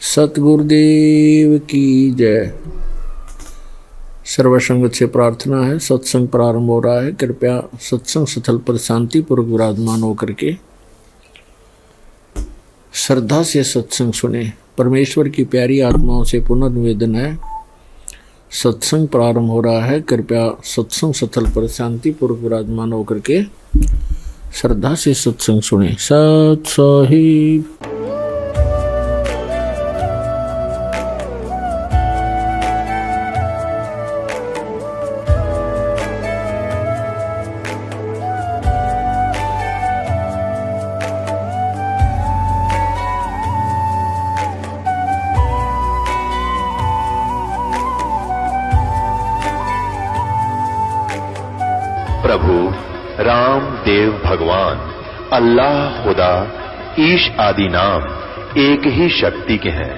सतगुरुदेव की जय। सर्वसंगत से प्रार्थना है। सत्संग प्रारंभ हो रहा है। कृपया सत्संग स्थल पर शांतिपूर्वक विराजमान होकर के श्रद्धा से सत्संग सुने। परमेश्वर की प्यारी आत्माओं से पुनर्निवेदन है, सत्संग प्रारंभ हो रहा है। कृपया सत्संग स्थल पर शांतिपूर्वक विराजमान होकर के श्रद्धा से सत्संग सुने। सत साहिब। प्रभु राम देव भगवान अल्लाह खुदा ईश आदि नाम एक ही शक्ति के हैं।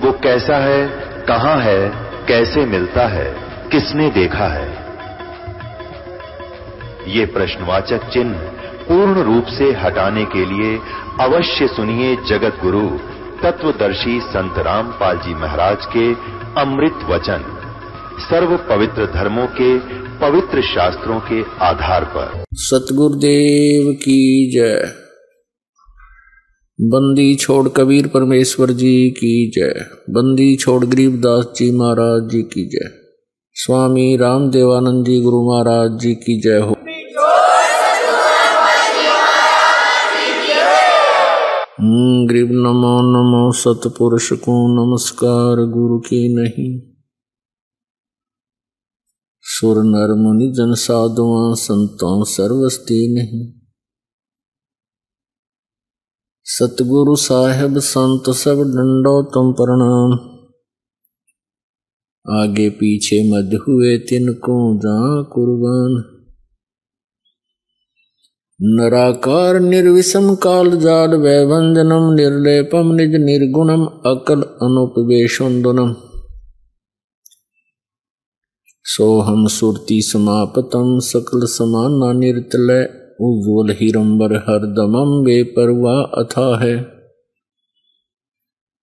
वो कैसा है, कहां है, कैसे मिलता है, किसने देखा है? ये प्रश्नवाचक चिन्ह पूर्ण रूप से हटाने के लिए अवश्य सुनिए जगत गुरु तत्वदर्शी संत रामपाल जी महाराज के अमृत वचन, सर्व पवित्र धर्मों के पवित्र शास्त्रों के आधार पर। सतगुरुदेव की जय। बंदी छोड़ कबीर परमेश्वर जी की जय। बंदी छोड़ गरीबदास जी महाराज जी की जय। स्वामी रामदेवानंद जी गुरु महाराज जी की जय हो। गरीब नमो नमो सतपुरुष को नमस्कार, गुरु की नहीं। सुर नर मुनि जन साधुआं संतों सर्वस्ती नहीं। सतगुरु साहेब संत सब डंडो तुम प्रणाम। आगे पीछे मध्य हुए तिनको जा कुर्बान। नराकार निर्विषम काल जाल वैभंजनम निर्लेपम निज निर्गुणम अकल अनुपवेशोन्दनम। सोहम सुरति समापतम सकल समाना निर्तलय उज्ज्वल हिरंबर हरदमम बेपरवाह अथा है।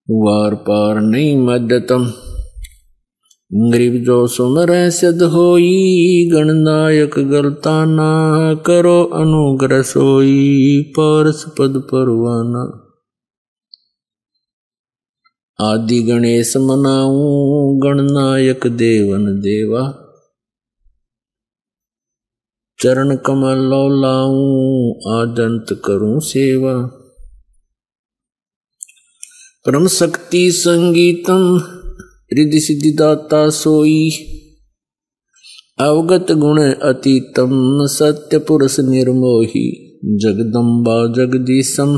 वार पार नहीं मध्यतम गरीब जो सुमर सिद्ध होई। गणनायक गलता ना करो अनुग्रह सोई। पारस पद परवाना आदि गणेश मनाऊं। गणनायक देवन देवा चरण कमल लाऊं। आदंत करूं सेवा। परम शक्ति संगीतम रिद्धि सिद्धि दाता सोई। अवगत गुण अतीतम सत्य पुरुष निर्मोही। जगदम्बा जगदीशम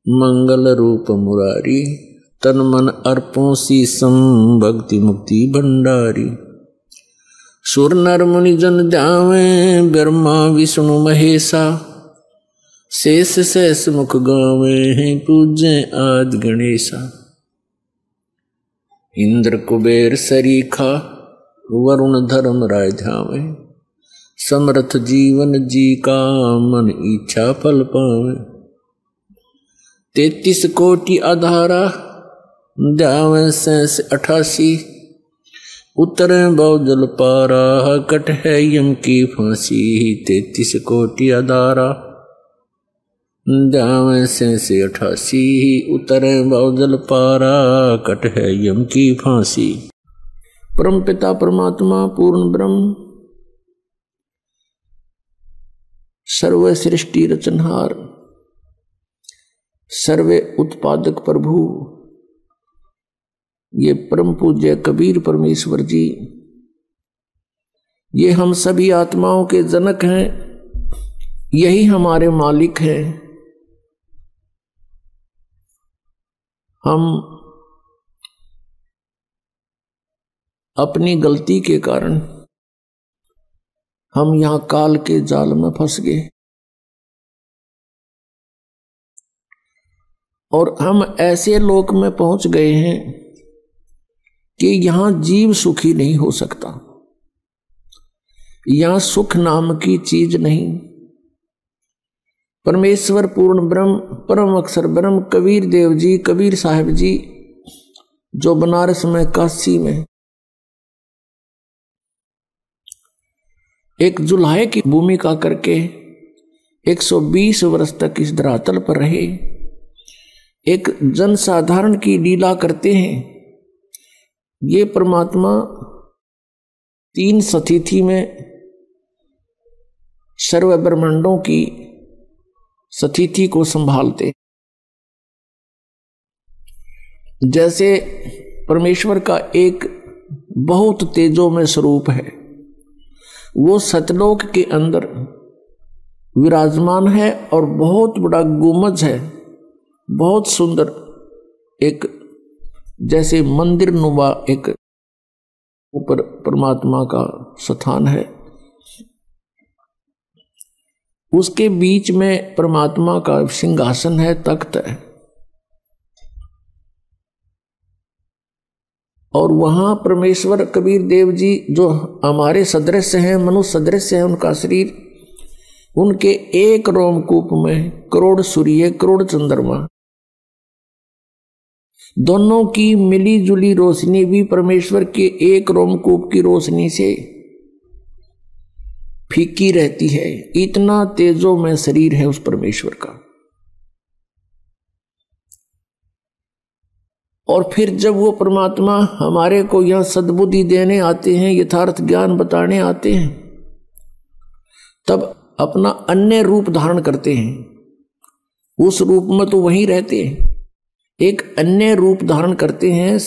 मंगल रूप मुरारी। तन मन अर्पों शीसम भक्ति मुक्ति भंडारी। सुर नर मुनि जन ध्यावे ब्रह्मा विष्णु महेशा। शेष शेष मुख गावे पूजे आदि गणेशा। इंद्र कुबेर सरीखा वरुण धर्म राय ध्यावे। समर्थ जीवन जी का मन इच्छा फल पावे। 33 कोटि आधारा ध्यावे 88। उतरे बहुजल पारा कट है यम की फांसी। 33 कोटि आधारा ध्यावे 88। उतरे बहुजल पारा कट है यम की फांसी। परम पिता परमात्मा पूर्ण ब्रह्म सर्व सृष्टि रचनहार सर्वे उत्पादक प्रभु ये परम पूज्य कबीर परमेश्वर जी, ये हम सभी आत्माओं के जनक हैं। यही हमारे मालिक हैं। हम अपनी गलती के कारण हम यहां काल के जाल में फंस गए और हम ऐसे लोक में पहुंच गए हैं कि यहां जीव सुखी नहीं हो सकता। यहां सुख नाम की चीज नहीं। परमेश्वर पूर्ण ब्रह्म परम अक्षर ब्रह्म कबीर देव जी, कबीर साहब जी जो बनारस में काशी में एक जुल्हे की भूमिका करके 120 वर्ष तक इस धरातल पर रहे, एक जनसाधारण की लीला करते हैं। ये परमात्मा 3 सतिथि में सर्व ब्रह्मांडों की सतिथि को संभालते। जैसे परमेश्वर का एक बहुत तेजोमय स्वरूप है, वो सतलोक के अंदर विराजमान है और बहुत बड़ा गुंबज है, बहुत सुंदर एक जैसे मंदिर नुमा एक ऊपर परमात्मा का स्थान है। उसके बीच में परमात्मा का सिंहासन है, तख्त है, और वहां परमेश्वर कबीर देव जी जो हमारे सदृश हैं, मनुष्य सदृश है उनका शरीर, उनके एक रोमकूप में करोड़ सूर्य करोड़ चंद्रमा, दोनों की मिली जुली रोशनी भी परमेश्वर के एक रोमकूप की रोशनी से फीकी रहती है। इतना तेजो में शरीर है उस परमेश्वर का। और फिर जब वो परमात्मा हमारे को यह सद्बुद्धि देने आते हैं, यथार्थ ज्ञान बताने आते हैं, तब अपना अन्य रूप धारण करते हैं। उस रूप में तो वहीं रहते हैं, एक अन्य रूप धारण करते हैं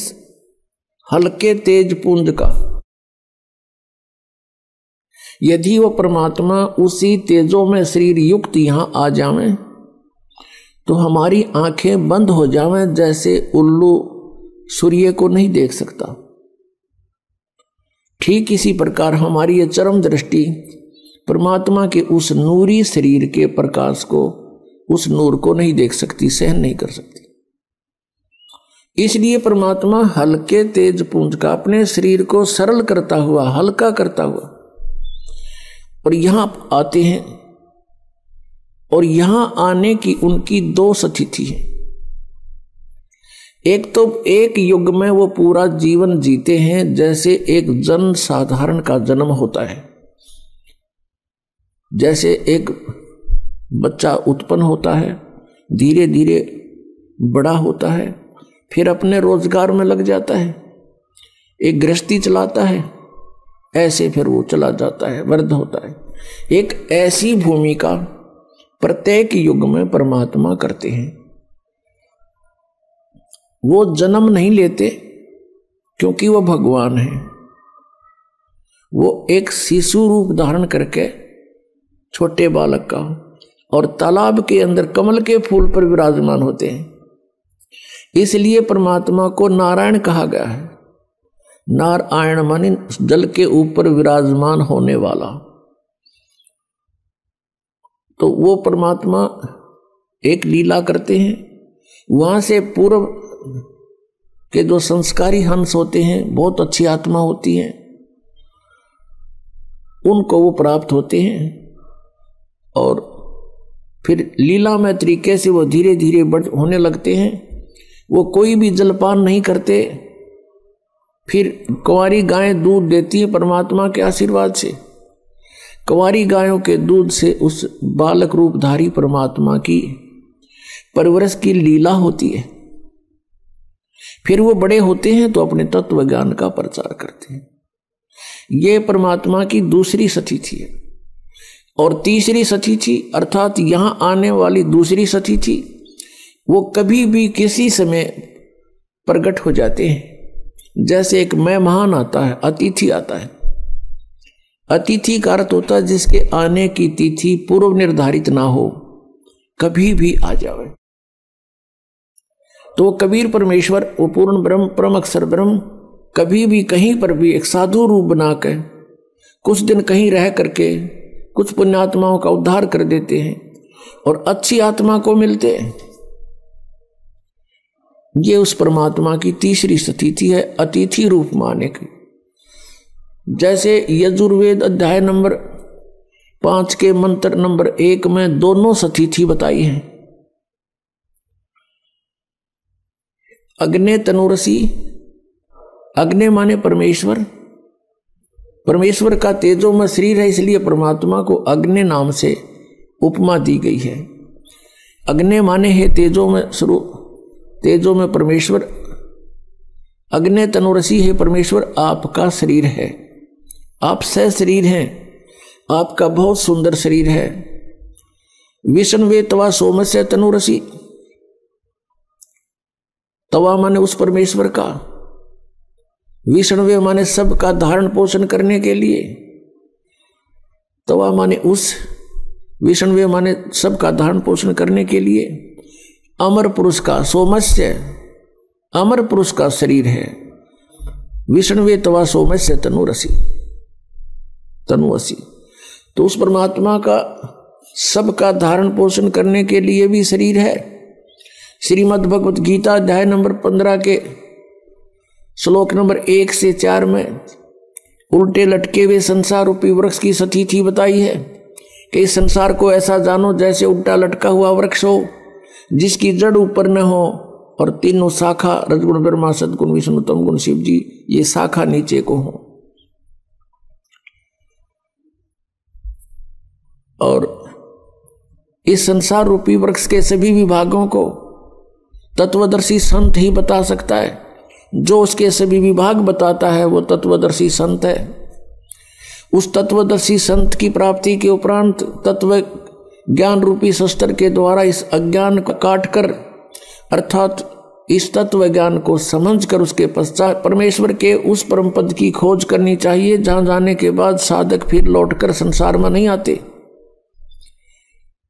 हल्के तेज पुंज का। यदि वो परमात्मा उसी तेजों में शरीर युक्त यहां आ जावें तो हमारी आंखें बंद हो जावें, जैसे उल्लू सूर्य को नहीं देख सकता। ठीक इसी प्रकार हमारी ये चरम दृष्टि परमात्मा के उस नूरी शरीर के प्रकाश को, उस नूर को नहीं देख सकती, सहन नहीं कर सकती। इसलिए परमात्मा हल्के तेज पुंज का अपने शरीर को सरल करता हुआ, हल्का करता हुआ और यहां आते हैं। और यहां आने की उनकी 2 सतिथि है। एक तो एक युग में वो पूरा जीवन जीते हैं, जैसे एक जन साधारण का जन्म होता है। जैसे एक बच्चा उत्पन्न होता है, धीरे धीरे बड़ा होता है, फिर अपने रोजगार में लग जाता है, एक गृहस्थी चलाता है, ऐसे फिर वो चला जाता है, वृद्ध होता है। एक ऐसी भूमिका प्रत्येक युग में परमात्मा करते हैं। वो जन्म नहीं लेते क्योंकि वो भगवान है। वो एक शिशु रूप धारण करके छोटे बालक का और तालाब के अंदर कमल के फूल पर विराजमान होते हैं। इसलिए परमात्मा को नारायण कहा गया है। नारायण माने जल के ऊपर विराजमान होने वाला। तो वो परमात्मा एक लीला करते हैं। वहां से पूर्व के जो संस्कारी हंस होते हैं, बहुत अच्छी आत्मा होती हैं, उनको वो प्राप्त होते हैं। और फिर लीलामय तरीके से वो धीरे धीरे होने लगते हैं। वो कोई भी जलपान नहीं करते। फिर कुंवारी गायें दूध देती है परमात्मा के आशीर्वाद से। कुंवारी गायों के दूध से उस बालक रूपधारी परमात्मा की परवरिश की लीला होती है। फिर वो बड़े होते हैं तो अपने तत्व ज्ञान का प्रचार करते हैं। ये परमात्मा की दूसरी सतिथि है। और तीसरी सतिथि अर्थात यहां आने वाली दूसरी सतिथि, वो कभी भी किसी समय प्रकट हो जाते हैं। जैसे एक मेहमान आता है, अतिथि आता है। अतिथि का अर्थ होता है जिसके आने की तिथि पूर्व निर्धारित ना हो, कभी भी आ जावे। तो कबीर परमेश्वर, वो पूर्ण ब्रह्म परम अक्षर ब्रह्म, कभी भी कहीं पर भी एक साधु रूप बनाकर कुछ दिन कहीं रह करके कुछ पुण्यात्माओं का उद्धार कर देते हैं और अच्छी आत्मा को मिलते हैं। ये उस परमात्मा की तीसरी स्थिति है, अतिथि रूप में आने की। जैसे यजुर्वेद अध्याय नंबर 5 के मंत्र नंबर 1 में दोनों सतिथि बताई है। अग्नि तनुरसी, अग्नि माने परमेश्वर, परमेश्वर का तेजो में शरीर है, इसलिए परमात्मा को अग्नि नाम से उपमा दी गई है। अग्नि माने है तेजो में स्वरूप, तेजो में परमेश्वर। अग्नि तनुरसी है परमेश्वर, आपका शरीर है, आप सह शरीर हैं, आपका बहुत सुंदर शरीर है। विष्णुवे तवा सोमस्य तनुरसी, तवा माने उस परमेश्वर का, विष्णुवे माने सबका धारण पोषण करने के लिए, तवा माने उस, विष्णुवे माने सबका धारण पोषण करने के लिए। अमर पुरुष का, सोमस्य अमर पुरुष का शरीर है। विष्णुवे तवा सोमस्य तनुरसी, तनुअसी, तो उस परमात्मा का सबका धारण पोषण करने के लिए भी शरीर है। श्रीमद् भगवत गीता अध्याय नंबर 15 के श्लोक नंबर 1 से 4 में उल्टे लटके हुए संसार रूपी वृक्ष की सतिथि बताई है कि इस संसार को ऐसा जानो जैसे उल्टा लटका हुआ वृक्ष हो, जिसकी जड़ ऊपर न हो और तीनों शाखा रजगुण ब्रह्मा सदगुण विष्णु तम गुण शिव जी, ये शाखा नीचे को हो। और इस संसार रूपी वृक्ष के सभी विभागों को तत्वदर्शी संत ही बता सकता है। जो उसके सभी विभाग बताता है वो तत्वदर्शी संत है। उस तत्वदर्शी संत की प्राप्ति के उपरांत तत्व ज्ञान रूपी शस्त्र के द्वारा इस अज्ञान को काटकर, अर्थात इस तत्व ज्ञान को समझकर उसके पश्चात परमेश्वर के उस परम पद की खोज करनी चाहिए, जहां जाने के बाद साधक फिर लौटकर संसार में नहीं आते।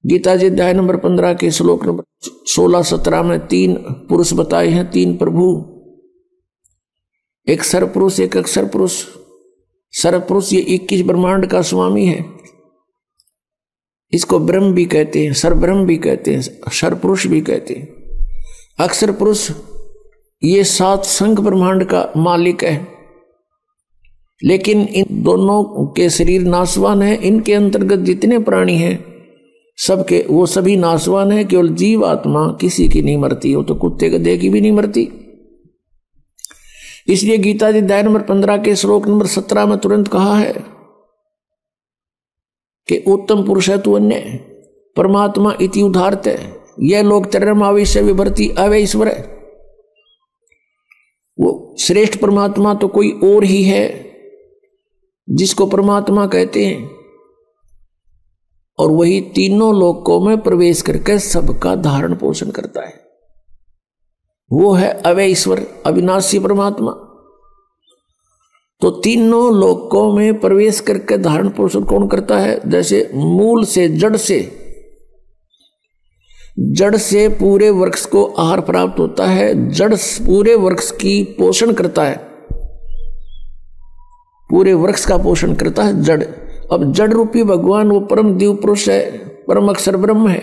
गीता जी अध्याय नंबर 15 के श्लोक नंबर 16-17 में 3 पुरुष बताए हैं, 3 प्रभु, एक सरपुरुष एक अक्षर पुरुष। सरपुरुष ये 21 ब्रह्मांड का स्वामी है, इसको ब्रह्म भी कहते हैं, सरब्रह्म भी कहते हैं, सरपुरुष भी कहते हैं। अक्षर पुरुष ये 7 संघ ब्रह्मांड का मालिक है, लेकिन इन दोनों के शरीर नाशवान है। इनके अंतर्गत जितने प्राणी हैं सबके वो सभी नाशवान है, केवल जीव आत्मा किसी की नहीं मरती, वो तो कुत्ते गधे की भी नहीं मरती। इसलिए गीता जी अध्याय नंबर 15 के श्लोक नंबर 17 में तुरंत कहा है कि उत्तम पुरुष है तू अन्य परमात्मा इति उदाहरते, यह लोग तरम आवेश विभर्ति अवय ईश्वर है। वो श्रेष्ठ परमात्मा तो कोई और ही है जिसको परमात्मा कहते हैं, और वही तीनों लोकों में प्रवेश करके सबका धारण पोषण करता है। वो है अवय ईश्वर, अविनाशी परमात्मा। तो तीनों लोकों में प्रवेश करके धारण पोषण कौन करता है? जैसे मूल से जड़ से पूरे वृक्ष को आहार प्राप्त होता है, जड़ पूरे वृक्ष की पोषण करता है, पूरे वृक्ष का पोषण करता है जड़। अब जड़ रूपी भगवान वो परम दिव्य पुरुष है, परम अक्षर ब्रह्म है,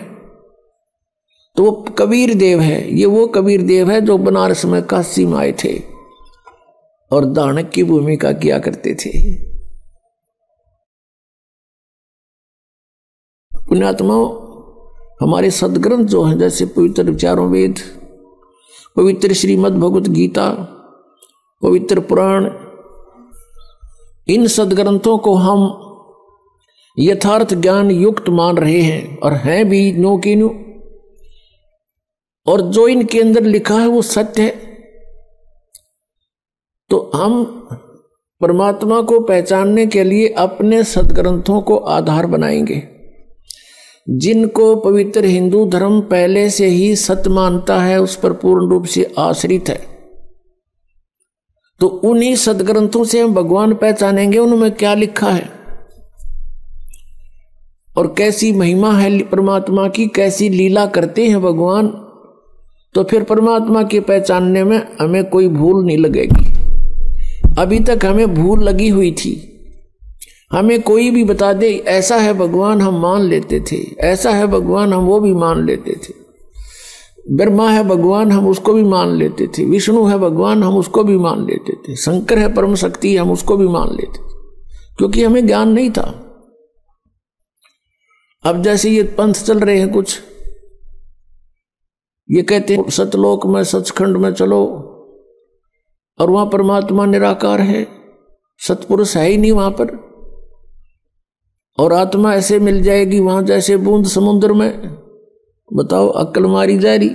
तो वो कबीर देव है। ये वो कबीर देव है जो बनारस में काशी में आए थे और दानक की भूमिका किया करते थे। पुण्यात्माओं, हमारे सदग्रंथ जो हैं, जैसे पवित्र चारों वेद, पवित्र श्रीमद् भगवत गीता, पवित्र पुराण, इन सदग्रंथों को हम यथार्थ ज्ञान युक्त मान रहे हैं और हैं भी नो की नो, और जो इनके अंदर लिखा है वो सत्य है। तो हम परमात्मा को पहचानने के लिए अपने सदग्रंथों को आधार बनाएंगे। जिनको पवित्र हिंदू धर्म पहले से ही सत्य मानता है, उस पर पूर्ण रूप से आश्रित है, तो उन्हीं सदग्रंथों से हम भगवान पहचानेंगे। उनमें क्या लिखा है और कैसी महिमा है परमात्मा की, कैसी लीला करते हैं भगवान, तो फिर परमात्मा के पहचानने में हमें कोई भूल नहीं लगेगी। अभी तक हमें भूल लगी हुई थी। हमें कोई भी बता दे ऐसा है भगवान, हम मान लेते थे, ऐसा है भगवान, हम वो भी मान लेते थे। ब्रह्मा है भगवान, हम उसको भी मान लेते थे। विष्णु है भगवान, हम उसको भी मान लेते थे। शंकर है परम शक्ति, हम उसको भी मान लेते थे, क्योंकि हमें ज्ञान नहीं था। अब जैसे ये पंथ चल रहे हैं कुछ, ये कहते हैं सतलोक में सचखंड में चलो और वहां परमात्मा निराकार है, सतपुरुष है ही नहीं वहां पर, और आत्मा ऐसे मिल जाएगी वहां जैसे बूंद समुद्र में। बताओ, अक्ल मारी जा रही।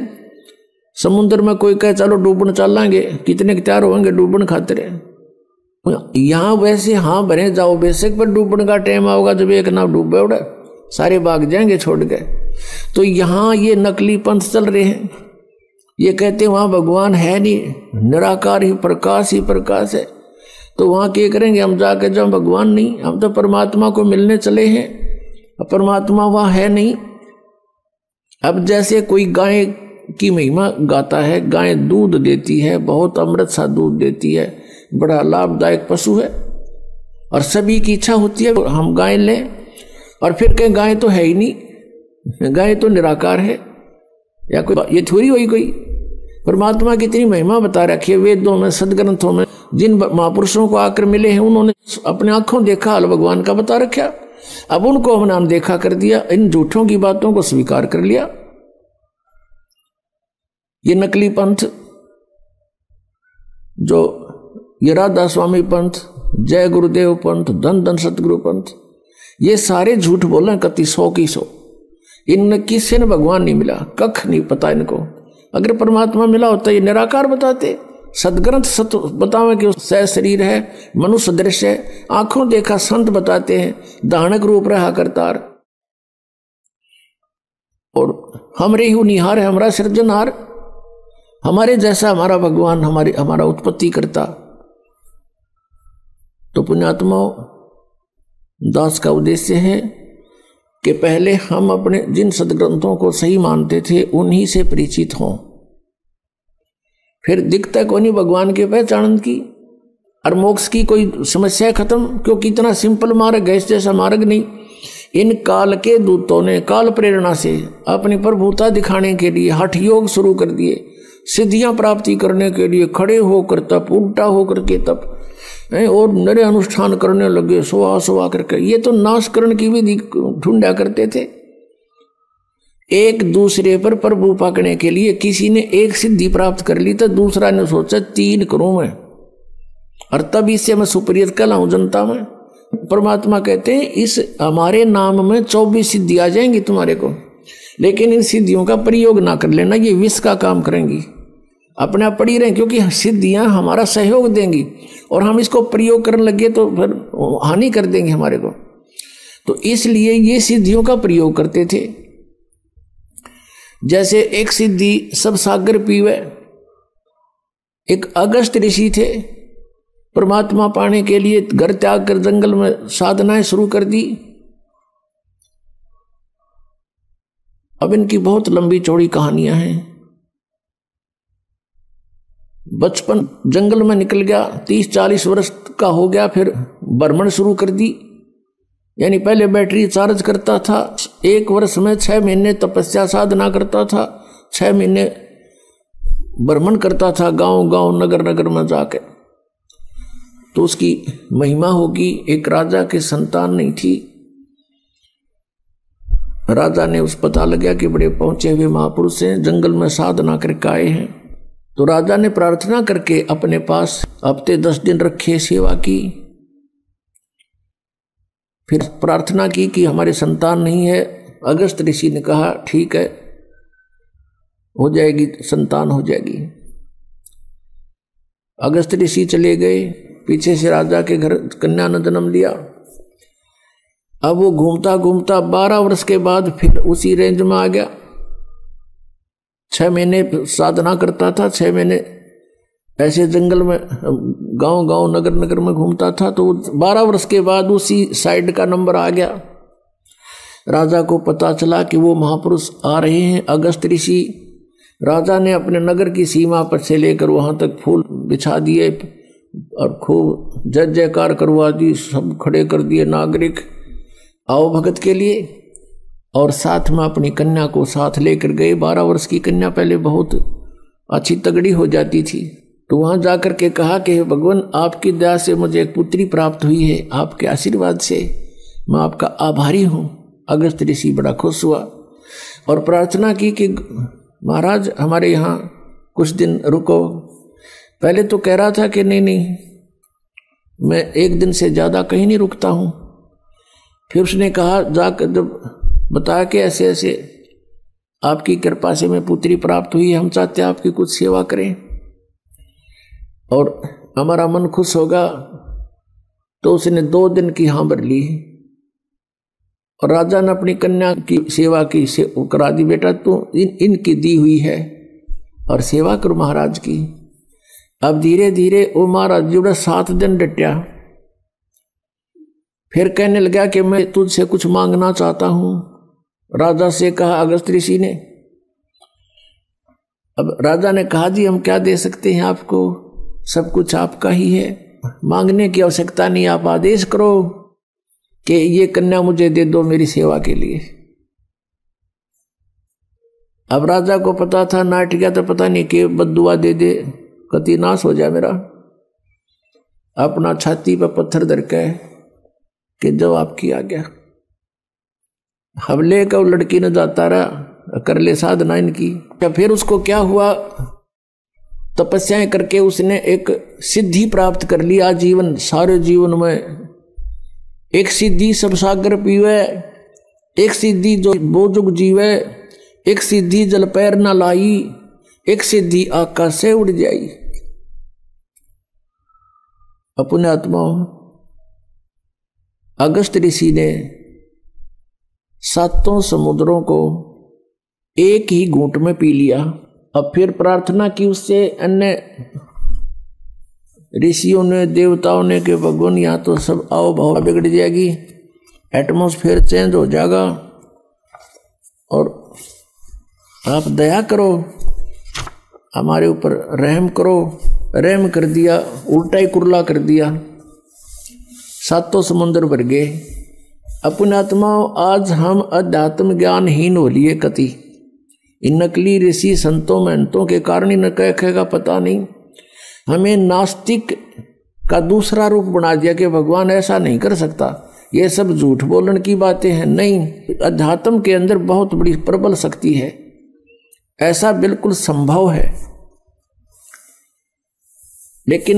समुद्र में कोई कहे चलो डूबन चलांगे, कितने तैयार होंगे डूबन खातिर। यहां वैसे हाँ भरे जाओ बेशक, पर डूबन का टाइम आओगा जब एक नाव डूबे उड़े सारे भाग जाएंगे छोड़ के। तो यहां ये नकली पंथ चल रहे हैं, ये कहते हैं वहां भगवान है नहीं, निराकार ही प्रकाश है। तो वहां क्या करेंगे हम जाके, जब भगवान नहीं, हम तो परमात्मा को मिलने चले हैं, परमात्मा वहां है नहीं। अब जैसे कोई गाय की महिमा गाता है, गाय दूध देती है, बहुत अमृत सा दूध देती है, बड़ा लाभदायक पशु है, और सभी की इच्छा होती है हम गाय लें, और फिर कहें गाय तो है ही नहीं, गाय तो निराकार है, या कोई ये थोड़ी हुई कोई। परमात्मा की इतनी महिमा बता रखी है वेदों में, सदग्रंथों में, जिन महापुरुषों को आकर मिले हैं उन्होंने अपने आंखों देखा हाल भगवान का बता रखा। अब उनको हमने अनदेखा कर दिया, इन झूठों की बातों को स्वीकार कर लिया। ये नकली पंथ, जो ये राधा स्वामी पंथ, जय गुरुदेव पंथ, धन धन सतगुरु पंथ, ये सारे झूठ बोले कति 100 की 100। इनमें किसी ने भगवान नहीं मिला, कख नहीं पता इनको। अगर परमात्मा मिला होता ये निराकार बताते। सदग्रंथ सत बतावे कि सह शरीर है, मनुष्य दृश्य है, आंखों देखा संत बताते हैं, दानक रूप रहा करतार, और हमरे ही निहार है, हमारा सृजनहार, हमारे जैसा हमारा भगवान, हमारा उत्पत्ति करता। तो पुण्यात्माओं, दास का उद्देश्य है कि पहले हम अपने जिन सदग्रंथों को सही मानते थे उन्हीं से परिचित हों, फिर दिखता को नहीं भगवान के पहचान की, और मोक्ष की कोई समस्या खत्म। क्योंकि इतना सिंपल मार्ग है, इस जैसा मार्ग नहीं। इन काल के दूतों ने काल प्रेरणा से अपनी प्रभुता दिखाने के लिए हठ योग शुरू कर दिए, सिद्धियां प्राप्ति करने के लिए खड़े होकर तप, उल्टा होकर के तप, और नरे अनुष्ठान करने लगे सुहा करके। ये तो नाशकरण की विधि ढूंढा करते थे। एक दूसरे पर प्रभु पाकने के लिए किसी ने एक सिद्धि प्राप्त कर ली तो दूसरा ने सोचा 3 करूं मैं, और तब इससे मैं सुपरियत कहलाऊं जनता में। परमात्मा कहते हैं इस हमारे नाम में 24 सिद्धि आ जाएंगी तुम्हारे को, लेकिन इन सिद्धियों का प्रयोग ना कर लेना, ये विष का काम करेंगी। अपने आप पड़ी रहें, क्योंकि सिद्धियां हमारा सहयोग देंगी, और हम इसको प्रयोग करने लगे तो फिर हानि कर देंगे हमारे को। तो इसलिए ये सिद्धियों का प्रयोग करते थे। जैसे एक सिद्धि सब सागर पीवे, एक अगस्त ऋषि थे, परमात्मा पाने के लिए घर त्याग कर जंगल में साधनाएं शुरू कर दी। अब इनकी बहुत लंबी चौड़ी कहानियां हैं। बचपन जंगल में निकल गया, 30-40 वर्ष का हो गया, फिर भ्रमण शुरू कर दी। यानी पहले बैटरी चार्ज करता था, 1 वर्ष में 6 महीने तपस्या साधना करता था, 6 महीने भ्रमण करता था गांव गांव नगर नगर में जाके। तो उसकी महिमा होगी। एक राजा की संतान नहीं थी, राजा ने उस पता लगा कि बड़े पहुंचे हुए महापुरुष हैं, जंगल में साधना करके आए हैं। तो राजा ने प्रार्थना करके अपने पास हफ्ते 10 दिन रखे, सेवा की। फिर प्रार्थना की कि हमारे संतान नहीं है। अगस्त ऋषि ने कहा ठीक है, हो जाएगी, संतान हो जाएगी। अगस्त ऋषि चले गए, पीछे से राजा के घर कन्या ने जन्म लिया। अब वो घूमता घूमता 12 वर्ष के बाद फिर उसी रेंज में आ गया। 6 महीने साधना करता था, 6 महीने ऐसे जंगल में गांव गांव नगर नगर में घूमता था। तो 12 वर्ष के बाद उसी साइड का नंबर आ गया। राजा को पता चला कि वो महापुरुष आ रहे हैं, अगस्त ऋषि। राजा ने अपने नगर की सीमा पर से लेकर वहां तक फूल बिछा दिए और खूब जय जयकार करवा दी, सब खड़े कर दिए नागरिक आओ भगत के लिए। और साथ में अपनी कन्या को साथ लेकर गए। 12 वर्ष की कन्या पहले बहुत अच्छी तगड़ी हो जाती थी। तो वहां जाकर के कहा कि भगवान आपकी दया से मुझे एक पुत्री प्राप्त हुई है, आपके आशीर्वाद से मैं आपका आभारी हूं। अगस्त ऋषि बड़ा खुश हुआ और प्रार्थना की कि महाराज हमारे यहाँ कुछ दिन रुको। पहले तो कह रहा था कि नहीं मैं एक दिन से ज़्यादा कहीं नहीं रुकता हूँ। फिर उसने कहा, जाकर जब बताया कि ऐसे ऐसे आपकी कृपा से मैं पुत्री प्राप्त हुई, हम चाहते हैं आपकी कुछ सेवा करें और हमारा मन खुश होगा, तो उसने 2 दिन की हाँ भर ली और राजा ने अपनी कन्या की सेवा की करा दी। बेटा तू इनकी दी हुई है और सेवा करो महाराज की। अब धीरे धीरे वो महाराज जी 7 दिन डटा, फिर कहने लगा कि मैं तुझसे कुछ मांगना चाहता हूं। राजा से कहा अगस्त ऋषि ने। अब राजा ने कहा, जी हम क्या दे सकते हैं आपको, सब कुछ आपका ही है, मांगने की आवश्यकता नहीं, आप आदेश करो कि ये कन्या मुझे दे दो मेरी सेवा के लिए। अब राजा को पता था, नाट गया तो पता नहीं कि बद्दुआ दे दे, कति नाश हो जाए मेरा। अपना छाती पर पत्थर धर के कि जवाब किया गया। हमले का लड़की न जाता रहा, कर ले साधना इनकी। फिर उसको क्या हुआ, तपस्याएं करके उसने एक सिद्धि प्राप्त कर ली। आजीवन सारे जीवन में एक सिद्धि सब सागर पीवे, एक सिद्धि जो बोजुग जीवे, एक सिद्धि जल पैर न लाई, एक सिद्धि आकाश से उड़ जाई। अपने आत्मा अगस्त ऋषि ने 7 समुद्रों को एक ही घूंट में पी लिया। अब फिर प्रार्थना की उससे अन्य ऋषियों ने, देवताओं ने कि भगवान यहाँ तो सब आओ भाव बिगड़ जाएगी, एटमॉस्फेयर चेंज हो जाएगा और आप दया करो, हमारे ऊपर रहम करो। रहम कर दिया, उल्टा ही कुरला कर दिया, 7 समुद्र भर गए। अपने आत्माओं आज हम अध्यात्म ज्ञानहीन हो लिए कति। इन नकली ऋषि संतों महंतों के कारण इन कहेगा पता नहीं, हमें नास्तिक का दूसरा रूप बना दिया कि भगवान ऐसा नहीं कर सकता, ये सब झूठ बोलने की बातें हैं। नहीं, अध्यात्म के अंदर बहुत बड़ी प्रबल शक्ति है, ऐसा बिल्कुल संभव है। लेकिन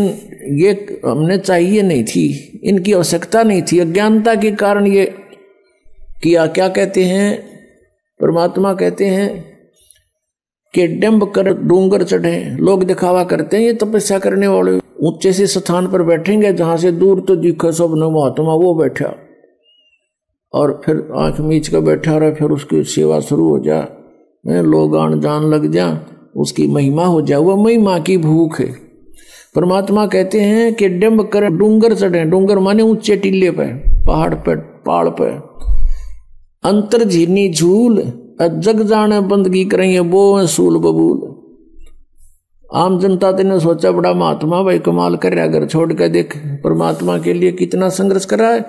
ये हमने चाहिए नहीं थी, इनकी आवश्यकता नहीं थी, अज्ञानता के कारण ये किया। क्या कहते हैं परमात्मा, कहते हैं कि डंब कर डूंगर चढ़े, लोग दिखावा करते हैं। ये तपस्या करने वाले ऊंचे से स्थान पर बैठेंगे जहां से दूर तो दिखे सब न महात्मा, वो बैठा और फिर आंख मीच कर बैठा रहे, फिर उसकी सेवा शुरू हो जा, लोग आन जान लग जा, उसकी महिमा हो जाए। वह महिमा की भूख है। परमात्मा कहते हैं कि डंब कर डूंगर चढ़े, डूंगर माने ऊंचे टीले पे, पहाड़ पे, पहाड़ पे, अंतर झीनी झूल, जग जाने बंदगी करेंगे वो सूल बबूल। आम जनता ने सोचा बड़ा महात्मा भाई कमाल कर रहा, घर छोड़ कर देख परमात्मा के लिए कितना संघर्ष कर रहा है।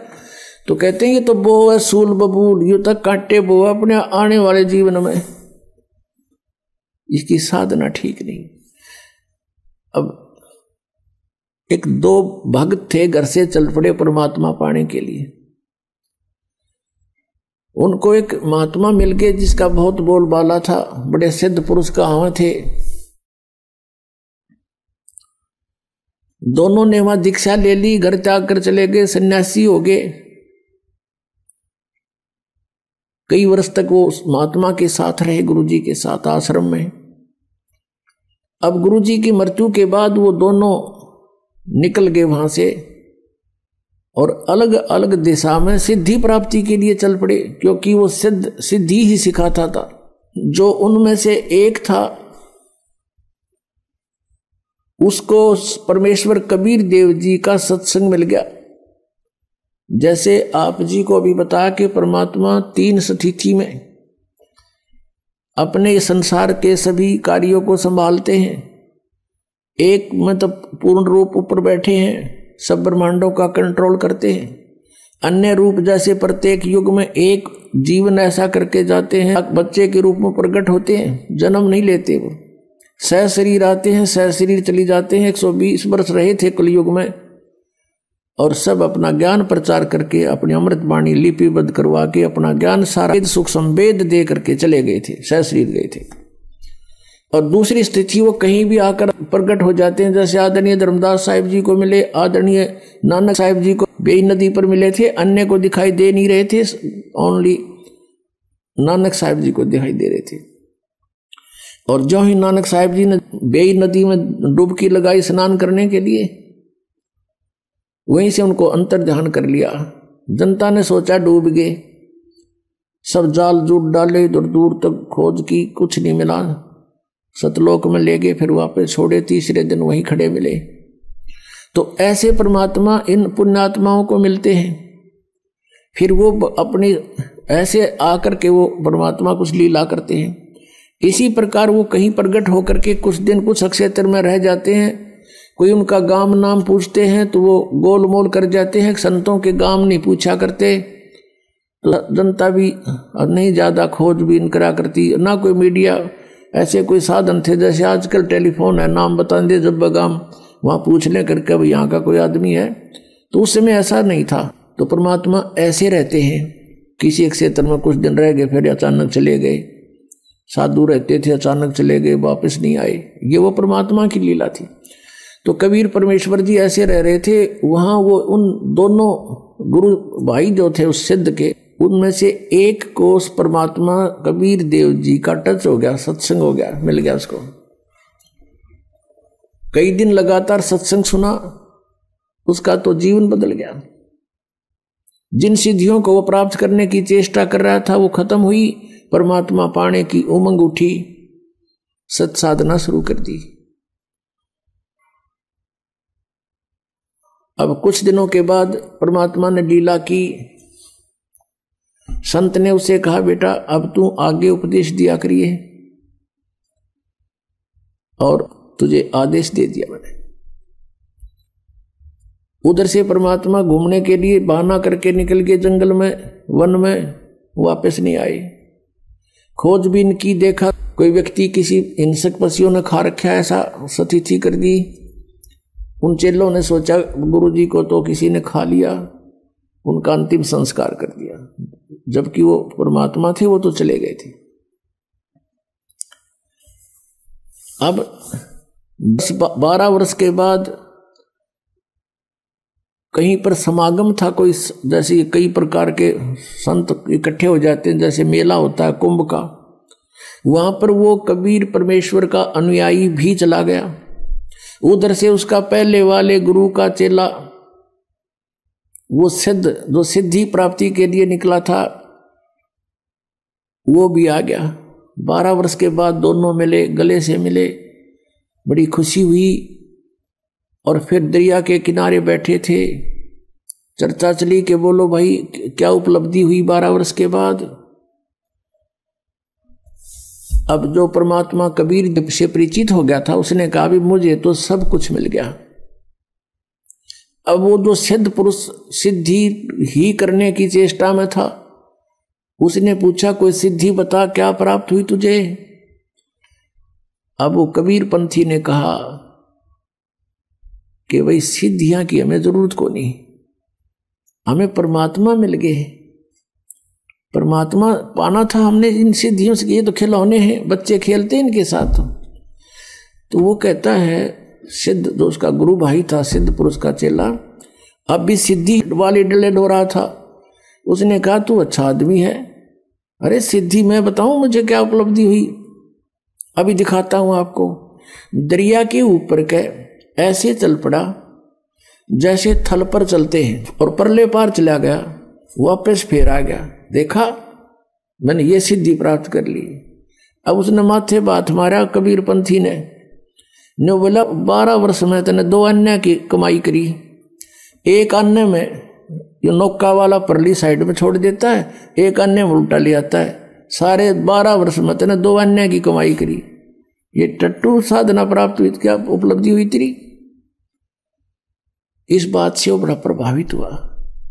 तो कहते हैं ये तो वो है सूल बबूल, यू तक काटे वो अपने आने वाले जीवन में, इसकी साधना ठीक नहीं। अब 1-2 भक्त थे, घर से चल पड़े परमात्मा पाने के लिए। उनको एक महात्मा मिल गए जिसका बहुत बोलबाला था, बड़े सिद्ध पुरुष कहां थे। दोनों ने वहां दीक्षा ले ली, घर त्याग कर चले गए, सन्यासी हो गए। कई वर्ष तक वो महात्मा के साथ रहे, गुरुजी के साथ आश्रम में। अब गुरुजी की मृत्यु के बाद वो दोनों निकल गए वहां से और अलग अलग दिशा में सिद्धि प्राप्ति के लिए चल पड़े, क्योंकि वो सिद्धि ही सिखाता था। जो उनमें से एक था उसको परमेश्वर कबीर देव जी का सत्संग मिल गया। जैसे आप जी को अभी बताया कि परमात्मा 3 स्थिति में अपने संसार के सभी कार्यों को संभालते हैं। एक में तो पूर्ण रूप ऊपर बैठे हैं, सब ब्रह्मांडों का कंट्रोल करते हैं। अन्य रूप जैसे प्रत्येक युग में एक जीवन ऐसा करके जाते हैं, बच्चे के रूप में प्रकट होते हैं, जन्म नहीं लेते, वो सह शरीर आते हैं, सह शरीर चली जाते हैं। 120 वर्ष रहे थे कलयुग में और सब अपना ज्ञान प्रचार करके अपनी अमृत वाणी लिपिबद्ध करवा के अपना ज्ञान सारा सुख संवेद दे करके चले गए थे, सहश्रीर गए थे। और दूसरी स्थिति वो कहीं भी आकर प्रकट हो जाते हैं, जैसे आदरणीय धर्मदास साहिब जी को मिले, आदरणीय नानक साहिब जी को बेई नदी पर मिले थे, अन्य को दिखाई दे नहीं रहे थे, ओनली नानक साहिब जी को दिखाई दे रहे थे। और जो ही नानक साहिब जी ने बेई नदी में डुबकी लगाई स्नान करने के लिए, वहीं से उनको अंतर ध्यान कर लिया। जनता ने सोचा डूब गए, सब जाल जूट डाले, दूर दूर तक खोज की, कुछ नहीं मिला। सतलोक में ले गए, फिर वापस छोड़े, तीसरे दिन वहीं खड़े मिले। तो ऐसे परमात्मा इन पुण्यात्माओं को मिलते हैं, फिर वो अपनी ऐसे आकर के वो परमात्मा कुछ लीला करते हैं। इसी प्रकार वो कहीं प्रकट होकर के कुछ दिन कुछ क्षेत्र में रह जाते हैं, कोई उनका गांव नाम पूछते हैं तो वो गोल मोल कर जाते हैं, संतों के गांव नहीं पूछा करते, तो जनता भी नहीं ज़्यादा खोजबीन करा करती, ना कोई मीडिया ऐसे कोई साधन थे। जैसे आजकल टेलीफोन है, नाम बता दे जब बगाम वहाँ पूछ लें करके भाई यहाँ का कोई आदमी है, तो उस समय ऐसा नहीं था। तो परमात्मा ऐसे रहते हैं, किसी एक क्षेत्र में कुछ दिन रह गए, फिर अचानक चले गए। साधु रहते थे, अचानक चले गए, वापस नहीं आए, ये वो परमात्मा की लीला थी। तो कबीर परमेश्वर जी ऐसे रह रहे थे वहाँ। वो उन दोनों गुरु भाई जो थे उस सिद्ध के, उनमें से एक को उस परमात्मा कबीर देव जी का टच हो गया, सत्संग हो गया, मिल गया उसको। कई दिन लगातार सत्संग सुना, उसका तो जीवन बदल गया। जिन सिद्धियों को वो प्राप्त करने की चेष्टा कर रहा था वो खत्म हुई, परमात्मा पाने की उमंग उठी, सत साधना शुरू कर दी। अब कुछ दिनों के बाद परमात्मा ने लीला की। संत ने उसे कहा, बेटा अब तू आगे उपदेश दिया करिए, और तुझे आदेश दे दिया मैंने। उधर से परमात्मा घूमने के लिए बहाना करके निकल गए जंगल में, वन में, वापस नहीं आए। खोजबीन की, देखा कोई व्यक्ति किसी हिंसक पशुओं ने खा रखा है, ऐसा स्थिति कर दी। उन चेलों ने सोचा गुरुजी को तो किसी ने खा लिया, उनका अंतिम संस्कार कर दिया, जबकि वो परमात्मा थे, वो तो चले गए थे। अब 12 वर्ष के बाद कहीं पर समागम था कोई, जैसे कई प्रकार के संत इकट्ठे हो जाते हैं, जैसे मेला होता है कुंभ का, वहां पर वो कबीर परमेश्वर का अनुयायी भी चला गया। उधर से उसका पहले वाले गुरु का चेला, वो सिद्ध जो सिद्धि प्राप्ति के लिए निकला था, वो भी आ गया। 12 वर्ष के बाद दोनों मिले, गले से मिले, बड़ी खुशी हुई। और फिर दरिया के किनारे बैठे थे, चर्चा चली कि बोलो भाई क्या उपलब्धि हुई 12 वर्ष के बाद। अब जो परमात्मा कबीर से परिचित हो गया था, उसने कहा भी मुझे तो सब कुछ मिल गया। अब वो जो सिद्ध पुरुष सिद्धि ही करने की चेष्टा में था, उसने पूछा कोई सिद्धि बता, क्या प्राप्त हुई तुझे। अब वो कबीर पंथी ने कहा कि भाई सिद्धियां की हमें जरूरत को नहीं, हमें परमात्मा मिल गए, परमात्मा पाना था हमने इन सिद्धियों से। ये तो खिलौने हैं, बच्चे खेलते हैं इनके साथ। तो वो कहता है सिद्ध जो उसका गुरु भाई था, सिद्ध पुरुष का चेला, अब भी सिद्धि वाली डले हो रहा था। उसने कहा तू अच्छा आदमी है, अरे सिद्धि मैं बताऊं मुझे क्या उपलब्धि हुई, अभी दिखाता हूं आपको। दरिया के ऊपर के ऐसे चल पड़ा जैसे थल पर चलते हैं, और परले पार चला गया, वापस फिर आ गया। देखा मैंने ये सिद्धि प्राप्त कर ली। अब उसने माथे बात मारा कबीर पंथी ने बोला 12 वर्ष में तने 2 अन्य की कमाई करी। एक अन्य में ये नौका वाला परली साइड में छोड़ देता है, एक अन्य में उल्टा ले आता है। सारे 12 वर्ष में तने 2 अन्य की कमाई करी। ये टट्टू साधना प्राप्त हुई, क्या उपलब्धि हुई तेरी। इस बात से वो बड़ा प्रभावित हुआ,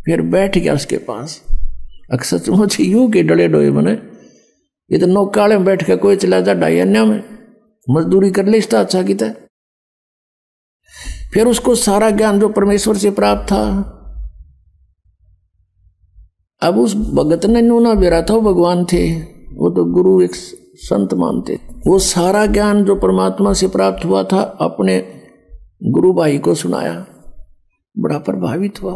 फिर बैठ गया उसके पास। अक्सर सचमुच यूं के डले डोए बने, ये तो नौकाले में बैठ के कोई चला जा ढाई अन्य में मजदूरी कर ले, इसका अच्छा किता। फिर उसको सारा ज्ञान जो परमेश्वर से प्राप्त था अब उस भगत ने नूना बेरा था, वो भगवान थे, वो तो गुरु एक संत मानते। वो सारा ज्ञान जो परमात्मा से प्राप्त हुआ था अपने गुरु भाई को सुनाया, बड़ा प्रभावित हुआ।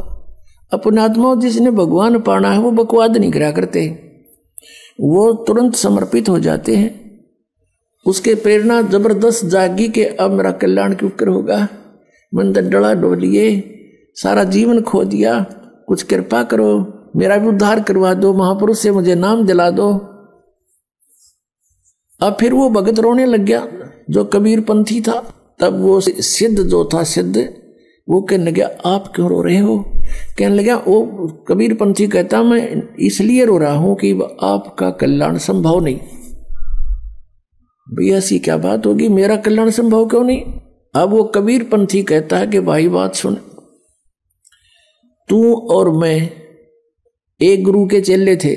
अपने आत्मा जिसने भगवान पाना है वो बकवाद नहीं करा करते, वो तुरंत समर्पित हो जाते हैं। उसके प्रेरणा जबरदस्त जागी कि अब मेरा कल्याण क्यों कर होगा, मंदिर डला डोलिए, सारा जीवन खो दिया, कुछ कृपा करो, मेरा भी उद्धार करवा दो, महापुरुष से मुझे नाम दिला दो। अब फिर वो भगत रोने लग गया जो कबीर पंथी था। तब वो सिद्ध जो था, सिद्ध, वो कहने लगा आप क्यों रो रहे हो? कहने लगा वो कबीर पंथी कहता मैं इसलिए रो रहा हूं कि आपका कल्याण संभव नहीं। भैया ऐसी क्या बात होगी, मेरा कल्याण संभव क्यों नहीं? अब वो कबीर पंथी कहता है कि भाई बात सुन, तू और मैं एक गुरु के चेले थे,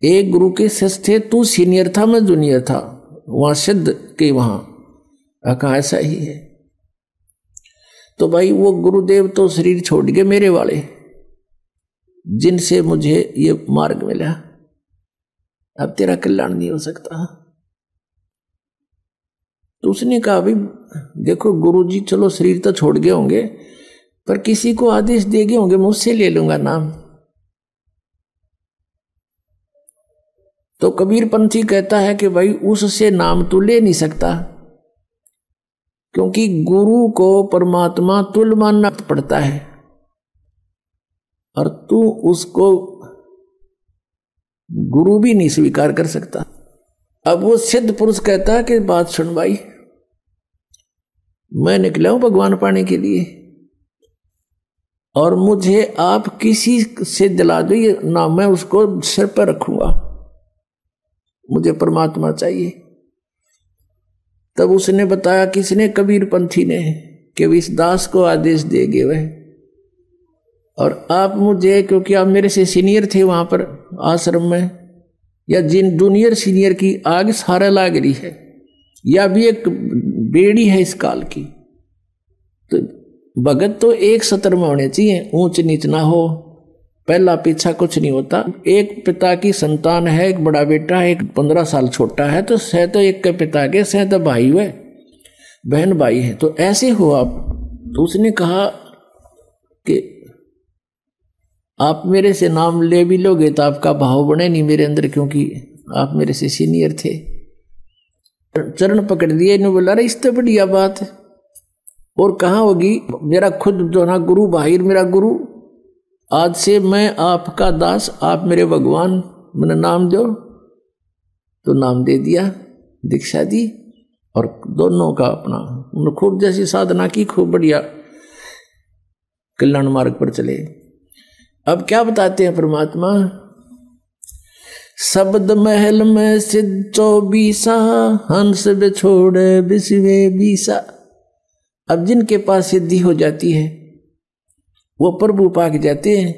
एक गुरु के शिष्य थे, तू सीनियर था मैं जूनियर था, वहां सिद्ध के वहां कहा ऐसा ही है। तो भाई वो गुरुदेव तो शरीर छोड़ गए मेरे वाले, जिनसे मुझे ये मार्ग मिला, अब तेरा कल्याण नहीं हो सकता। तो उसने कहा भाई देखो गुरुजी चलो शरीर तो छोड़ गए होंगे, पर किसी को आदेश दे गए होंगे, मुझसे ले लूंगा नाम। तो कबीर पंथी कहता है कि भाई उससे नाम तू ले नहीं सकता, क्योंकि गुरु को परमात्मा तुल्य मानना पड़ता है और तू उसको गुरु भी नहीं स्वीकार कर सकता। अब वो सिद्ध पुरुष कहता है कि बात सुन भाई, मैं निकला हूं भगवान पाने के लिए और मुझे आप किसी से दिला दो ये नाम, मैं उसको सिर पर रखूंगा, मुझे परमात्मा चाहिए। तब उसने बताया, किसने? कबीर पंथी ने, कि इस दास को आदेश देंगे वह, और आप मुझे, क्योंकि आप मेरे से सीनियर थे वहां पर आश्रम में, या जिन जूनियर सीनियर की आग सारा लाग रही है, या भी एक बेड़ी है इस काल की, तो भगत तो एक सतर में होने चाहिए, ऊंच नीच ना हो, पहला पीछा कुछ नहीं होता। एक पिता की संतान है, एक बड़ा बेटा है, एक 15 साल छोटा है, तो सह तो एक के पिता के, सह तो भाई हुए, बहन भाई है, तो ऐसे हो आप। तो उसने कहा कि आप मेरे से नाम ले भी लोगे तो आपका भाव बने नहीं मेरे अंदर, क्योंकि आप मेरे से सीनियर थे। चरण पकड़ दिए, इन्होंने बोला अरे इससे बढ़िया बात है और कहाँ होगी, मेरा खुद जो ना गुरु भाई, मेरा गुरु, आज से मैं आपका दास, आप मेरे भगवान, मैंने नाम दो। तो नाम दे दिया, दीक्षा दी, और दोनों का अपना उन्होंने खूब जैसी साधना की, खूब बढ़िया कल्याण मार्ग पर चले। अब क्या बताते हैं परमात्मा, शब्द महल में सिद्ध 24 हंस बिछोड़े बिसवे 20। अब जिनके पास सिद्धि हो जाती है वो प्रभु पाक जाते हैं,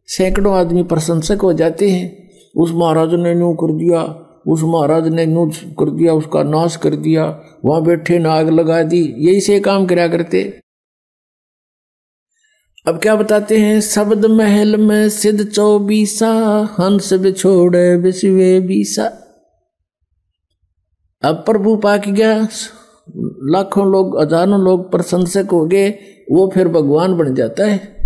सैकड़ों आदमी प्रशंसक हो जाते हैं, उस महाराज ने यूं कर दिया, उस महाराज ने यूं कर दिया, उसका नाश कर दिया, वहां बैठे ने आग लगा दी, यही से काम कराया करते। अब क्या बताते हैं, शब्द महल में सिद्ध 24 हंस बिछोड़े बिसवे 20। अब प्रभु पाक गया, लाखों लोग, हजारों लोग प्रशंसक हो गए, वो फिर भगवान बन जाता है।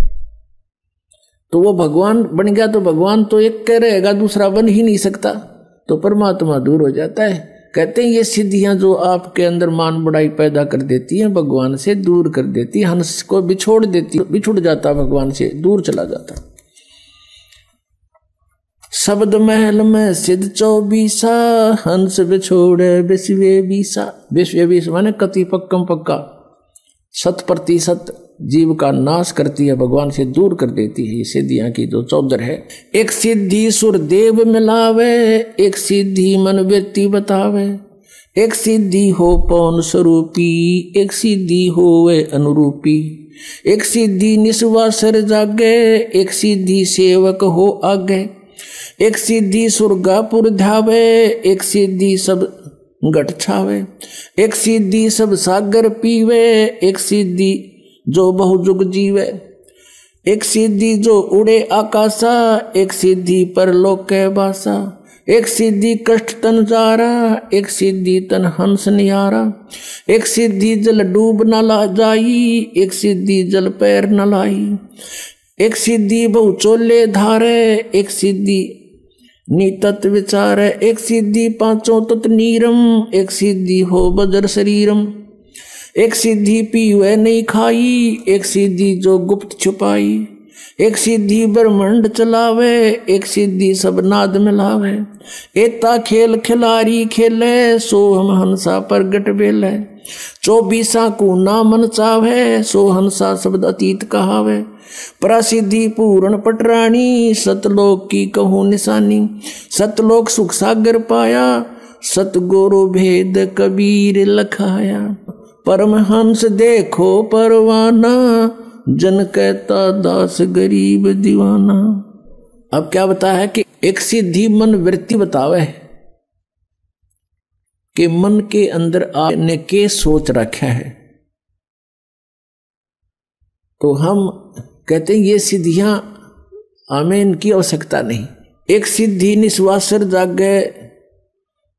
तो वो भगवान बन गया तो भगवान तो एक कह रहेगा, दूसरा बन ही नहीं सकता, तो परमात्मा दूर हो जाता है। कहते हैं ये सिद्धियां जो आपके अंदर मान बढ़ाई पैदा कर देती हैं, भगवान से दूर कर देती है, हंस को बिछोड़ देती, बिछुड़ जाता भगवान से, दूर चला जाता। शब्द महल में सिद्ध 24 हंस बिछोड़े बिसवे 20। बिसवे 20 माने कति पक्कम पक्का, 100% जीव का नाश करती है, भगवान से दूर कर देती है। ये सिद्धियां की जो 14 है। एक सिद्धि सुर देव मिलावे, एक सिद्धि मन व्यक्ति बतावे, एक सिद्धि हो पौन स्वरूपी, एक सिद्धि होवे अनुरूपी, एक सिद्धि निस्वा सर जागे, एक सिद्धि सेवक हो आगे, एक सिद्धि सुरगापुर ध्यावे, एक सिद्धि सब घट छावे, एक सिद्धि सब सागर पीवे, एक सिद्धि जो बहुजुग जीवे, एक सिद्धि जो उड़े आकाशा, एक सिद्धि परलोक के बासा, एक सिद्धि कष्ट तन जारा, एक सिद्धि तन हंस निहारा, एक सिद्धि जल डूब न ला जाई, एक सिद्धि जल पैर न लाई, एक सिद्धि बहु चोले धारे, एक सिद्धि नीतत विचार, एक सिद्धि पांचों तत् नीरम, एक सिद्धि हो बजर शरीरम, एक सिद्धि पीवे नहीं खाई, एक सिद्धि जो गुप्त छुपाई, एक सिद्धि ब्रह्मांड चलावे, एक सिद्धि सब नाद मिलावे, एता खेल खिलारी खेले, सो हम हंसा प्रगट बेले, 24 को ना मन चावे, सो हंसा शब्द अतीत कहावे, प्रसिद्धि पूर्ण पटरानी, सतलोक की कहूँ निशानी, सतलोक सुख सागर पाया, सतगुरु भेद कबीर लखाया, परमहंस देखो परवाना, जन कहता दास गरीब दीवाना। अब क्या बताया है कि एक सिद्धि मन वृत्ति बतावे कि मन के अंदर आपने के सोच रखा है, तो हम कहते हैं ये सिद्धियां हमें इनकी आवश्यकता नहीं। एक सिद्धि निस्वासर जागे,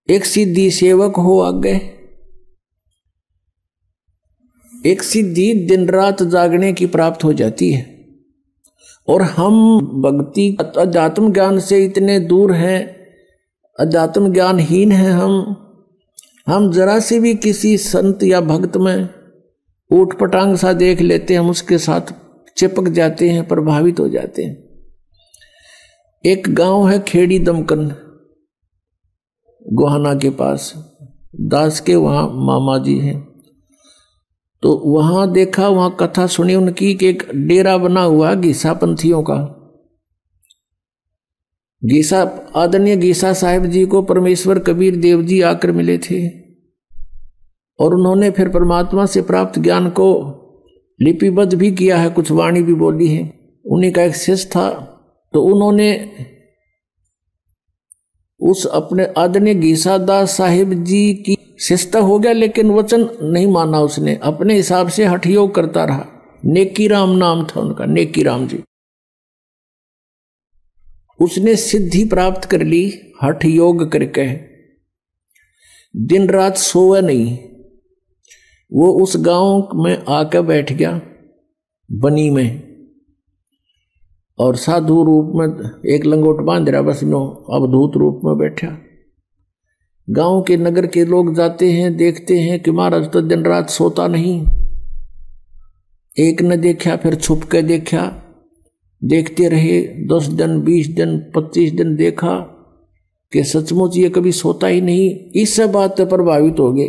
एक सिद्धि सेवक हो आगे, एक सिद्धि दिन रात जागने की प्राप्त हो जाती है। और हम भक्ति अध्यात्म ज्ञान से इतने दूर हैं, अध्यात्म ज्ञानहीन हैं हम जरा से भी किसी संत या भक्त में ऊट पटांग सा देख लेते हैं, हम उसके साथ चिपक जाते हैं, प्रभावित हो जाते हैं। एक गांव है खेड़ी दमकन, गोहाना के पास, दास के वहां मामा जी हैं। तो वहां देखा, वहां कथा सुनी उनकी कि एक डेरा बना हुआ गीसा पंथियों का। गीसा आदरणीय गीसा साहिब जी को परमेश्वर कबीर देव जी आकर मिले थे और उन्होंने फिर परमात्मा से प्राप्त ज्ञान को लिपिबद्ध भी किया है, कुछ वाणी भी बोली है। उन्हीं का एक शिष्य था, तो उन्होंने उस अपने आदरणीय गीसा दास साहिब जी की शिष्यता हो गया, लेकिन वचन नहीं माना उसने, अपने हिसाब से हठ योग करता रहा। नेकी राम नाम था उनका, नेकी राम जी। उसने सिद्धि प्राप्त कर ली हठ योग करके, दिन रात सोए नहीं। वो उस गांव में आकर बैठ गया बनी में, और साधु रूप में एक लंगोट बांध रहा, बस नो अवधूत रूप में बैठा। गांव के नगर के लोग जाते हैं, देखते हैं कि महाराज तो दिन रात सोता नहीं। एक ने देखा, फिर छुप के देखा, देखते रहे 10 दिन 20 दिन 25 दिन, देखा कि सचमुच ये कभी सोता ही नहीं। इस बात से प्रभावित हो गए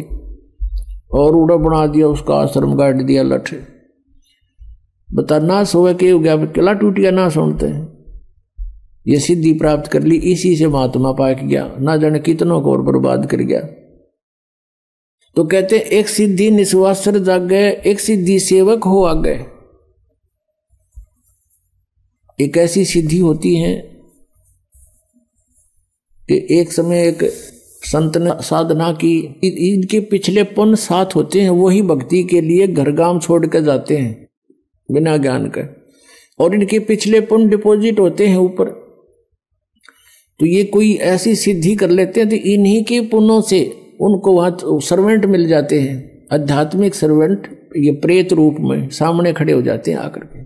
और उड़ा बना दिया, उसका आश्रम गाड़ दिया लठ। बता ना सोए के हो गया, किला टूट गया, ना सुनते हैं। ये सिद्धि प्राप्त कर ली, इसी से महात्मा पाक गया, ना जाने कितनों को और बर्बाद कर गया। तो कहते एक सिद्धि निस्वासर जाग गए, एक सिद्धि सेवक हो आ गए। एक ऐसी सिद्धि होती है कि एक समय एक संत ने साधना की, इनके पिछले पुण्य साथ होते हैं, वही भक्ति के लिए घर गांव छोड़ कर जाते हैं बिना ज्ञान के, और इनके पिछले पुण्य डिपॉजिट होते हैं ऊपर। तो ये कोई ऐसी सिद्धि कर लेते हैं तो इन्हीं के पुण्यों से उनको वहां सर्वेंट मिल जाते हैं, आध्यात्मिक सर्वेंट, ये प्रेत रूप में सामने खड़े हो जाते हैं आकर के,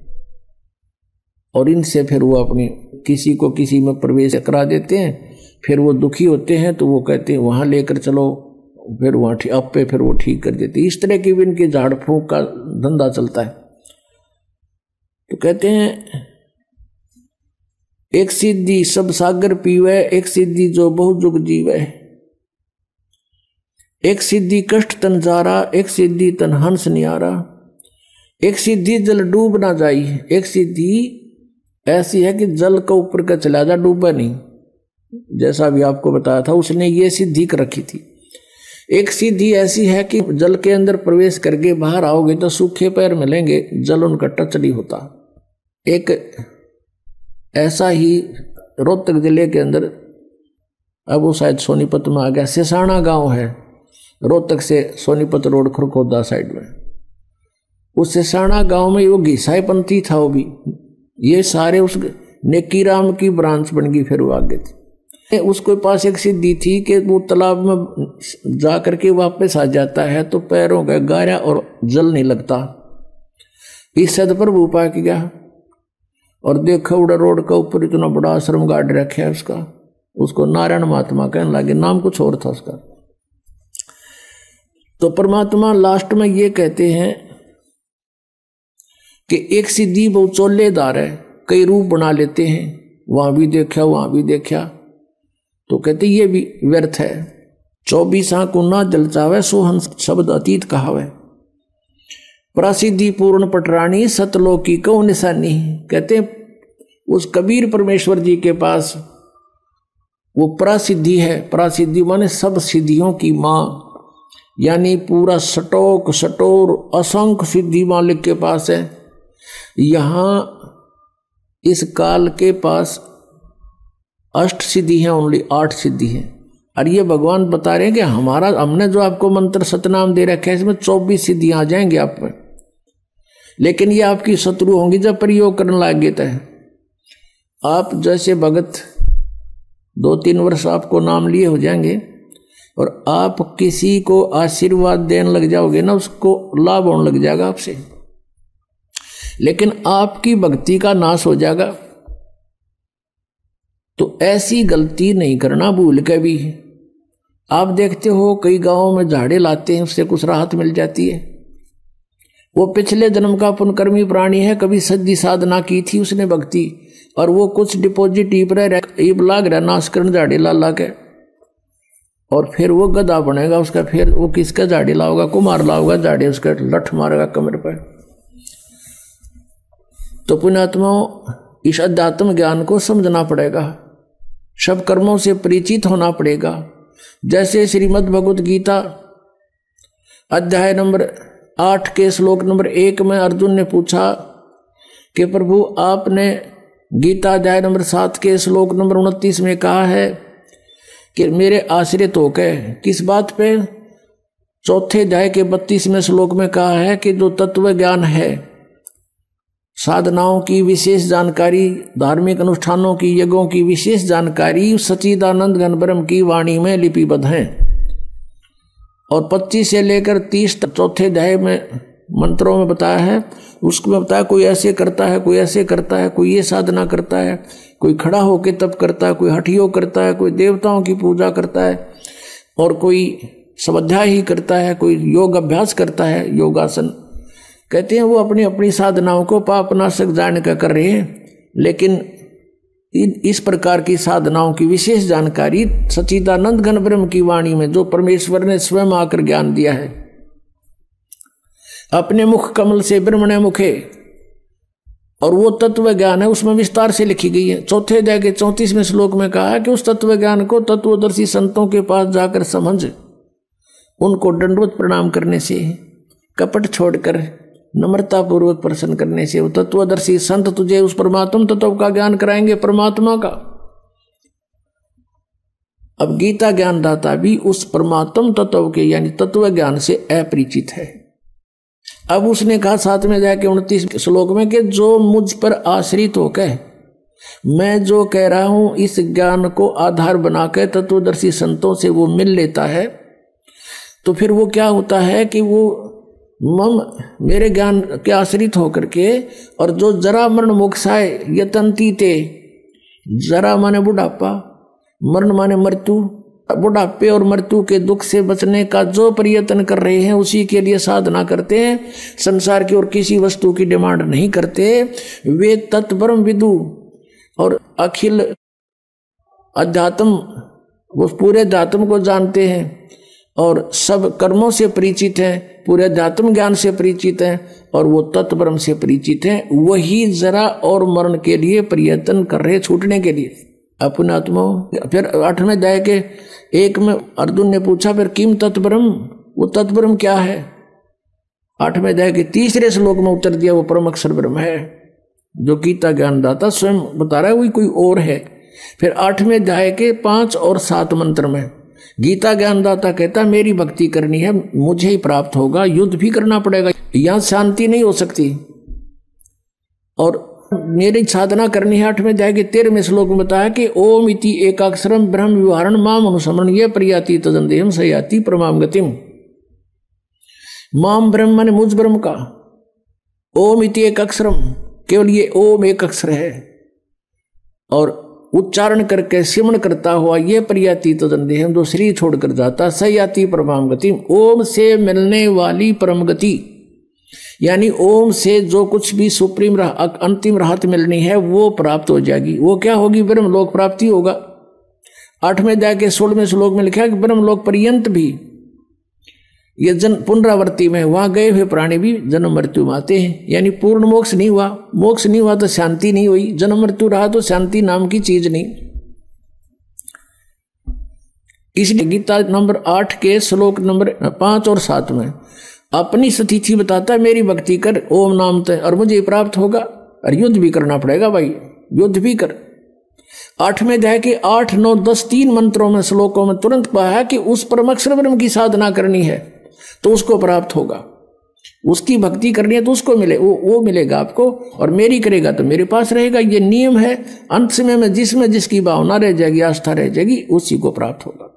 और इनसे फिर वो अपनी किसी को किसी में प्रवेश करा देते हैं। फिर वो दुखी होते हैं तो वो कहते हैं वहां लेकर चलो, फिर वहां अब पे फिर वो ठीक कर देते। इस तरह की भी इनके झाड़ फूंक का धंधा चलता है। तो कहते हैं एक सिद्धि सब सागर पीवे, एक सिद्धि जो बहु जुग जीवे, एक सिद्धि कष्ट तन जारा, एक सिद्धि तन हंस नियारा, एक सिद्धि जल डूब ना जाई, एक सिद्धि ऐसी है कि जल का ऊपर का चला जा, डूबा नहीं। जैसा भी आपको बताया था, उसने ये सिद्धि कर रखी थी। एक सिद्धि ऐसी है कि जल के अंदर प्रवेश करके बाहर आओगे तो सूखे पैर मिलेंगे, जल उनका टच नहीं होता। एक ऐसा ही रोहतक जिले के अंदर, अब वो शायद सोनीपत में आ गया, सिसाना गांव है, रोहतक से सोनीपत रोड खरखोदा साइड में। उस सिसाना गांव में वो घिसाई पंथी था, वो भी ये सारे उस नेकी राम की ब्रांच बन गई। फिर वो आगे थी, उसके पास एक सिद्धि थी कि वो तालाब में जा करके वापस आ जाता है तो पैरों का गारा और जल नहीं लगता। इस सद पर वो पा के गया और देखा उड़ा रोड का ऊपर इतना बड़ा आश्रम गाड़ रखा है उसका, उसको नारायण महात्मा कहने लगे, नाम कुछ और था उसका। तो परमात्मा लास्ट में ये कहते हैं कि एक सिद्धि बहुत चोलेदार है, कई रूप बना लेते हैं, वहां भी देखा वहां भी देखा, तो कहते ये भी व्यर्थ है। 24 को ना जल चावे सोहन शब्द अतीत कहावे, प्रसिद्धि पूर्ण पटरानी सतलोकी को निशानी। कहते उस कबीर परमेश्वर जी के पास वो प्रसिद्धि है, प्रसिद्धि माने सब सिद्धियों की मां, यानी पूरा सटोक सटोर असंख्य सिद्धि मालिक के पास है। यहां इस काल के पास अष्ट सिद्धि है, ओनली 8 सिद्धि है। और ये भगवान बता रहे हैं कि हमने जो आपको मंत्र सतनाम दे रखे है इसमें 24 सिद्धियां आ जाएंगी आप पर, लेकिन ये आपकी शत्रु होंगी जब प्रयोग करने लगे। तो आप जैसे भगत 2-3 वर्ष आपको नाम लिए हो जाएंगे और आप किसी को आशीर्वाद देने लग जाओगे ना, उसको लाभ होने लग जाएगा आपसे, लेकिन आपकी भक्ति का नाश हो जाएगा। तो ऐसी गलती नहीं करना भूल के भी। आप देखते हो कई गांवों में झाड़े लाते हैं, उससे कुछ राहत मिल जाती है। वो पिछले जन्म का पुण्यकर्मी प्राणी है, कभी सद्दी साधना की थी उसने भक्ति, और वो कुछ डिपॉजिट ईब लाग रहा नाश करने झाड़े ला ला के, और फिर वो गधा बनेगा उसका। फिर वो किसका झाड़ी लाओगा, कुमार लाओगा झाड़ी, उसका लठ मारेगा कमर पर। तो पुण्यात्माओं, इस अध्यात्म ज्ञान को समझना पड़ेगा, सब कर्मों से परिचित होना पड़ेगा। जैसे श्रीमद् भगवत गीता अध्याय नंबर 8 के श्लोक नंबर 1 में अर्जुन ने पूछा कि प्रभु आपने गीता अध्याय नंबर 7 के श्लोक नंबर 29 में कहा है कि मेरे आश्रित होकर, किस बात पे? चौथे अध्याय के 32वें श्लोक में कहा है कि जो तत्व ज्ञान है, साधनाओं की विशेष जानकारी, धार्मिक अनुष्ठानों की, यज्ञों की विशेष जानकारी सच्चिदानंद घन ब्रह्म की वाणी में लिपिबद्ध है। और 25 से लेकर 30 तक चौथे अध्याय में मंत्रों में बताया है, उसमें बताया कोई ऐसे करता है, कोई ऐसे करता है, कोई ये साधना करता है, कोई खड़ा होकर तप करता है, कोई हठयोग करता है, कोई देवताओं की पूजा करता है, और कोई स्वाध्याय ही करता है, कोई योग अभ्यास करता है, योगासन। कहते हैं वो अपनी अपनी साधनाओं को पापनाशक जान कर कर रहे हैं, लेकिन इस प्रकार की साधनाओं की विशेष जानकारी सच्चिदानंद घन ब्रह्म की वाणी में, जो परमेश्वर ने स्वयं आकर ज्ञान दिया है अपने मुख कमल से, ब्रह्मणे मुखे, और वो तत्व ज्ञान है उसमें विस्तार से लिखी गई है। चौथे अध्याय के 34वें श्लोक में कहा है कि उस तत्व ज्ञान को तत्वदर्शी संतों के पास जाकर समझ, उनको दंडवत प्रणाम करने से, कपट छोड़कर नम्रता पूर्वक प्रश्न करने से, वो तत्वदर्शी संत तुझे उस परमात्म तत्व का ज्ञान कराएंगे, परमात्मा का। अब गीता ज्ञानदाता भी उस परमात्म तत्व के यानी तत्व ज्ञान से अपरिचित है। अब उसने कहा 7वें अध्याय के 29 श्लोक में कि जो मुझ पर आश्रित होकर मैं जो कह रहा हूं इस ज्ञान को आधार बनाकर तत्वदर्शी संतों से वो मिल लेता है, तो फिर वो क्या होता है कि वो मेरे ज्ञान के आश्रित होकर के, और जो जरा मरण मोक्षाय यतंती ते, जरा माने बुढ़ापा, मरण माने मृत्यु, बुढ़ापे और मृत्यु के दुख से बचने का जो प्रयत्न कर रहे हैं, उसी के लिए साधना करते हैं, संसार की और किसी वस्तु की डिमांड नहीं करते, वे तत्परम विदु और अखिल अध्यात्म, वो पूरे अध्यात्म को जानते हैं और सब कर्मों से परिचित हैं, पूरे अध्यात्म ज्ञान से परिचित हैं, और वो तत्परम से परिचित हैं, वही जरा और मरण के लिए प्रयत्न कर रहे, छूटने के लिए अपने आत्मा। फिर 8वें अध्याय के 1 में अर्जुन ने पूछा फिर किम तत्परम, वो तत्परम क्या है? 8वें अध्याय के 3 श्लोक में उत्तर दिया वो परम अक्षर ब्रह्म है, जो गीता ज्ञानदाता स्वयं बता रहा है, वही कोई और है। फिर 8वें अध्याय के 5 और 7 मंत्र में गीता ज्ञानदाता कहता मेरी भक्ति करनी है, मुझे ही प्राप्त होगा, युद्ध भी करना पड़ेगा, यहां शांति नहीं हो सकती। और मेरी साधना करनी है। 8वें अध्याय के 13वें श्लोक में बताया कि ओम इति एकाक्षरम ब्रह्म विवरण माम अनुसमरण ये प्रयाति तदंदेहम सयाति परमाम गतिम। माम ब्रह्म माने मुझ ब्रह्म का, ओम इति एक अक्षरम, केवल ये ओम एक अक्षर है, और उच्चारण करके सिमरण करता हुआ ये प्रयाति तदंदेहम जो शरीर छोड़कर जाता सयाति परमाम गतिम। ओम से मिलने वाली परम गति, यानी ओम से जो कुछ भी सुप्रीम अंतिम राहत मिलनी है वो प्राप्त हो जाएगी। वो क्या होगी? ब्रह्मलोक प्राप्ति होगा। 8वें अध्याय के 16वें श्लोक में लिखा है कि ब्रह्मलोक पर्यंत भी ये पुनरावृत्ति में वहां गए हुए प्राणी भी जन्म मृत्यु में आते हैं, यानी पूर्ण मोक्ष नहीं हुआ। मोक्ष नहीं हुआ तो शांति नहीं हुई, जन्म मृत्यु रहा तो शांति नाम की चीज नहीं। इसलिए गीता नंबर 8 के श्लोक नंबर 5 और 7 में अपनी स्थिति बताता है, मेरी भक्ति कर ओम नाम तय और मुझे प्राप्त होगा। और युद्ध भी करना पड़ेगा भाई, युद्ध भी कर। 8वें अध्याय के 8, 9, 10 3 मंत्रों में श्लोकों में तुरंत कहा है कि उस परमाक्षर ब्रह्म की साधना करनी है तो उसको प्राप्त होगा, उसकी भक्ति करनी है तो उसको मिले, वो मिलेगा आपको, और मेरी करेगा तो मेरे पास रहेगा। ये नियम है। अंत समय में जिसकी भावना रह जाएगी, आस्था रह जाएगी, उसी को प्राप्त होगा।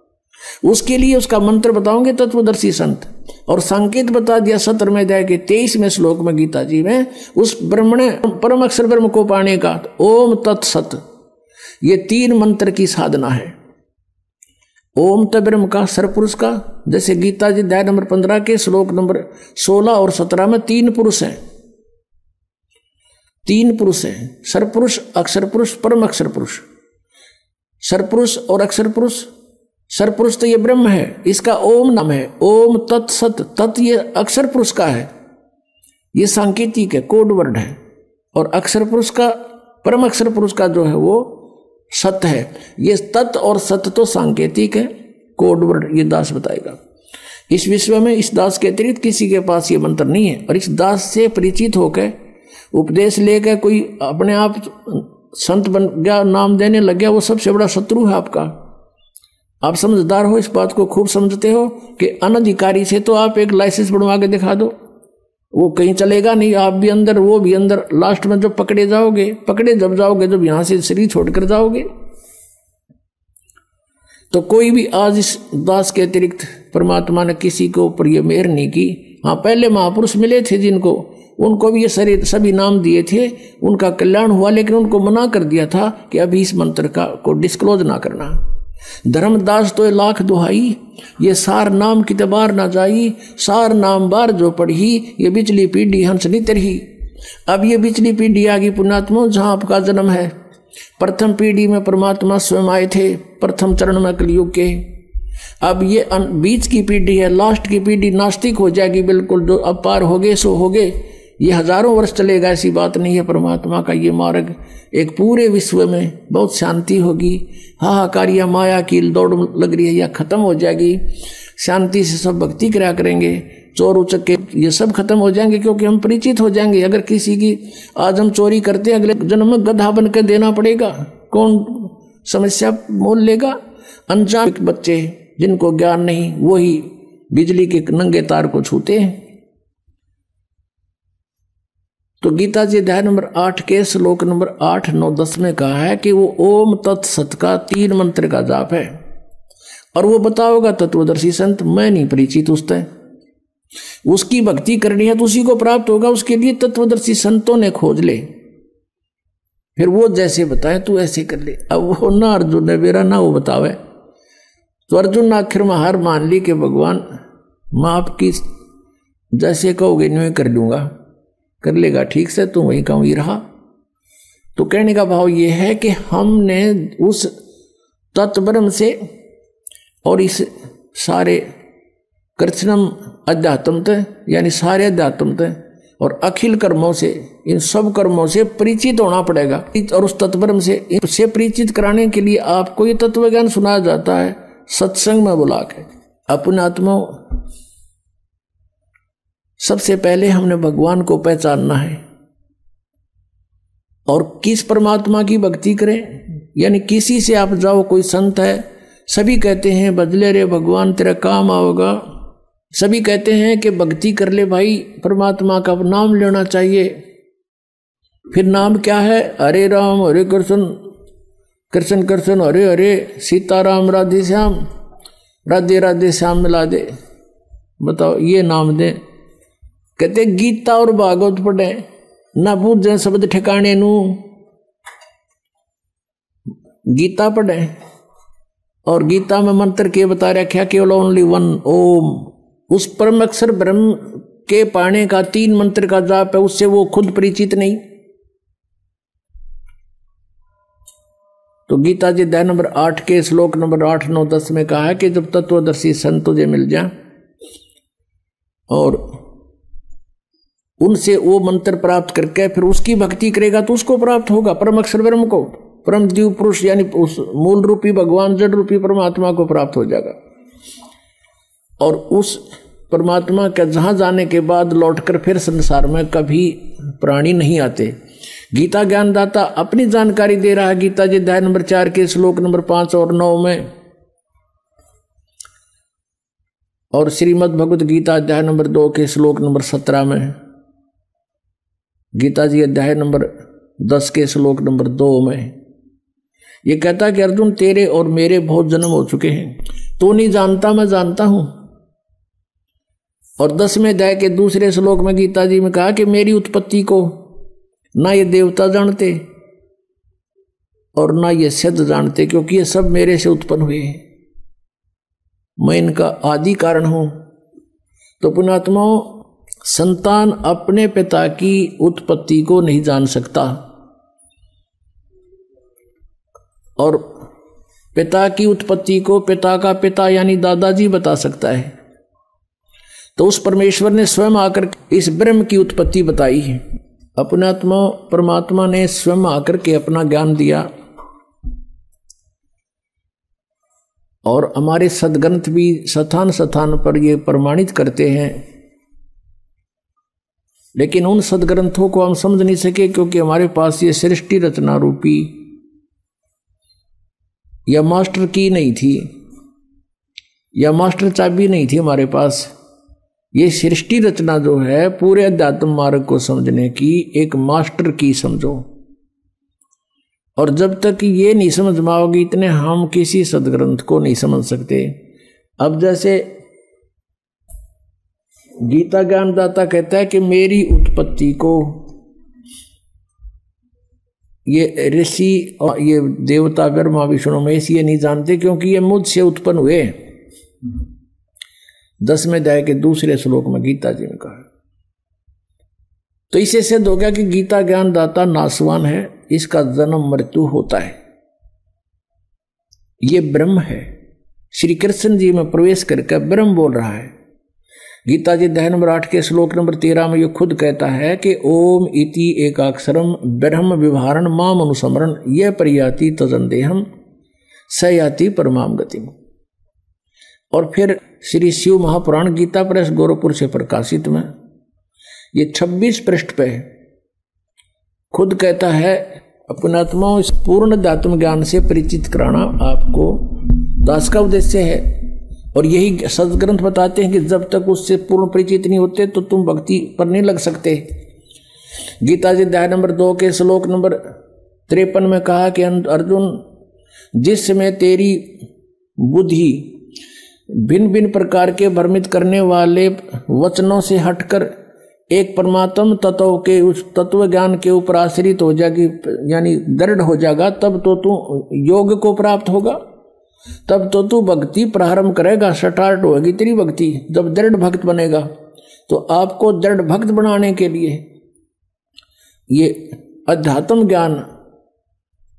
उसके लिए उसका मंत्र बताओगे तत्वदर्शी संत, और संकेत बता दिया 17वें अध्याय के 23वें श्लोक में गीता जी में उस ब्रह्मण परम अक्षर ब्रह्म को पाने का ओम तत्सत, ये 3 मंत्र की साधना है। ओम त ब्रह्म का, सरपुरुष का, जैसे गीता जी अध्याय नंबर 15 के श्लोक नंबर 16 और 17 में 3 पुरुष हैं, 3 पुरुष हैं, सरपुरुष, अक्षर पुरुष, परम अक्षर पुरुष। सरपुरुष और अक्षर पुरुष, सरपुरुष तो ये ब्रह्म है, इसका ओम नाम है, ओम तत्सत। तत् ये अक्षर पुरुष का है, ये सांकेतिक है, कोड वर्ड है, और अक्षर पुरुष का, परम अक्षर पुरुष का जो है वो सत्य है। ये तत् और सत्य तो सांकेतिक है, कोड वर्ड ये दास बताएगा। इस विश्व में इस दास के अतिरिक्त किसी के पास ये मंत्र नहीं है, और इस दास से परिचित होकर उपदेश लेकर कोई अपने आप संत बन गया, नाम देने लग गया, वो सबसे बड़ा शत्रु है आपका। आप समझदार हो, इस बात को खूब समझते हो कि अनधिकारी से तो आप एक लाइसेंस बनवा के दिखा दो, वो कहीं चलेगा नहीं, आप भी अंदर वो भी अंदर। लास्ट में जब पकड़े जब जाओगे, जब यहां से शरीर छोड़कर जाओगे, तो कोई भी आज इस दास के अतिरिक्त परमात्मा ने किसी के ऊपर ये मेहर नहीं की। हाँ, पहले महापुरुष मिले थे जिनको, उनको भी ये शरीर सभी नाम दिए थे, उनका कल्याण हुआ, लेकिन उनको मना कर दिया था कि अभी इस मंत्र का को डिस्क्लोज ना करना। धर्मदास तो लाख दुहाई, ये सार नाम कितबार ना जाई, सार नाम बार जो पढ़ी, ये बिचली पीढ़ी हंस नहीं तरही। अब ये बिचली पीढ़ी आ गई पुण्यात्मा, जहां आपका जन्म है। प्रथम पीढ़ी में परमात्मा स्वयं आए थे, प्रथम चरण में कलयुग के। अब ये बीच की पीढ़ी है, लास्ट की पीढ़ी नास्तिक हो जाएगी बिल्कुल, जो अब पार हो गए सो हो गए। ये हजारों वर्ष चलेगा, ऐसी बात नहीं है। परमात्मा का ये मार्ग एक पूरे विश्व में बहुत शांति होगी। हाहाकार या माया की दौड़ लग रही है, यह खत्म हो जाएगी। शांति से सब भक्ति करा करेंगे, चोर उचक्के ये सब खत्म हो जाएंगे, क्योंकि हम परिचित हो जाएंगे। अगर किसी की आज हम चोरी करते हैं, अगले जन्म में गधा बन कर देना पड़ेगा, कौन समस्या मोल लेगा? अनजान बच्चे जिनको ज्ञान नहीं, वही बिजली के नंगे तार को छूते हैं। तो गीता जी अध्याय नंबर 8 के श्लोक नंबर 8, 9, 10 में कहा है कि वो ओम तत्सत का 3 मंत्र का जाप है, और वो बताओगा तत्वदर्शी संत, मैं नहीं परिचित उससे। उसकी भक्ति करनी है तो उसी को प्राप्त होगा, उसके लिए तत्वदर्शी संतों ने खोज ले, फिर वो जैसे बताए तू ऐसे कर ले। अब वो ना अर्जुन ने मेरा ना वो बतावे, तो अर्जुन ने आखिर में हार मान ली कि भगवान मैं आपकी जैसे कहोगे न्यू कर लूंगा, कर लेगा ठीक से, तू वहीं का वहीं रहा। तो कहने का भाव ये है कि हमने उस तत्ब्रह्म से और इस सारे कृष्णम अध्यात्म यानी सारे अध्यात्म और अखिल कर्मों से, इन सब कर्मों से परिचित होना पड़ेगा। और उस तत्ब्रह्म से इनसे परिचित कराने के लिए आपको ये तत्व ज्ञान सुनाया जाता है सत्संग में बुला के। अपने आत्मा सबसे पहले हमने भगवान को पहचानना है, और किस परमात्मा की भक्ति करें, यानी किसी से आप जाओ, कोई संत है, सभी कहते हैं बदले रे भगवान तेरा काम आओगा, सभी कहते हैं कि भक्ति कर ले भाई, परमात्मा का नाम लेना चाहिए, फिर नाम क्या है? हरे राम हरे कृष्ण, कृष्ण कृष्ण हरे हरे, सीताराम राधे श्याम, राधे राधे श्याम मिला दे। बताओ ये नाम दे। कहते गीता और भागवत पढ़े ना पूजे शब्द ठिकाने नू, गीता पढ़े और गीता में मंत्र के बता रखा केवल ओनली वन ओम। उस परम अक्षर ब्रह्म के पाने का 3 मंत्र का जाप है, उससे वो खुद परिचित नहीं। तो गीता जी अध्याय नंबर 8 के श्लोक नंबर 8, 9, 10 में कहा है कि जब तत्वदर्शी संत तुझे मिल जाए और उनसे वो मंत्र प्राप्त करके फिर उसकी भक्ति करेगा तो उसको प्राप्त होगा, परम अक्षर ब्रह्म को, परम जीव पुरुष यानी उस मूल रूपी भगवान जड़ रूपी परमात्मा को प्राप्त हो जाएगा। और उस परमात्मा के जहां जाने के बाद लौटकर फिर संसार में कभी प्राणी नहीं आते। गीता ज्ञानदाता अपनी जानकारी दे रहा है। गीता जी अध्याय नंबर 4 के श्लोक नंबर 5 और 9 में, और श्रीमद् भगवत गीता अध्याय नंबर 2 के श्लोक नंबर 17 में, गीता जी अध्याय नंबर 10 के श्लोक नंबर 2 में ये कहता कि अर्जुन तेरे और मेरे बहुत जन्म हो चुके हैं, तो नहीं जानता मैं जानता हूं। और 10वें अध्याय के दूसरे श्लोक में गीता जी में कहा कि मेरी उत्पत्ति को ना ये देवता जानते और ना ये सिद्ध जानते, क्योंकि ये सब मेरे से उत्पन्न हुए हैं, मैं इनका आदि कारण हूं। तो पुण्यात्माओं, संतान अपने पिता की उत्पत्ति को नहीं जान सकता और पिता की उत्पत्ति को पिता का पिता यानी दादाजी बता सकता है। तो उस परमेश्वर ने स्वयं आकर इस ब्रह्म की उत्पत्ति बताई है। अपने आत्मा परमात्मा ने स्वयं आकर के अपना ज्ञान दिया और हमारे सदग्रंथ भी स्थान स्थान पर ये प्रमाणित करते हैं, लेकिन उन सदग्रंथों को हम समझ नहीं सके क्योंकि हमारे पास ये सृष्टि रचना रूपी या मास्टर की नहीं थी या मास्टर चाबी नहीं थी हमारे पास। ये सृष्टि रचना जो है पूरे अध्यात्म मार्ग को समझने की एक मास्टर की समझो, और जब तक ये नहीं समझ में आओगी इतने हम किसी सदग्रंथ को नहीं समझ सकते। अब जैसे गीता ज्ञानदाता कहता है कि मेरी उत्पत्ति को ये ऋषि और ये देवता ब्रह्मा विष्णु महेश ये नहीं जानते क्योंकि ये मुझसे उत्पन्न हुए। 10वें अध्याय के दूसरे श्लोक में गीता जी ने कहा। तो इसे सिद्ध हो गया कि गीता ज्ञानदाता नासवान है, इसका जन्म मृत्यु होता है, ये ब्रह्म है। श्री कृष्ण जी में प्रवेश करके ब्रह्म बोल रहा है। गीता जी अध्याय नंबर 8 के श्लोक नंबर 13 में ये खुद कहता है कि ओम इति एकाक्षरम ब्रह्म विभारण माम अनुस्मरण यह परियाति तजंदेहम सयाति परमाम गतिम। और फिर श्री शिव महापुराण गीता प्रेस गोरखपुर से प्रकाशित में ये 26 पृष्ठ पे खुद कहता है अपने आत्माओं इस पूर्ण अध्यात्म ज्ञान से परिचित कराना आपको दास का उद्देश्य है। और यही सदग्रंथ बताते हैं कि जब तक उससे पूर्ण परिचित नहीं होते तो तुम भक्ति पर नहीं लग सकते। गीता जी अध्याय नंबर 2 के श्लोक नंबर 53 में कहा कि अर्जुन जिस समय तेरी बुद्धि भिन्न भिन्न प्रकार के भ्रमित करने वाले वचनों से हटकर एक परमात्म तत्व के उस तत्व ज्ञान के ऊपर आश्रित हो जाएगी यानी दृढ़ हो जाएगा, तब तो तू योग को प्राप्त होगा, तब तो तू भक्ति प्रारंभ करेगा, स्टार्ट होगी तेरी भक्ति। जब दृढ़ भक्त बनेगा तो आपको दृढ़ भक्त बनाने के लिए ये अध्यात्म ज्ञान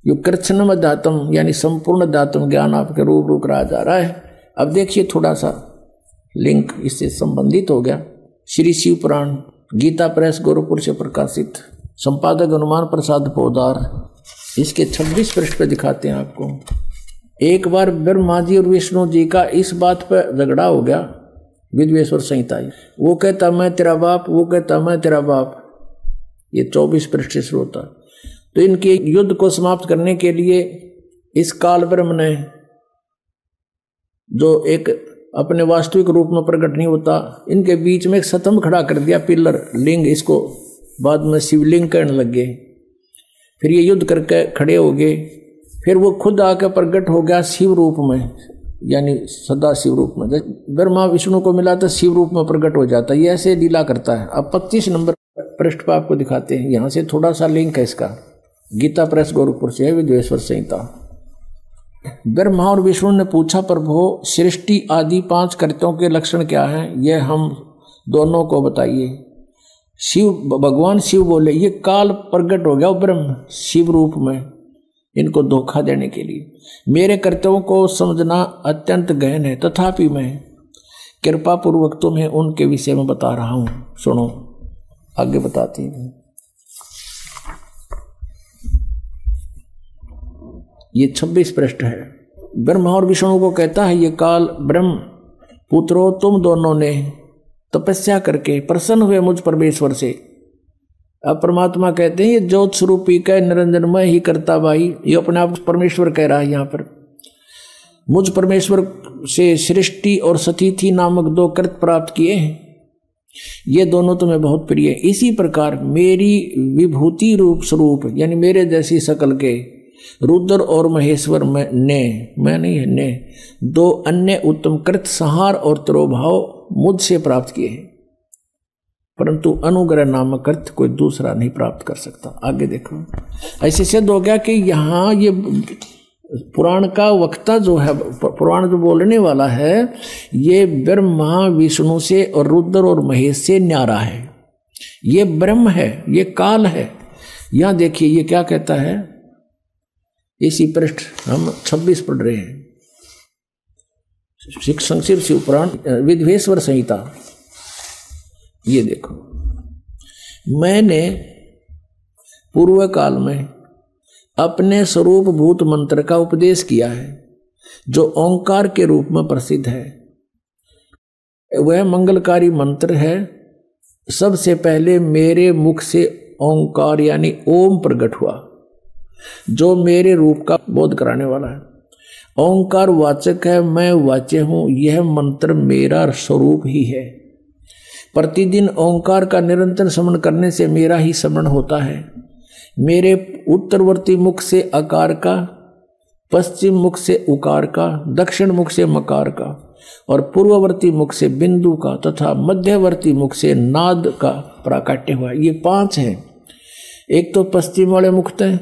जो कृष्णम अध्यात्म यानी संपूर्ण अध्यात्म ज्ञान आपके रूप कराया जा रहा है। अब देखिए थोड़ा सा लिंक इससे संबंधित हो गया। श्री शिव पुराण गीता प्रेस गोरखपुर से प्रकाशित, संपादक हनुमान प्रसाद पोदार, इसके 26 पृष्ठ पे दिखाते हैं आपको। एक बार ब्रह्मा जी और विष्णु जी का इस बात पर झगड़ा हो गया, विद्वेश्वर संहिता। वो कहता मैं तेरा बाप, वो कहता मैं तेरा बाप। ये 24 पृष्ठ से शुरू होता। तो इनके युद्ध को समाप्त करने के लिए इस काल ब्रह्म ने जो एक अपने वास्तविक रूप में प्रकट नहीं होता, इनके बीच में एक स्तंभ खड़ा कर दिया, पिलर लिंग, इसको बाद में शिवलिंग कहने लग गए। फिर ये युद्ध करके खड़े हो गए, फिर वो खुद आकर प्रकट हो गया शिव रूप में, यानी सदा शिव रूप में। ब्रह्मा विष्णु को मिला तो शिव रूप में प्रकट हो जाता है, ये ऐसे लीला करता है। अब 25 नंबर पृष्ठ पर आपको दिखाते हैं, यहाँ से थोड़ा सा लिंक है इसका, गीता प्रेस गोरखपुर से है, विद्वेश्वर संहिता। ब्रह्मा और विष्णु ने पूछा, प्रभु सृष्टि आदि 5 कर्तों के लक्षण क्या हैं, ये हम दोनों को बताइए। भगवान शिव बोले, ये काल प्रकट हो गया ब्रह्म शिव रूप में इनको धोखा देने के लिए। मेरे कर्तव्यों को समझना अत्यंत गहन है, तथापि मैं कृपा पूर्वक तुम्हें उनके विषय में बता रहा हूं, सुनो। आगे बताती हूं। ये 26 पृष्ठ है। ब्रह्मा और विष्णु को कहता है, ये काल ब्रह्म पुत्रों, तुम दोनों ने तपस्या करके प्रसन्न हुए मुझ परमेश्वर से। अब परमात्मा कहते हैं, ये ज्योत स्वरूपी का निरंजनमय ही करता भाई, ये अपने आप परमेश्वर कह रहा है यहाँ पर। मुझ परमेश्वर से सृष्टि और सतिथि नामक 2 कृत प्राप्त किए हैं, ये दोनों तुम्हें बहुत प्रिय है। इसी प्रकार मेरी विभूति रूप स्वरूप, यानी मेरे जैसी शकल के रुद्र और महेश्वर ने 2 अन्य उत्तम कृत संहार और तिरोभाव मुझसे प्राप्त किए हैं, परंतु अनुग्रह नामक अर्थ कोई दूसरा नहीं प्राप्त कर सकता। आगे देखो, ऐसे सिद्ध हो गया कि यहाँ ये पुराण का वक्ता जो है, पुराण जो बोलने वाला है, ये ब्रह्मा विष्णु से और रुद्र और महेश से न्यारा है। ये ब्रह्म है, ये काल है। यहाँ देखिए ये क्या कहता है, इसी पृष्ठ हम 26 पढ़ रहे हैं, संक्षिप्त शिव पुराण विद्वेश्वर संहिता। ये देखो, मैंने पूर्व काल में अपने स्वरूप भूत मंत्र का उपदेश किया है, जो ओंकार के रूप में प्रसिद्ध है। वह मंगलकारी मंत्र है। सबसे पहले मेरे मुख से ओंकार यानी ओम प्रकट हुआ, जो मेरे रूप का बोध कराने वाला है। ओंकार वाचक है, मैं वाच्य हूं। यह मंत्र मेरा स्वरूप ही है। प्रतिदिन ओंकार का निरंतर स्मरण करने से मेरा ही स्मरण होता है। मेरे उत्तरवर्ती मुख से अकार का, पश्चिम मुख से उकार का, दक्षिण मुख से मकार का और पूर्ववर्ती मुख से बिंदु का तथा मध्यवर्ती मुख से नाद का प्राकट्य हुआ। ये 5 हैं। एक तो पश्चिम वाले मुक्त हैं,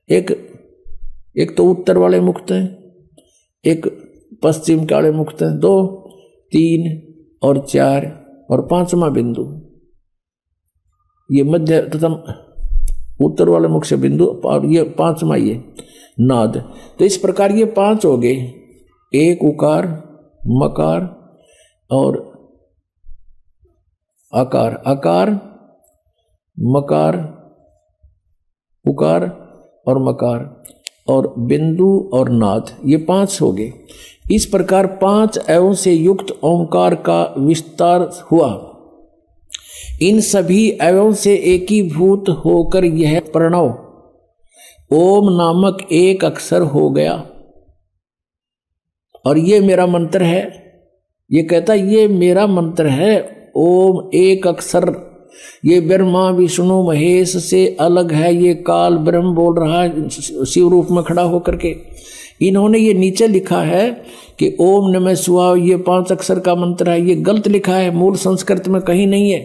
एक तो उत्तर वाले मुक्त हैं, एक पश्चिम वाले मुक्त हैं, 2, 3 और 4 और 5वां बिंदु। ये मध्य तथा उत्तर वाले मुख से बिंदु और ये 5वां ये नाद। तो इस प्रकार ये 5 हो गए, एक उकार, मकार और आकार, आकार, मकार, उकार और मकार और बिंदु और नाद, ये 5 हो गए। इस प्रकार 5 अवयवों से युक्त ओंकार का विस्तार हुआ। इन सभी अवयवों से एकीभूत होकर यह प्रणव ओम नामक एक अक्षर हो गया और ये मेरा मंत्र है। ये कहता ये मेरा मंत्र है, ओम एक अक्षर। ये ब्रह्मा विष्णु महेश से अलग है, ये काल ब्रह्म बोल रहा है शिव रूप में खड़ा होकर के। इन्होंने ये नीचे लिखा है कि ओम नमः शिवाय, ये 5 अक्षर का मंत्र है। ये गलत लिखा है, मूल संस्कृत में कहीं नहीं है।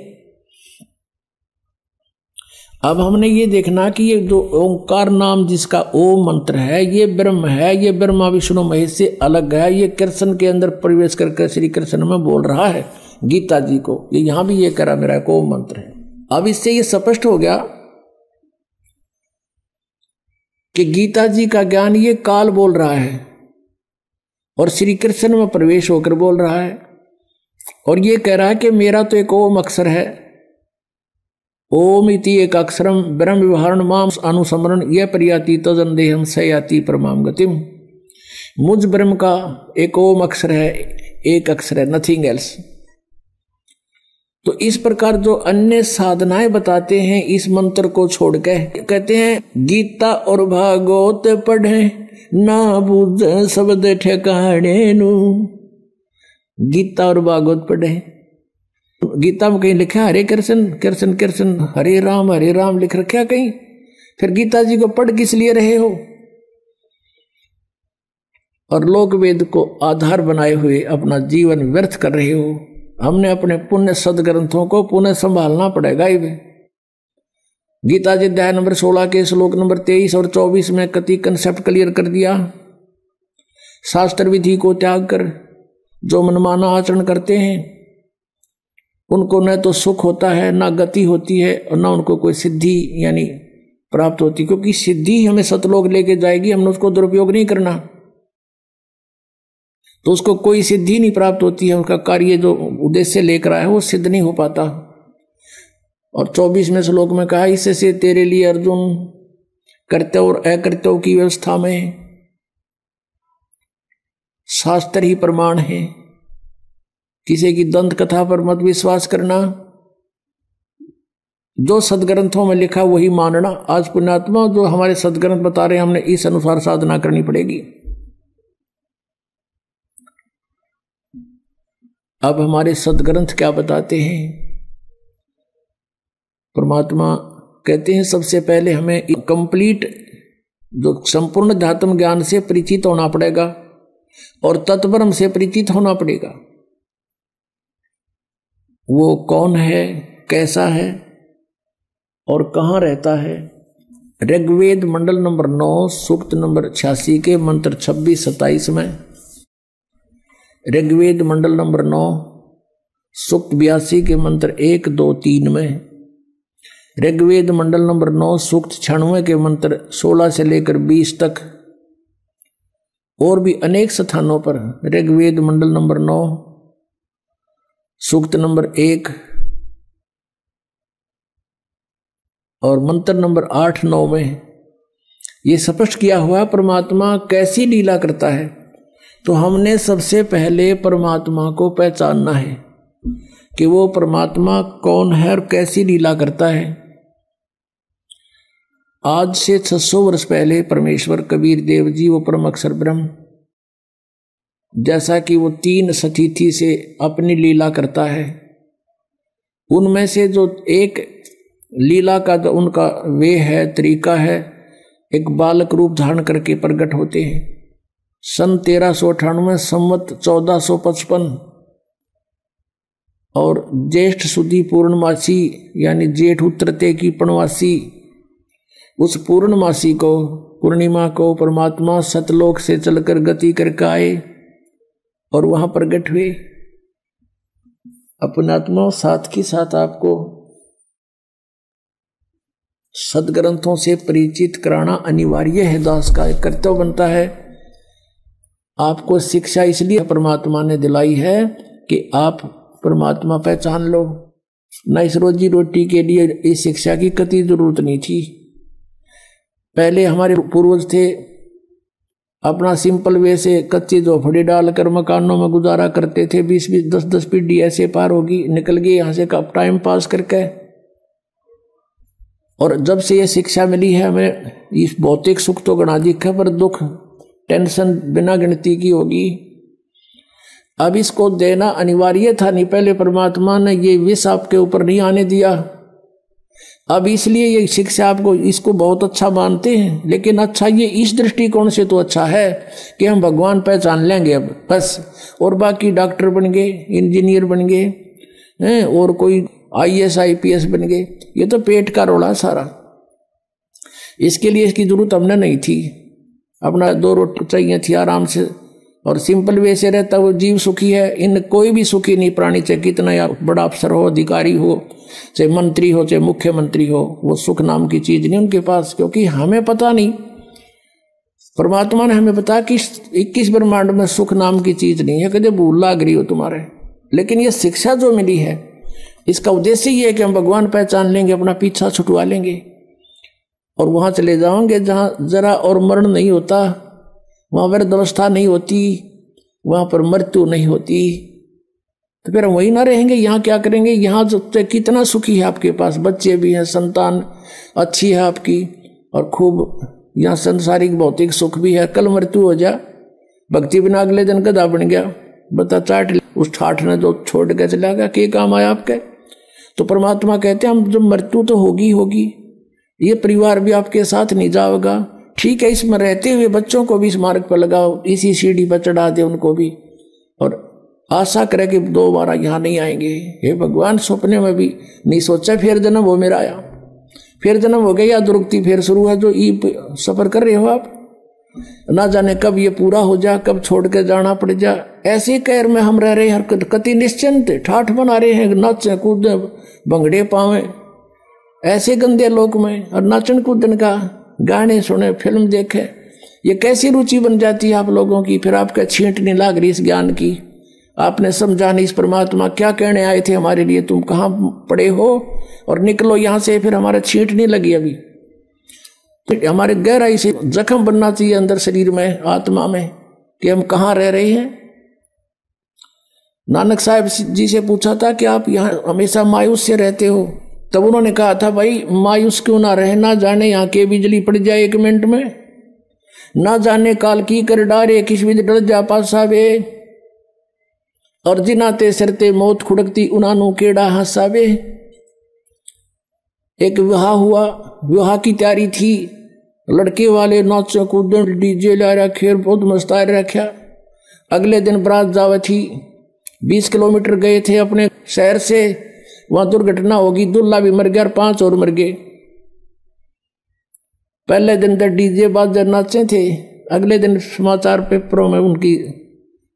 अब हमने ये देखना कि ये जो ओंकार नाम जिसका ओम मंत्र है, ये ब्रह्म है, ये ब्रह्मा विष्णु महेश से अलग है। ये कृष्ण के अंदर प्रवेश करके श्री कृष्ण में बोल रहा है गीता जी को। ये यहां भी ये करा मेरा एक ओम मंत्र है। अब इससे ये स्पष्ट हो गया कि गीता जी का ज्ञान ये काल बोल रहा है और श्री कृष्ण में प्रवेश होकर बोल रहा है और ये कह रहा है कि मेरा तो एक ओम अक्षर है। ओम इति एक अक्षरम ब्रह्म विवरण माम अनुसमरण यह प्रयाति तजन देहम सयाति परमाम गतिम। मुझ ब्रह्म का एक ओम अक्षर है, एक अक्षर है, नथिंग एल्स। तो इस प्रकार जो अन्य साधनाएं बताते हैं इस मंत्र को छोड़ के, कहते हैं गीता और भागवत पढ़े ना बुझ शब्द ठिकाने नु। गीता और भागवत पढ़े, गीता में कहीं लिखा हरे कृष्ण कृष्ण कृष्ण हरे राम लिख रखा कहीं? फिर गीता जी को पढ़ किस लिए रहे हो? और लोक वेद को आधार बनाए हुए अपना जीवन व्यर्थ कर रहे हो। हमने अपने पुण्य सदग्रंथों को पुनः संभालना पड़ेगा। ही गीता जी अध्याय नंबर 16 के श्लोक नंबर 23 और 24 में कति कंसेप्ट क्लियर कर दिया। शास्त्र विधि को त्याग कर जो मनमाना आचरण करते हैं उनको न तो सुख होता है, ना गति होती है, और ना उनको कोई सिद्धि यानी प्राप्त होती, क्योंकि सिद्धि हमें सतलोक लेके जाएगी। हमने उसको दुरुपयोग नहीं करना तो उसको कोई सिद्धि नहीं प्राप्त होती है। उसका कार्य जो उद्देश्य लेकर आया है वो सिद्ध नहीं हो पाता। और 24वें श्लोक में कहा, इससे तेरे लिए अर्जुन कर्तव्य और अकर्तव्य की व्यवस्था में शास्त्र ही प्रमाण है। किसी की दंत कथा पर मत विश्वास करना, जो सदग्रंथों में लिखा वही मानना। आज पुण्यात्मा जो हमारे सदग्रंथ बता रहे हैं, हमने इस अनुसार साधना करनी पड़ेगी। अब हमारे सदग्रंथ क्या बताते हैं? परमात्मा कहते हैं सबसे पहले हमें कंप्लीट जो संपूर्ण ध्यात्म ज्ञान से परिचित होना पड़ेगा और तत्ब्रह्म से परिचित होना पड़ेगा। वो कौन है, कैसा है और कहाँ रहता है। ऋग्वेद मंडल नंबर 9 सूक्त नंबर 86 के मंत्र 26-27 में, ऋग्वेद मंडल नंबर 9 सूक्त 82 के मंत्र 1, 2, 3 में, ऋग्वेद मंडल नंबर 9 सूक्त 96 के मंत्र 16 से लेकर 20 तक, और भी अनेक स्थानों पर ऋग्वेद मंडल नंबर 9 सूक्त नंबर 1 और मंत्र नंबर 8, 9 में ये स्पष्ट किया हुआ परमात्मा कैसी लीला करता है। तो हमने सबसे पहले परमात्मा को पहचानना है कि वो परमात्मा कौन है और कैसी लीला करता है। आज से 600 वर्ष पहले परमेश्वर कबीर देव जी, वो परम अक्षर ब्रह्म, जैसा कि वो 3 सतिथि से अपनी लीला करता है, उनमें से जो एक लीला का जो उनका वे है, तरीका है, एक बालक रूप धारण करके प्रकट होते हैं। सन 1398 संवत 1455 और ज्येष्ठ सुदी पूर्णमासी यानी जेठ उत्तरते की पूर्णमासी, उस पूर्णमासी को, पूर्णिमा को परमात्मा सतलोक से चलकर गति करके आए और वहां प्रकट हुए। अपनात्मा साथ ही साथ आपको सदग्रंथों से परिचित कराना अनिवार्य है, दास का एक कर्तव्य बनता है। आपको शिक्षा इसलिए परमात्मा ने दिलाई है कि आप परमात्मा पहचान लो। न इस रोजी रोटी के लिए इस शिक्षा की कतई जरूरत नहीं थी। पहले हमारे पूर्वज थे अपना सिंपल वे से कच्ची झोपड़ी डालकर मकानों में गुजारा करते थे। 20-20, 10-10 पीढ़ी ऐसे पार होगी, निकल गए यहाँ से टाइम पास करके। और जब से ये शिक्षा मिली है हमें, इस भौतिक सुख तो गणा दिखा, पर दुख टेंशन बिना गिनती की होगी। अब इसको देना अनिवार्य था। नहीं, पहले परमात्मा ने ये विष आपके ऊपर नहीं आने दिया। अब इसलिए ये शिक्षा आपको इसको बहुत अच्छा मानते हैं, लेकिन अच्छा ये इस दृष्टिकोण से तो अच्छा है कि हम भगवान पहचान लेंगे अब बस, और बाकी डॉक्टर बन गए, इंजीनियर बन गए हैं, और कोई IAS IPS बन गए। ये तो पेट का रोड़ा सारा। इसके लिए इसकी जरूरत हमने नहीं थी। अपना 2 रोटी चाहिए थी आराम से, और सिंपल वे से रहता वो जीव सुखी है। इन कोई भी सुखी नहीं प्राणी, चाहे कितना या बड़ा अफसर हो, अधिकारी हो, चाहे मंत्री हो, चाहे मुख्यमंत्री हो, वो सुख नाम की चीज नहीं उनके पास। क्योंकि हमें पता नहीं, परमात्मा ने हमें बताया कि 21 ब्रह्मांड में सुख नाम की चीज नहीं है, कभी भूल लाग रही हो तुम्हारे। लेकिन ये शिक्षा जो मिली है, इसका उद्देश्य ये है कि हम भगवान पहचान लेंगे, अपना पीछा छुटवा लेंगे और वहां चले जाओगे जहां जरा और मरण नहीं होता, वहां वृद्धावस्था नहीं होती, वहां पर मृत्यु नहीं होती। तो फिर हम वही ना रहेंगे, यहाँ क्या करेंगे? यहाँ जो कितना सुखी है आपके पास, बच्चे भी हैं, संतान अच्छी है आपकी, और खूब यहाँ संसारिक भौतिक सुख भी है। कल मृत्यु हो जा, भक्ति बिना अगले दिन गधा बन गया, बता चाट उस ठाठ ने जो छोड़ के चला गया, क्या काम आया आपके? तो परमात्मा कहते हैं हम जब मृत्यु तो होगी होगी, ये परिवार भी आपके साथ नहीं जाएगा। ठीक है, इसमें रहते हुए बच्चों को भी इस मार्ग पर लगाओ, इसी सीढ़ी पर चढ़ा दे उनको भी, और आशा करे कि दोबारा यहाँ नहीं आएंगे। हे भगवान, सपने में भी नहीं सोचा फिर जन्म हो मेरा आया, फिर जन्म हो गया, या दुर्गति फिर शुरू है जो ई सफर कर रहे हो आप। ना जाने कब ये पूरा हो जा, कब छोड़ के जाना पड़ जा। ऐसे कैर में हम रह रहे हैं, कति निश्चिंत ठाठ बना रहे हैं, नाचे कूदे भंगड़े पावे ऐसे गंदे लोक में, और नाचन कूदन का गाने सुने, फिल्म देखे। ये कैसी रुचि बन जाती है आप लोगों की। फिर आपका छींट नहीं लाग रही इस ज्ञान की। आपने समझा नहीं इस परमात्मा क्या कहने आए थे हमारे लिए, तुम कहाँ पड़े हो और निकलो यहाँ से। फिर हमारा छींट नहीं लगी अभी, हमारे गहराई से जख्म बनना चाहिए अंदर शरीर में, आत्मा में, कि हम कहाँ रह रहे हैं। नानक साहब जी से पूछा था कि आप यहाँ हमेशा मायूस से रहते हो, तब उन्होंने कहा था भाई मायूस क्यों ना रहे, ना जाने यहाँ के बिजली पड़ जाए 1 मिनट में, ना जाने काल की कर डारे किस भी डर जा पासावे, और जिनाते सरते मौत खुड़कती उनानू केड़ा हंसावे। एक विवाह हुआ, विवाह की तैयारी थी, लड़के वाले नाचे कूदन डीजे ला रखे, बहुत मस्ता रखा। अगले दिन बारात जावे थी, 20 किलोमीटर गए थे अपने शहर से, वहां दुर्घटना होगी, दूल्हा भी मर गया और 5 और मर गए। पहले दिन तक डीजे बाजे नाचे थे, अगले दिन समाचार पेपरों में उनकी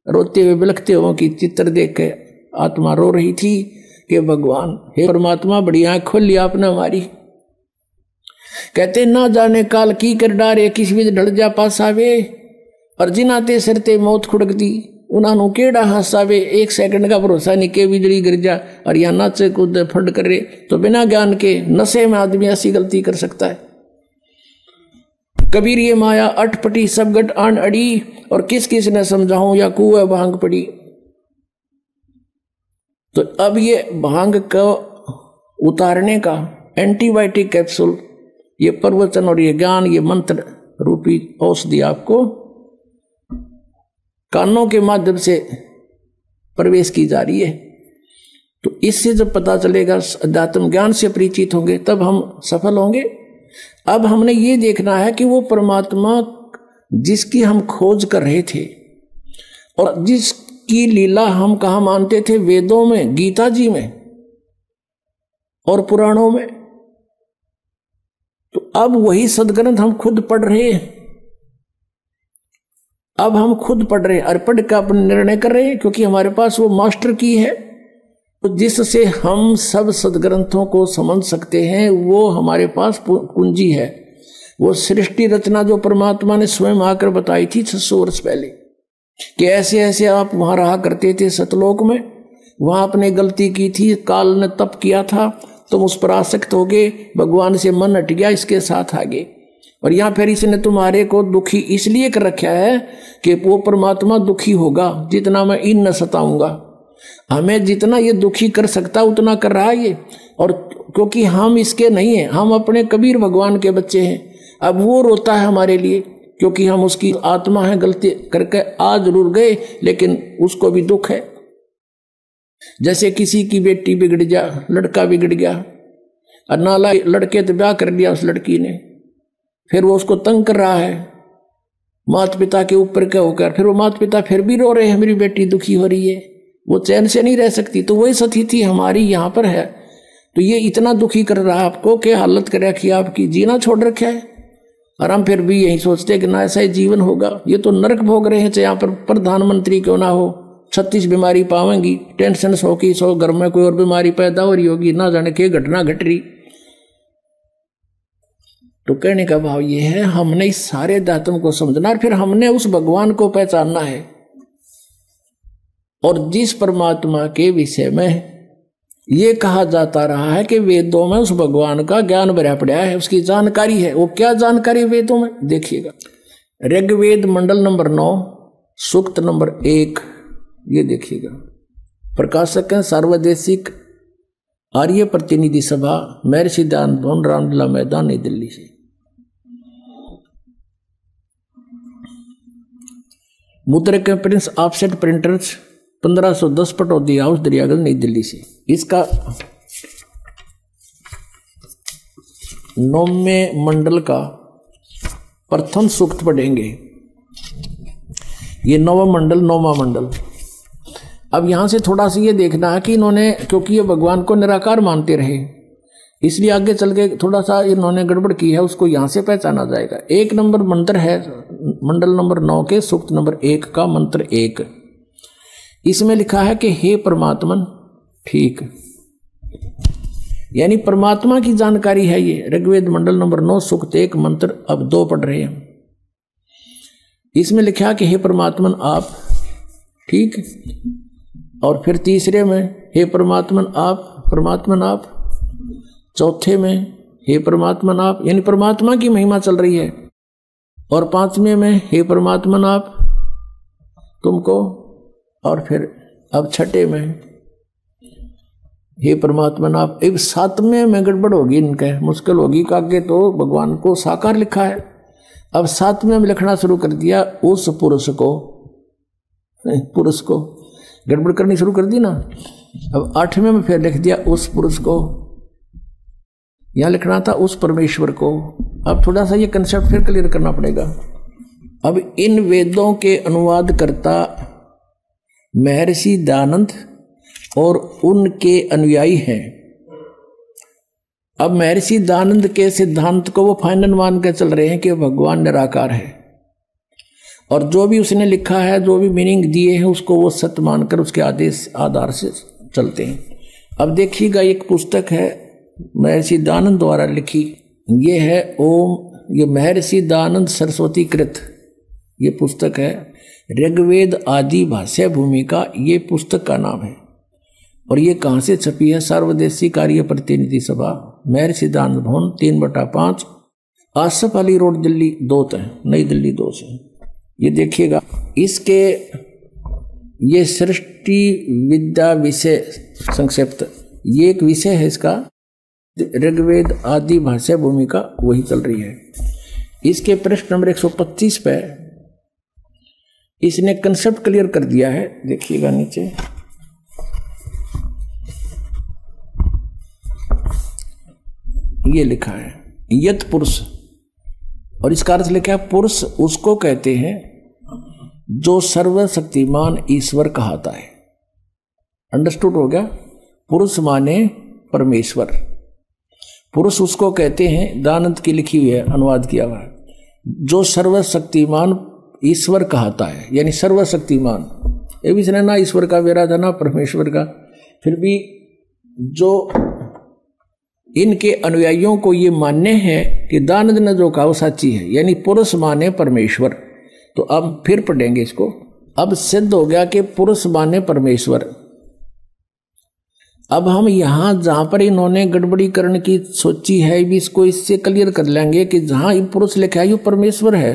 रोते हुए बिलखते हुए की चित्र देख के आत्मा रो रही थी कि भगवान, हे परमात्मा, बड़ी आंख खोली आपने हमारी। कहते ना जाने काल की कर डारे किस भी ढल जा पासावे, और जिनाते सरते मौत खुड़कती उन्होंने केड़ा हासावे। 1 सेकंड का भरोसा नहीं के बिजली गिर जा और यहाँ नाचे कूद फंड करे। तो बिना ज्ञान के नशे में आदमी ऐसी गलती कर सकता है। कबीर ये माया अटपटी सब गट आन अड़ी, और किस किस ने समझाऊं या कुएं भांग पड़ी। तो अब ये भांग को उतारने का एंटीबायोटिक कैप्सूल, ये प्रवचन और ये ज्ञान, ये मंत्र रूपी औषधि आपको कानों के माध्यम से प्रवेश की जा रही है। तो इससे जब पता चलेगा, अध्यात्म ज्ञान से परिचित होंगे, तब हम सफल होंगे। अब हमने ये देखना है कि वो परमात्मा जिसकी हम खोज कर रहे थे और जिसकी लीला हम कहाँ मानते थे, वेदों में, गीता जी में और पुराणों में, तो अब वही सदग्रंथ हम खुद पढ़ रहे हैं। अब हम खुद पढ़ रहे हैं और पढ़ कर अपने निर्णय कर रहे हैं, क्योंकि हमारे पास वो मास्टर की है, तो जिससे हम सब सदग्रंथों को समझ सकते हैं। वो हमारे पास कुंजी है, वो सृष्टि रचना जो परमात्मा ने स्वयं आकर बताई थी 600 वर्ष पहले, कि ऐसे ऐसे आप वहां रहा करते थे सतलोक में, वहां आपने गलती की थी, काल ने तप किया था, तुम उस पर आसक्त हो गए, भगवान से मन हट गया, इसके साथ आगे। और यहाँ फिर इसने तुम्हारे को दुखी इसलिए कर रखा है कि वो परमात्मा दुखी होगा जितना मैं इन न सताऊंगा। हमें जितना ये दुखी कर सकता उतना कर रहा है ये, और क्योंकि हम इसके नहीं हैं, हम अपने कबीर भगवान के बच्चे हैं। अब वो रोता है हमारे लिए, क्योंकि हम उसकी आत्मा है, गलती करके आ जरूर गए, लेकिन उसको भी दुख है। जैसे किसी की बेटी बिगड़ जा, लड़का बिगड़ गया, और नाला लड़के तो ब्याह कर दिया उस लड़की ने, फिर वो उसको तंग कर रहा है माता पिता के ऊपर क्या होकर, फिर वो माता पिता फिर भी रो रहे हैं, मेरी बेटी दुखी हो रही है, वो चैन से नहीं रह सकती। तो वही स्थिति हमारी यहाँ पर है। तो ये इतना दुखी कर रहा है आपको कि हालत कर रखी है आपकी, जीना छोड़ रखा है। और हम फिर भी यही सोचते हैं कि ना ऐसा ही जीवन होगा, ये तो नरक भोग रहे हैं। चाहे यहाँ पर प्रधानमंत्री क्यों ना हो, 36 बीमारी पावेंगी, टेंशन 100 की 100, घर में कोई और बीमारी पैदा हो रही होगी, ना जाने क्या घटना घट रही। तो कहने का भाव ये है, हमने इस सारे दातम को समझना और फिर हमने उस भगवान को पहचानना है। और जिस परमात्मा के विषय में ये कहा जाता रहा है कि वेदों में उस भगवान का ज्ञान भरा पड़ा है, उसकी जानकारी है, वो क्या जानकारी वेदों में देखिएगा। ऋग्वेद मंडल नंबर 9 सूक्त नंबर 1, ये देखिएगा। प्रकाशक हैं सर्वदेशिक आर्य प्रतिनिधि सभा, महर्षि ध्यान भवन, रामलीला मैदान, नई दिल्ली से। मुद्रक Prince offset printers 1510 Pataudi house, Daryaganj, नई दिल्ली से। इसका 9वें मंडल का प्रथम सूक्त पढ़ेंगे। ये 9वां मंडल 9वां मंडल। अब यहां से थोड़ा सा ये देखना है कि इन्होंने, क्योंकि ये भगवान को निराकार मानते रहे, इसलिए आगे चल के थोड़ा सा इन्होंने गड़बड़ की है, उसको यहां से पहचाना जाएगा। 1 नंबर मंत्र है मंडल नंबर 9 के सूक्त नंबर 1 का मंत्र 1। इसमें लिखा है कि हे परमात्मन, ठीक, यानी परमात्मा की जानकारी है ये। ऋग्वेद मंडल नंबर 9 सूक्त 1 मंत्र अब 2 पढ़ रहे हैं। इसमें लिखा कि हे परमात्मन आप, ठीक, और फिर तीसरे में हे परमात्मन आप, परमात्मन आप, चौथे में हे परमात्मन आप, यानी परमात्मा की महिमा चल रही है, और 5वें में हे परमात्मन आप तुमको, और फिर अब 6ठे में हे परमात्मन आप। अब 7वें में गड़बड़ होगी, इनके मुश्किल होगी, आगे तो भगवान को साकार लिखा है, अब 7वें में लिखना शुरू कर दिया उस पुरुष को, पुरुष को गड़बड़ करनी शुरू कर दी ना। अब 8वें में फिर लिख दिया उस पुरुष को, यहां लिखना था उस परमेश्वर को। अब थोड़ा सा ये कंसेप्ट फिर क्लियर करना पड़ेगा। अब इन वेदों के अनुवाद करता महर्षि दयानंद और उनके अनुयायी हैं। अब महर्षि दयानंद के सिद्धांत को वो फाइनल मान कर चल रहे हैं कि भगवान निराकार है, और जो भी उसने लिखा है, जो भी मीनिंग दिए हैं, उसको वो सत्य मानकर उसके आदेश आधार से चलते हैं। अब देखिएगा, एक पुस्तक है महर्षि दयानंद द्वारा लिखी, ये है ओम, ये महर्षि दयानंद सरस्वती कृत ये पुस्तक है। ऋग्वेद आदि भाष्य भूमिका ये पुस्तक का नाम है, और ये कहाँ से छपी है? सर्वदेशी कार्य प्रतिनिधि सभा, महर्षि दयानंद भवन 3/5, आसफ अली रोड, दिल्ली 2 है, नई दिल्ली 2 से। ये देखिएगा, इसके ये सृष्टि विद्या विषय संक्षिप्त, ये एक विषय है इसका, ऋग्वेद आदि भाष्य भूमिका वही चल रही है। इसके पृष्ठ नंबर 125 पे इसने कंसेप्ट क्लियर कर दिया है, देखिएगा नीचे, ये लिखा है यत पुरुष, और इसका अर्थ लिखा है पुरुष उसको कहते हैं जो सर्वशक्तिमान ईश्वर कहाता है। अंडरस्टूड हो गया? पुरुष माने परमेश्वर, पुरुष उसको कहते हैं, दयानंद की लिखी हुई है, अनुवाद किया हुआ है, जो सर्वशक्तिमान ईश्वर कहाता है, यानी सर्वशक्तिमान। ये भी ना ईश्वर का वेरा था ना परमेश्वर का, फिर भी जो इनके अनुयायियों को ये मानने हैं कि दयानंद ने जो कहा वो सच्ची है, यानी पुरुष माने परमेश्वर। तो अब फिर पढ़ेंगे इसको। अब सिद्ध हो गया कि पुरुष माने परमेश्वर। अब हम यहां जहां पर इन्होंने गड़बड़ीकरण की सोची है, भी इसको इससे क्लियर कर लेंगे कि जहां ये पुरुष लिखा है ये परमेश्वर है,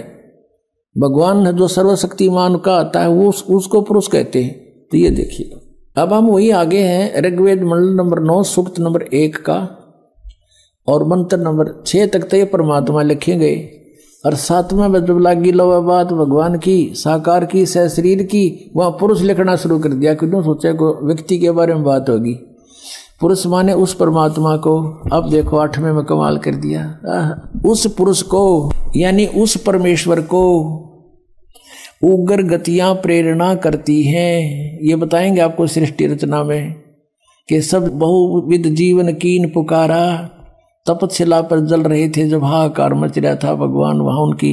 भगवान जो सर्वशक्तिमान का आता है वो उसको पुरुष कहते हैं। तो ये देखिए, अब हम वही आगे हैं, ऋग्वेद मंडल नंबर 9 सूक्त नंबर 1 का और मंत्र नंबर 6 तक तो ये परमात्मा लिखे गए, और 7वें में जब लागी लो बात भगवान की साकार की शरीर की, वहां पुरुष लिखना शुरू कर दिया। क्यों सोचा को व्यक्ति के बारे में बात होगी, पुरुष माने उस परमात्मा को। अब देखो 8वें में कमाल कर दिया, उस पुरुष को यानी उस परमेश्वर को उग्र गतियां प्रेरणा करती हैं। ये बताएंगे आपको सृष्टि रचना में कि सब बहुविध जीवन कीन पुकारा, तपशिला पर जल रहे थे जब हाहाकार मच रहा था, भगवान वहां उनकी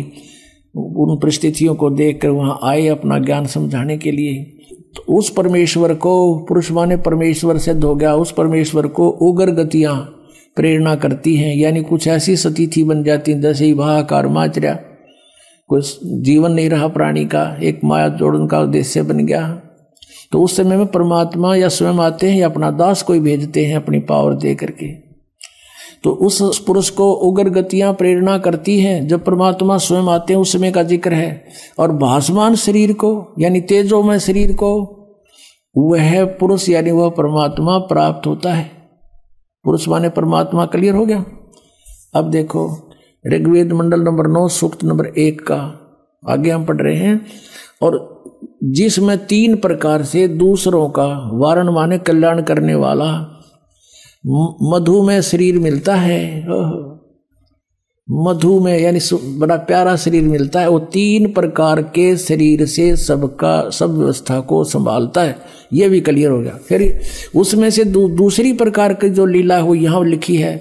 उन परिस्थितियों को देखकर वहां आए अपना ज्ञान समझाने के लिए। तो उस परमेश्वर को, पुरुष माने परमेश्वर सिद्ध हो गया, उस परमेश्वर को उग्र गतियां प्रेरणा करती हैं, यानी कुछ ऐसी स्थिति बन जाती है जैसे ही हाहाकार मच रहा, कुछ जीवन नहीं रहा प्राणी का, एक माया जोड़न का उद्देश्य बन गया। तो उस समय में परमात्मा या स्वयं आते हैं या अपना दास कोई भेजते हैं अपनी पावर दे करके। तो उस पुरुष को उग्र गतियां प्रेरणा करती हैं, जब परमात्मा स्वयं आते हैं उस समय का जिक्र है। और भासमान शरीर को यानी तेजोमय शरीर को वह पुरुष यानी वह परमात्मा प्राप्त होता है। पुरुष माने परमात्मा, क्लियर हो गया? अब देखो ऋग्वेद मंडल नंबर 9 सूक्त नंबर 1 का आगे हम पढ़ रहे हैं, और जिसमें 3 प्रकार से दूसरों का वारण माने कल्याण करने वाला मधुमेह शरीर मिलता है। मधु में यानी बड़ा प्यारा शरीर मिलता है। वो 3 प्रकार के शरीर से सबका सब व्यवस्था को संभालता है। ये भी क्लियर हो गया। फिर उसमें से दूसरी प्रकार की जो लीला हो यहाँ लिखी है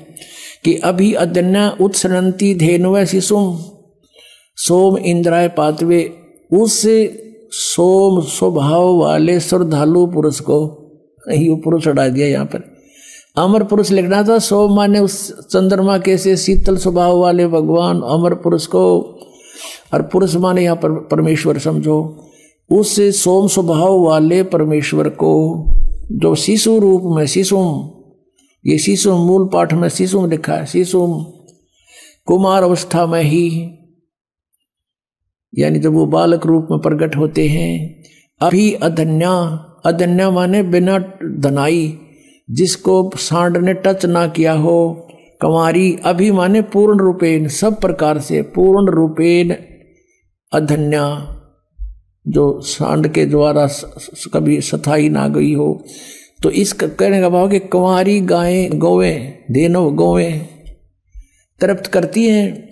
कि अभी अदन्या उत्सरंती धेनुव शिशुम सोम इंद्राय पातवे। उस सोम स्वभाव वाले श्रद्धालु पुरुष को, ये पुरुष हटा दिया यहाँ पर, अमर पुरुष लिखना था। सोम माने उस चंद्रमा के से शीतल स्वभाव वाले भगवान अमर पुरुष को, और पुरुष माने यहाँ पर परमेश्वर समझो। उस सोम स्वभाव वाले परमेश्वर को जो शिशु रूप में, शिशुम, ये शिशुम मूल पाठ में शिशुम लिखा है, शिशुम कुमार अवस्था में ही, यानी जब वो बालक रूप में प्रकट होते हैं। अभी अधन्या, अधन्या माने बिना धनाई, जिसको सांड ने टच ना किया हो। कंवारी, अभी माने पूर्ण रूपेण, सब प्रकार से पूर्ण रूपेण अधन्या, जो सांड के द्वारा कभी सथाई ना गई हो। तो इस कहने का भाव कि कंवारी गायें, गौवें, धेनु गौवें तृप्त करती हैं।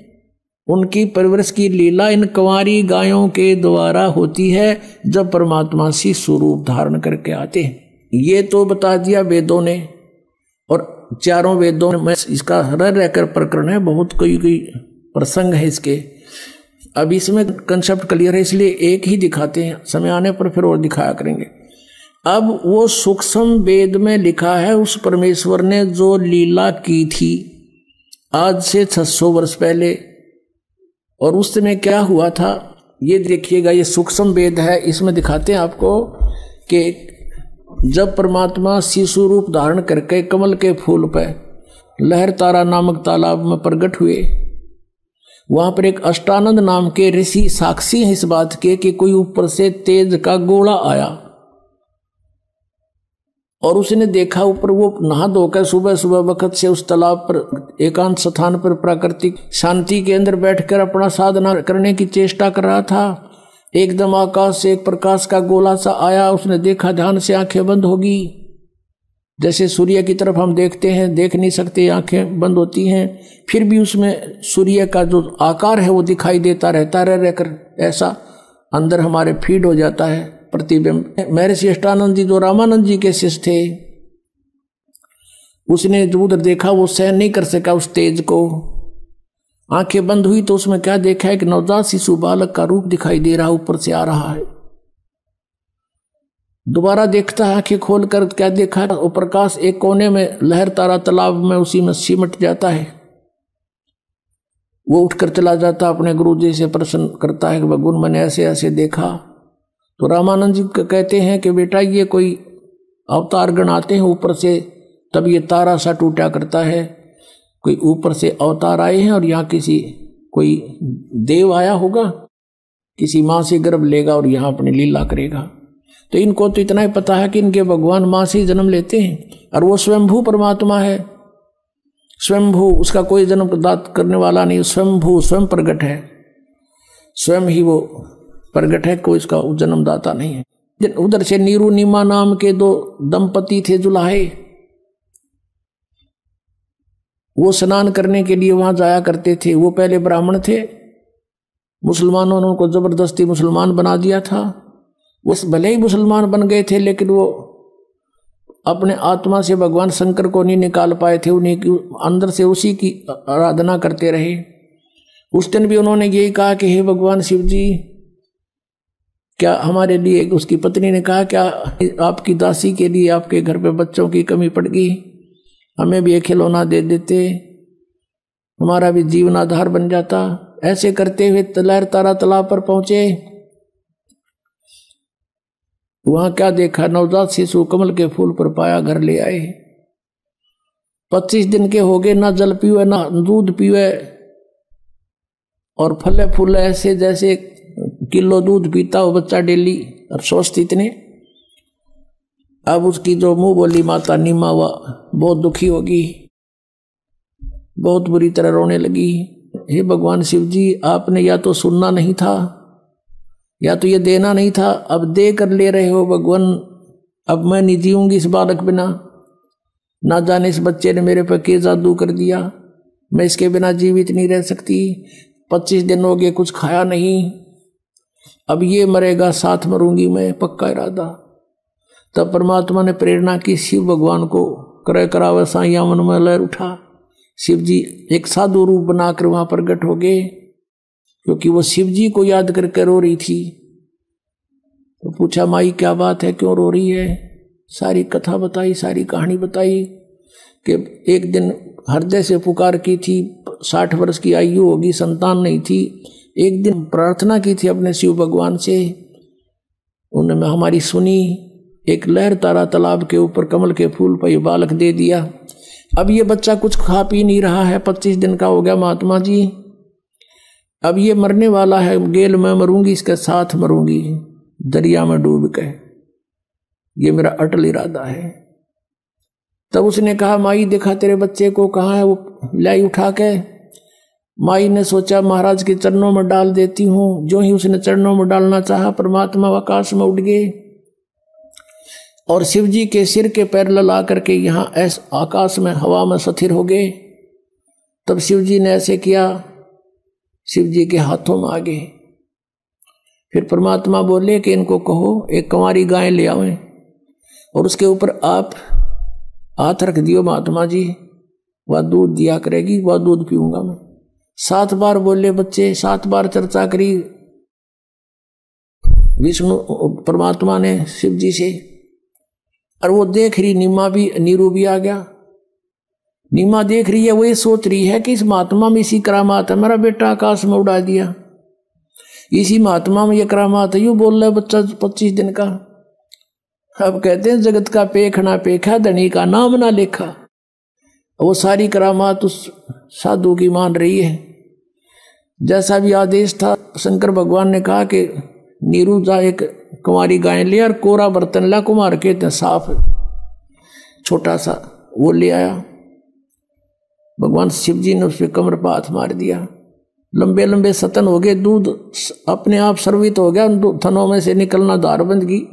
उनकी परवरिश की लीला इन कंवारी गायों के द्वारा होती है जब परमात्मा सी स्वरूप धारण करके आते हैं। ये तो बता दिया वेदों ने, और चारों वेदों में इसका रहकर प्रकरण है, बहुत कोई प्रसंग है इसके। अब इसमें कंसेप्ट क्लियर है, इसलिए एक ही दिखाते हैं, समय आने पर फिर और दिखाया करेंगे। अब वो सूक्ष्म वेद में लिखा है उस परमेश्वर ने जो लीला की थी आज से 600 वर्ष पहले, और उस समय क्या हुआ था ये देखिएगा। ये सूक्ष्म वेद है, इसमें दिखाते हैं आपको कि जब परमात्मा शिशु रूप धारण करके कमल के फूल पर लहर तारा नामक तालाब में प्रकट हुए, वहां पर एक अष्टानंद नाम के ऋषि साक्षी हैं इस बात के कि कोई ऊपर से तेज का गोला आया, और उसने देखा ऊपर वो नहा धोकर सुबह सुबह वक्त से उस तालाब पर एकांत स्थान पर प्राकृतिक शांति के अंदर बैठकर अपना साधना करने की चेष्टा कर रहा था। एकदम आकाश से एक प्रकाश का गोला सा आया, उसने देखा, ध्यान से आंखें बंद होगी, जैसे सूर्य की तरफ हम देखते हैं, देख नहीं सकते, आंखें बंद होती हैं, फिर भी उसमें सूर्य का जो आकार है वो दिखाई देता रहता रहकर ऐसा अंदर हमारे फीड हो जाता है प्रतिबिंब। महर्षि अष्टानंद जी जो रामानंद जी के शिष्य थे, उसने जो उधर देखा वो सहन नहीं कर सका उस तेज को, आंखें बंद हुई तो उसमें क्या देखा है कि नवजात शिशु बालक का रूप दिखाई दे रहा, ऊपर से आ रहा है। दोबारा देखता है, आंखें खोलकर क्या देखा, वो प्रकाश एक कोने में लहर तारा तालाब में उसी में सिमट जाता है। वो उठकर चला जाता, अपने गुरु जी से प्रश्न करता है कि भगवान मैंने ऐसे ऐसे देखा। तो रामानंद जी कहते हैं कि बेटा ये कोई अवतार गण आते हैं ऊपर से, तब ये तारा सा टूटा करता है, कोई ऊपर से अवतार आए हैं और यहाँ किसी कोई देव आया होगा, किसी माँ से गर्भ लेगा और यहाँ अपनी लीला करेगा। तो इनको तो इतना ही पता है कि इनके भगवान माँ से जन्म लेते हैं, और वो स्वयंभू परमात्मा है, स्वयंभू, उसका कोई जन्म प्रदात करने वाला नहीं, स्वयंभू स्वयं प्रगट है, स्वयं ही वो प्रगट है, कोई इसका जन्मदाता नहीं है। उधर से नीरू नीमा नाम के 2 दंपति थे जुलाहे, वो स्नान करने के लिए वहां जाया करते थे। वो पहले ब्राह्मण थे, मुसलमानों ने उनको जबरदस्ती मुसलमान बना दिया था। वो भले ही मुसलमान बन गए थे लेकिन वो अपने आत्मा से भगवान शंकर को नहीं निकाल पाए थे, उन्हीं की अंदर से उसी की आराधना करते रहे। उस दिन भी उन्होंने यही कहा कि हे भगवान शिव जी, क्या हमारे लिए, उसकी पत्नी ने कहा क्या आपकी दासी के लिए आपके घर पे बच्चों की कमी पड़ गई, हमें भी एक खिलौना दे देते, हमारा भी जीवन आधार बन जाता। ऐसे करते हुए लहर तारा तालाब पर पहुंचे। वहां क्या देखा, नवजात शिशु कमल के फूल पर पाया, घर ले आए। 25 दिन के हो गए, ना जल पीवे ना दूध पीवे, और फले फूले ऐसे जैसे किलो दूध पीता हो बच्चा डेली, और स्वस्थ इतने। अब उसकी जो मुंह बोली माता नीमावा बहुत दुखी होगी, बहुत बुरी तरह रोने लगी। हे भगवान शिव जी, आपने या तो सुनना नहीं था या तो ये देना नहीं था, अब दे कर ले रहे हो भगवान, अब मैं नहीं जीऊंगी इस बालक बिना। ना जाने इस बच्चे ने मेरे पर क्या जादू कर दिया, मैं इसके बिना जीवित नहीं रह सकती। 25 दिन हो गए कुछ खाया नहीं, अब ये मरेगा साथ मरूंगी मैं, पक्का इरादा। तब परमात्मा ने प्रेरणा की, शिव भगवान को करे करावे साइया मन में लहर उठा। शिव जी एक साधु रूप बनाकर वहां प्रकट हो गए, क्योंकि वो शिव जी को याद करके रो रही थी। तो पूछा माई क्या बात है, क्यों रो रही है? सारी कथा बताई, सारी कहानी बताई कि एक दिन हृदय से पुकार की थी, 60 वर्ष की आयु होगी, संतान नहीं थी। एक दिन प्रार्थना की थी अपने शिव भगवान से, उन्होंने हमारी सुनी। एक लहर तारा तालाब के ऊपर कमल के फूल पर बालक दे दिया। अब ये बच्चा कुछ खा पी नहीं रहा है, 25 दिन का हो गया महात्मा जी। अब ये मरने वाला है, गेल मैं मरूंगी, इसके साथ मरूंगी दरिया में डूब के, ये मेरा अटल इरादा है। तब उसने कहा माई देखा तेरे बच्चे को, कहाँ है वो? लाई उठा के माई ने सोचा महाराज के चरणों में डाल देती हूँ। जो ही उसने चरणों में डालना चाहा, परमात्मा आकाश में उड़ गए और शिव जी के सिर के पैर लला करके यहाँ ऐसे आकाश में हवा में स्थिर हो गए। तब शिव जी ने ऐसे किया, शिव जी के हाथों में आ गए। फिर परमात्मा बोले कि इनको कहो एक कंवारी गाय ले आवें और उसके ऊपर आप हाथ रख दियो महात्मा जी, वह दूध दिया करेगी, वह दूध पीऊंगा मैं। 7 बार बोले बच्चे, 7 बार चर्चा करी विष्णु परमात्मा ने शिव जी से। और वो देख रही नीमा भी, नीरू भी आ गया। नीमा देख रही है, वो ये सोच रही है कि इस महात्मा में इसी करामात है, मेरा बेटा आकाश में उड़ा दिया, इसी महात्मा में ये करामात है। यूं बोल रहा है बच्चा 25 दिन का। अब कहते हैं जगत का पेख ना पेखा, धनी का नाम ना लेखा। वो सारी करामात उस साधु की मान रही है। जैसा भी आदेश था, शंकर भगवान ने कहा कि नीरू जा एक कुंवारी गाय ले और कोरा बर्तन ला, कुमार के साफ छोटा सा, वो ले आया। भगवान शिव जी ने उस पर कमर पर हाथ मार दिया। लंबे लंबे सतन हो गए, दूध अपने आप सर्वित हो गया, उन थनों में से निकलना धार बंद की।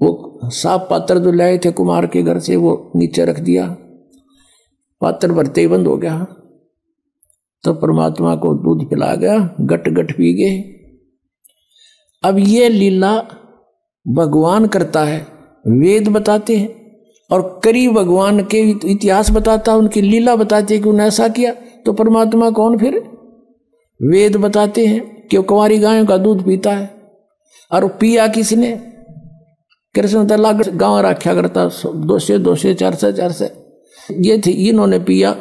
वो साफ पात्र जो लाए थे कुमार के घर से, वो नीचे रख दिया, पात्र भरते ही बंद हो गया। तो परमात्मा को दूध पिला गया, गट गट पी गए। अब ये लीला भगवान करता है, वेद बताते हैं और करी भगवान के इतिहास बताता है, उनकी लीला बताते हैं कि उन्होंने ऐसा किया। तो परमात्मा कौन फिर? वेद बताते हैं कि वो कुंवारी गायों का दूध पीता है। और पिया किसने? कृष्ण तला गाँव रखा करता, 200 200 400 400 ये थे, इन्होंने पिया,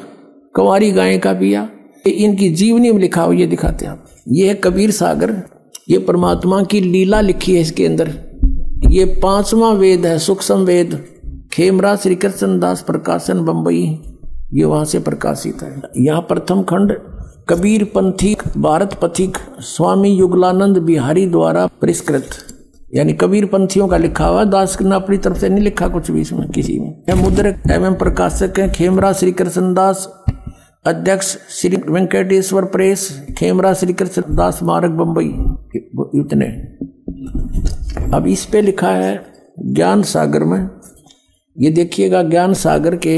कुंवारी गाय का पिया। इनकी जीवनी में लिखा हो, ये दिखाते हैं। ये है कबीर सागर, ये परमात्मा की लीला लिखी है इसके अंदर। ये 5वां वेद है, सूक्ष्म वेद, खेमरा श्री कृष्ण दास प्रकाशन बंबई, ये वहां से प्रकाशित है। यहाँ प्रथम खंड कबीर पंथी भारत पथिक स्वामी युगलानंद बिहारी द्वारा परिष्कृत, यानी कबीर पंथियों का लिखा हुआ। दास ने अपनी तरफ से नहीं लिखा कुछ भी इसमें किसी में। यह मुद्रक एवं प्रकाशक है खेमरा श्री कृष्ण दास, अध्यक्ष श्री वेंकटेश्वर प्रेस, खेमरा श्री कृष्ण दास स्मारक बंबई, इतने। अब इस पे लिखा है ज्ञान सागर में, ये देखिएगा ज्ञान सागर के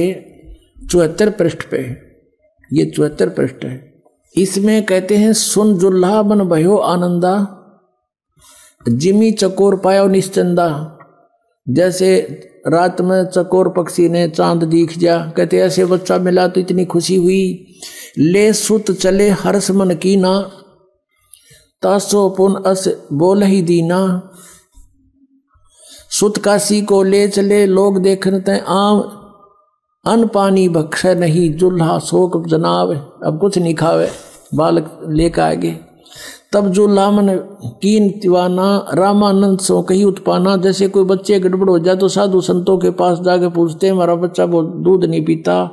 74 पृष्ठ पे, ये 74 पृष्ठ है। इसमें कहते हैं सुन जुल्हा बन भयो आनंदा, जिमी चकोर पायो निश्चंदा। जैसे रात में चकोर पक्षी ने चांद दीख जा, कहते ऐसे बच्चा मिला तो इतनी खुशी हुई। ले सुत चले हर्ष मन की ना, तासो पुन अस बोल ही दीना। सुत काशी को ले चले लोग देखते आम, अन पानी बख्शे नहीं जुल्हा शोक जनाब। अब कुछ नहीं खावे, बालक लेकर आगे। तब जुल्हा मन कीन तिवाना, रामानंद सो कही उत्पाना। जैसे कोई बच्चे गड़बड़ हो जाए तो साधु संतों के पास जाके पूछते हैं हमारा बच्चा दूध नहीं पीता,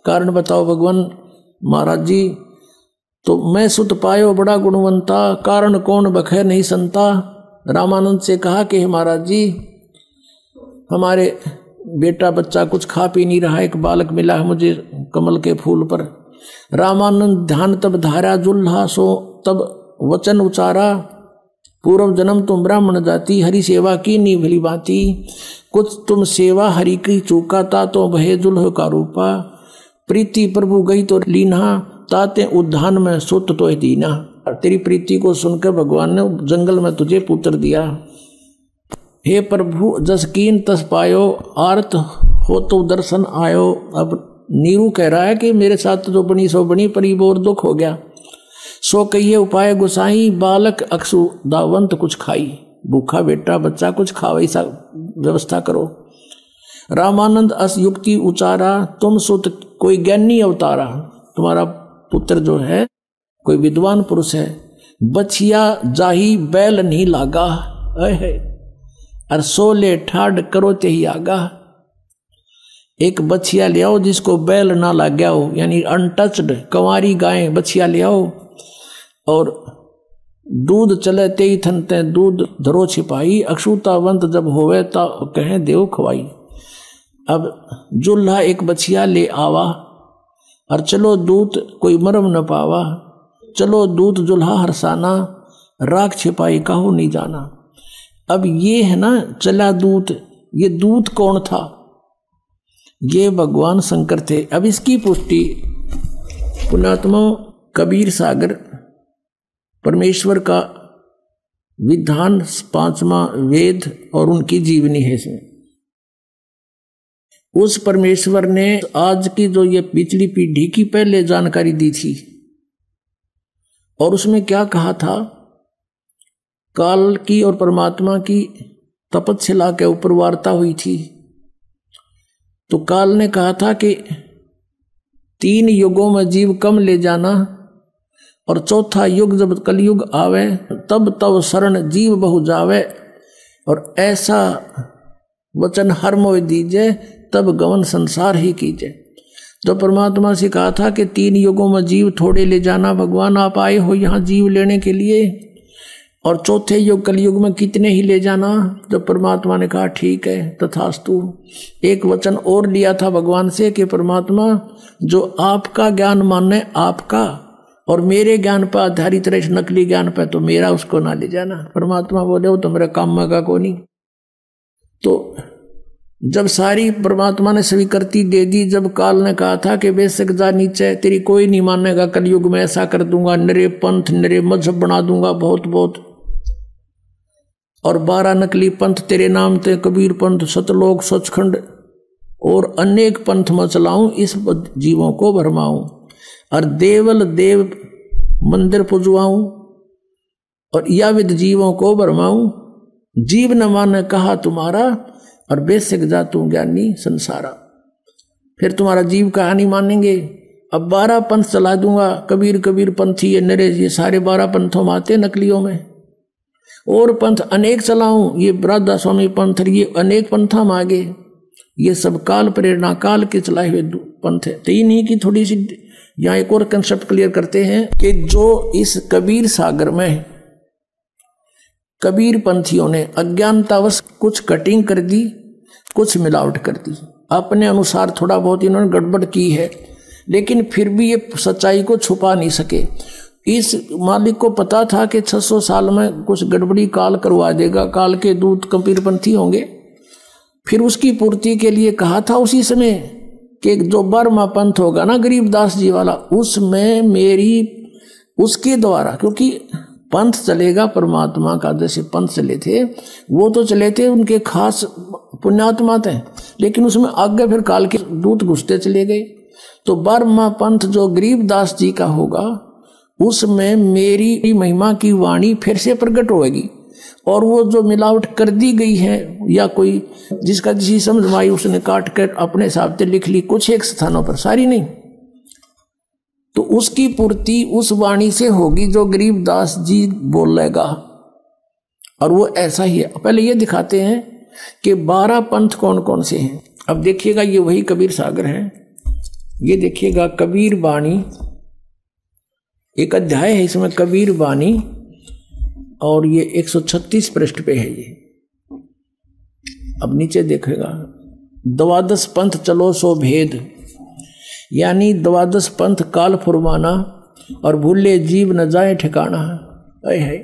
कारण बताओ भगवान। महाराज जी तो मैं सुत पायो बड़ा गुणवंता, कारण कौन बखे नहीं संता। रामानंद से कहा कि महाराज जी हमारे बेटा बच्चा कुछ खा पी नहीं रहा, एक बालक मिला है मुझे कमल के फूल पर। रामानंद ध्यान तब धारा जुल्हा सो तब वचन उचारा, पूर्व जन्म तुम ब्राह्मण जाति, हरि सेवा की नी भली बाती। कुछ तुम सेवा हरि की चूका ता, तो भय जुल्ह का रूपा। प्रीति प्रभु गई तो लीना, ताते उद्यान में सुत तो दीना। तेरी प्रीति को सुनकर भगवान ने जंगल में तुझे पुत्र दिया। हे प्रभु जस कीन तस पायो, आर्त हो तो दर्शन आयो। अब नीरू कह रहा है कि मेरे साथ जो बनी सो बनी, पर और दुख हो गया। सो कहिए उपाय गुसाई, बालक अक्षु दावंत कुछ खाई। भूखा बेटा बच्चा कुछ खाओ, ऐसा व्यवस्था करो। रामानंद अस युक्ति उचारा, तुम सुत कोई ज्ञानी अवतारा। तुम्हारा पुत्र जो है कोई विद्वान पुरुष है। बछिया जाही बैल नहीं लागा, और सोले ठाड करो ते ही आगा। एक बछिया ले आओ जिसको बैल ना लग गया हो, यानी अनटच्ड कंवारी गाय बछिया ले आओ। और दूध चले ते ही थनते दूध धरो छिपाई, अक्षुतावंत जब होवे ता कहें देव खवाई। अब जुल्हा एक बछिया ले आवा, और चलो दूत कोई मरम न पावा। चलो दूत जुल्हा हरसाना, राख छिपाई काहू नहीं जाना। अब ये है ना चला दूत, ये दूत कौन था? ये भगवान शंकर थे। अब इसकी पुष्टि पुण्यात्मा कबीर सागर परमेश्वर का विधान 5वां वेद और उनकी जीवनी है। इसमें उस परमेश्वर ने आज की जो ये पिछली पीढ़ी की पहले जानकारी दी थी, और उसमें क्या कहा था? काल की और परमात्मा की तपस्या के ऊपर वार्ता हुई थी। तो काल ने कहा था कि 3 युगों में जीव कम ले जाना, और चौथा युग जब कलयुग आवे तब तब शरण जीव बहु जावे, और ऐसा वचन हर मोह दीजे तब गवन संसार ही कीजिए। तो परमात्मा से कहा था कि 3 युगों में जीव थोड़े ले जाना, भगवान आप आए हो यहाँ जीव लेने के लिए, और चौथे युग कलयुग में कितने ही ले जाना। तो परमात्मा ने कहा ठीक है तथास्तु। एक वचन और लिया था भगवान से कि परमात्मा जो आपका ज्ञान माने आपका, और मेरे ज्ञान पर आधारित रहे नकली ज्ञान पर, तो मेरा उसको ना ले जाना। परमात्मा बोले वो तो मेरा काम में का को नहीं। तो जब सारी परमात्मा ने स्वीकृति दे दी, जब काल ने कहा था कि बेशक जा नीचे, तेरी कोई नहीं मानेगा, कलयुग में ऐसा कर दूंगा, नरे पंथ नरे मजहब बना दूंगा बहुत बहुत, और 12 नकली पंथ तेरे नाम ते, कबीर पंथ, सतलोक, सचखंड और अनेक पंथ में चलाऊं, इस जीवों को भरमाऊं, और देवल देव मंदिर पुजवाऊं, और या विद जीवों को भरमाऊं। जीव न माने कहा तुम्हारा, और बेशक जा तू ज्ञानी संसारा। फिर तुम्हारा जीव कहा नहीं मानेंगे। अब 12 पंथ चला दूंगा, कबीर कबीर पंथी ये नरे, ये सारे 12 पंथों में आते नकलियों में, और पंथ अनेक चलाऊं, ये राधा स्वामी पंथ, ये अनेक पंथा में आगे, ये सब काल प्रेरणा काल के चलाए हुए पंथ है। तो इन्हीं की थोड़ी सी यहाँ एक और कंसेप्ट क्लियर करते हैं कि जो इस कबीर सागर में कबीर पंथियों ने अज्ञानतावश कुछ कटिंग कर दी, कुछ मिलावट कर दी, अपने अनुसार थोड़ा बहुत इन्होंने गड़बड़ की है, लेकिन फिर भी ये सच्चाई को छुपा नहीं सके। इस मालिक को पता था कि 600 साल में कुछ गड़बड़ी काल करवा देगा, काल के दूत कबीरपंथी होंगे। फिर उसकी पूर्ति के लिए कहा था उसी समय कि जो 12वां पंथ होगा ना गरीबदास जी वाला, उसमें मेरी उसके द्वारा, क्योंकि पंथ चलेगा परमात्मा का, जैसे पंथ चले थे वो तो चले थे उनके खास पुण्यात्मा थे, लेकिन उसमें आगे फिर काल के दूत घुसते चले गए। तो 12वां पंथ जो गरीबदास जी का होगा, उसमें मेरी महिमा की वाणी फिर से प्रकट होगी, और वो जो मिलावट कर दी गई है या कोई जिसका जिसी समझ में आई उसने काट कर अपने हिसाब से लिख ली, कुछ एक स्थानों पर, सारी नहीं, तो उसकी पूर्ति उस वाणी से होगी जो गरीबदास जी बोलेगा। और वो ऐसा ही है। पहले ये दिखाते हैं कि 12 पंथ कौन कौन से हैं। अब देखिएगा ये वही कबीर सागर है। ये देखिएगा कबीर बाणी, एक अध्याय है इसमें कबीर बाणी, और ये 136 पृष्ठ पे है ये। अब नीचे देखेगा 12 पंथ चलो सो भेद, यानी 12 पंथ काल फुरमाना, और भूले जीव न जाए ठिकाना है।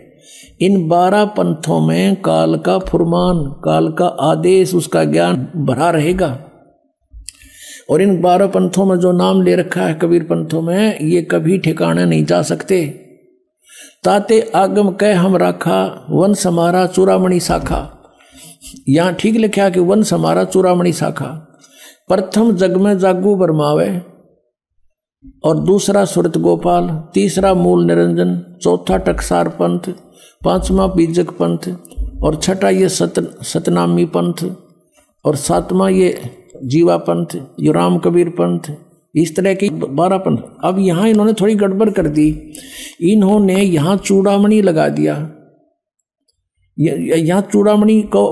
इन 12 पंथों में काल का फुरमान, काल का आदेश, उसका ज्ञान भरा रहेगा, और इन 12 पंथों में जो नाम ले रखा है कबीर पंथों में, ये कभी ठिकाने नहीं जा सकते। ताते आगम कह हम राखा, वंश हमारा चूड़ामणि शाखा। यहां ठीक लिखा कि वंश हमारा चूड़ामणि शाखा। प्रथम जग में जागू बरमावे, और दूसरा सुरत गोपाल, तीसरा मूल निरंजन, चौथा टकसार पंथ, पांचवा बीजक पंथ, और छठा ये सतनामी पंथ, और सातवां ये जीवा पंथ, ये राम कबीर पंथ। इस तरह की 12 पंथ। अब यहाँ इन्होंने थोड़ी गड़बड़ कर दी, इन्होंने यहाँ चूड़ामणि लगा दिया, यहाँ चूड़ामणि को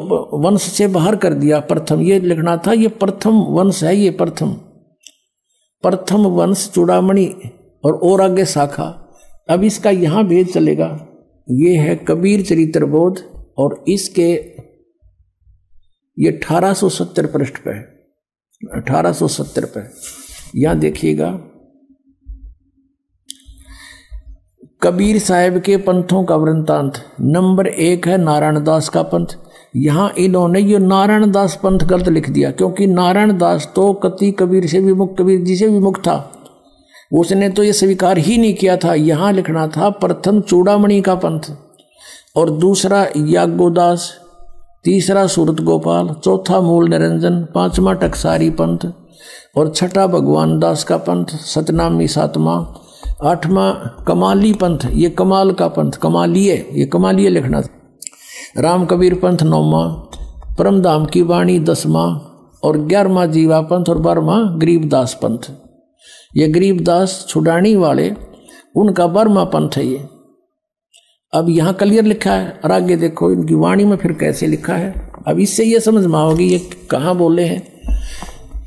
वंश से बाहर कर दिया। प्रथम ये लिखना था, ये प्रथम वंश है, ये प्रथम वंश चूड़ामणि और आगे शाखा। अब इसका यहाँ भेद चलेगा। ये है कबीर चरित्र बोध, और इसके ये 1870 पृष्ठ पे, 1870 पे यहां देखिएगा। कबीर साहब के पंथों का वृंतांत नंबर 1 है नारायण दास का पंथ। यहां इन्होंने ये नारायण दास पंथ गलत लिख दिया, क्योंकि नारायण दास तो कति कबीर से विमुक्त, कबीर जी से विमुक्त था, उसने तो ये स्वीकार ही नहीं किया था। यहां लिखना था प्रथम चूड़ामणि का पंथ, और दूसरा याज्ञोदास, तीसरा सूरत गोपाल, चौथा मूल निरंजन, पांचवा टकसारी पंथ, और छठा भगवान दास का पंथ, सतनामी सातवां, आठवां कमाली पंथ, ये कमाल का पंथ, कमालिये, ये कमालिये लिखना था। राम कबीर पंथ 9वां, परमधाम की वाणी 10वां, और 11वां जीवा पंथ, और 12वां गरीबदास पंथ। ये गरीबदास छुड़ानी वाले, उनका 12वां पंथ है ये। अब यहाँ क्लियर लिखा है, और आगे देखो इनकी वाणी में फिर कैसे लिखा है। अब इससे ये समझ में आओगी ये कहाँ बोले हैं।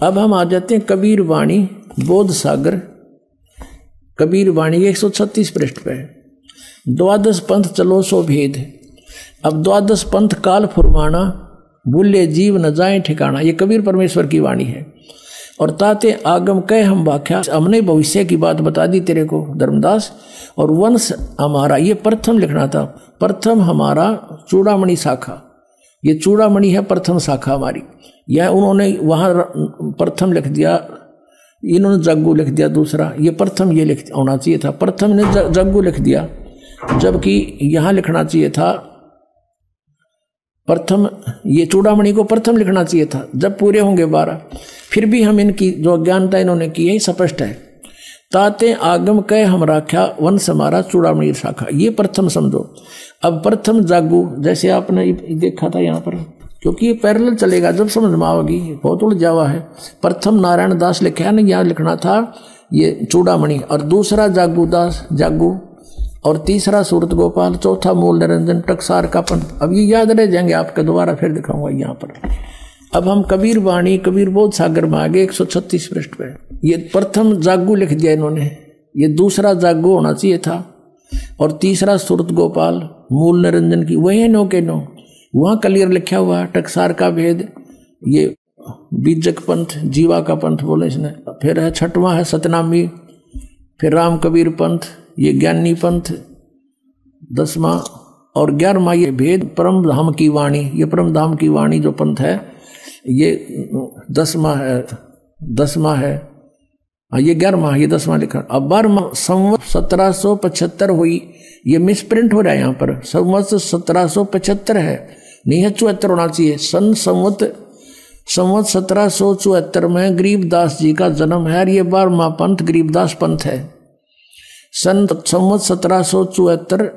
अब हम आ जाते हैं कबीर वाणी बोध सागर। कबीर वाणी 136 पृष्ठ पे, 12 पंथ चलो सो भेद। अब 12 पंथ काल फुरमाना, भूले जीव न जाए ठिकाना। ये कबीर परमेश्वर की वाणी है। और ताते आगम कह हम व्याख्या, हमने भविष्य की बात बता दी तेरे को धर्मदास। और वंश हमारा, ये प्रथम लिखना था, प्रथम हमारा चूड़ामणि शाखा, ये चूड़ामणि है प्रथम शाखा हमारी। यह उन्होंने वहाँ प्रथम लिख दिया, इन्होंने जग्गू लिख दिया दूसरा, ये प्रथम ये लिख होना चाहिए था, प्रथम ने जग्गू लिख दिया, जबकि यहाँ लिखना चाहिए था प्रथम, ये चूड़ामणि को प्रथम लिखना चाहिए था। जब पूरे होंगे 12, फिर भी हम इनकी जो अज्ञानता इन्होंने की है स्पष्ट है। ताते आगम कह हम राख्या, वंश हमारा चूड़ामणि शाखा, ये प्रथम समझो। अब प्रथम जागू, जैसे आपने देखा था यहाँ पर, क्योंकि ये पैरेलल चलेगा, जब समझ में आओगी, बहुत उलझावा है। प्रथम नारायण दास लिखा है ना, यहाँ लिखना था ये चूड़ामणि, और दूसरा जागू दास जागू, और तीसरा सूरत गोपाल, चौथा मूल निरंजन, टकसार का पंथ। अब ये याद रह जाएंगे आपके, दोबारा फिर दिखाऊंगा यहाँ पर। अब हम कबीर वाणी कबीर बोध सागर में आगे 136 पृष्ठ पे, ये प्रथम जागू लिख दिया इन्होंने, ये दूसरा जागू होना चाहिए था, और तीसरा सूरत गोपाल मूल निरंजन की, वही नो के नो, वहाँ क्लियर लिखा हुआ टकसार का भेद, ये बीजक पंथ, जीवा का पंथ बोले इसने। फिर है छठवां है सतनामी, फिर राम कबीर पंथ, ये ज्ञानी पंथ 10वां, और 11वां ये भेद परम धाम की वाणी, ये परम धाम की वाणी जो पंथ है ये 10वां है, ये 11वां, ये 10वां लिखा। अब 12वां संवत 1775 हुई, ये मिसप्रिंट हो रहा है यहाँ पर, संवत 1775 है, नहीं है 74 होना चाहिए। संवत 1774 में गरीबदास जी का जन्म है, ये 12वां पंथ गरीबदास पंथ है। संवत 1774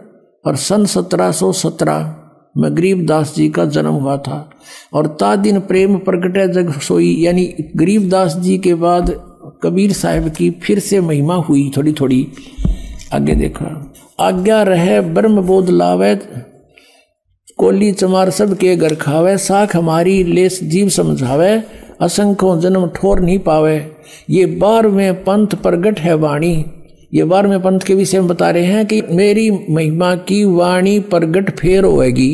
और सन 1717 में गरीबदास जी का जन्म हुआ था। और ता दिन प्रेम प्रगटे जग सोई, यानी गरीबदास जी के बाद कबीर साहब की फिर से महिमा हुई थोड़ी थोड़ी। आगे देखा, आज्ञा रहे ब्रह्म बोध लावे, कोली चमार सब के घर खावे, साख हमारी लेस जीव समझावे, असंख्यों जन्म ठोर नहीं पावे। ये 12वें पंथ प्रगट है वाणी, ये 12वें पंथ के विषय में बता रहे हैं कि मेरी महिमा की वाणी प्रगट फेर होएगी।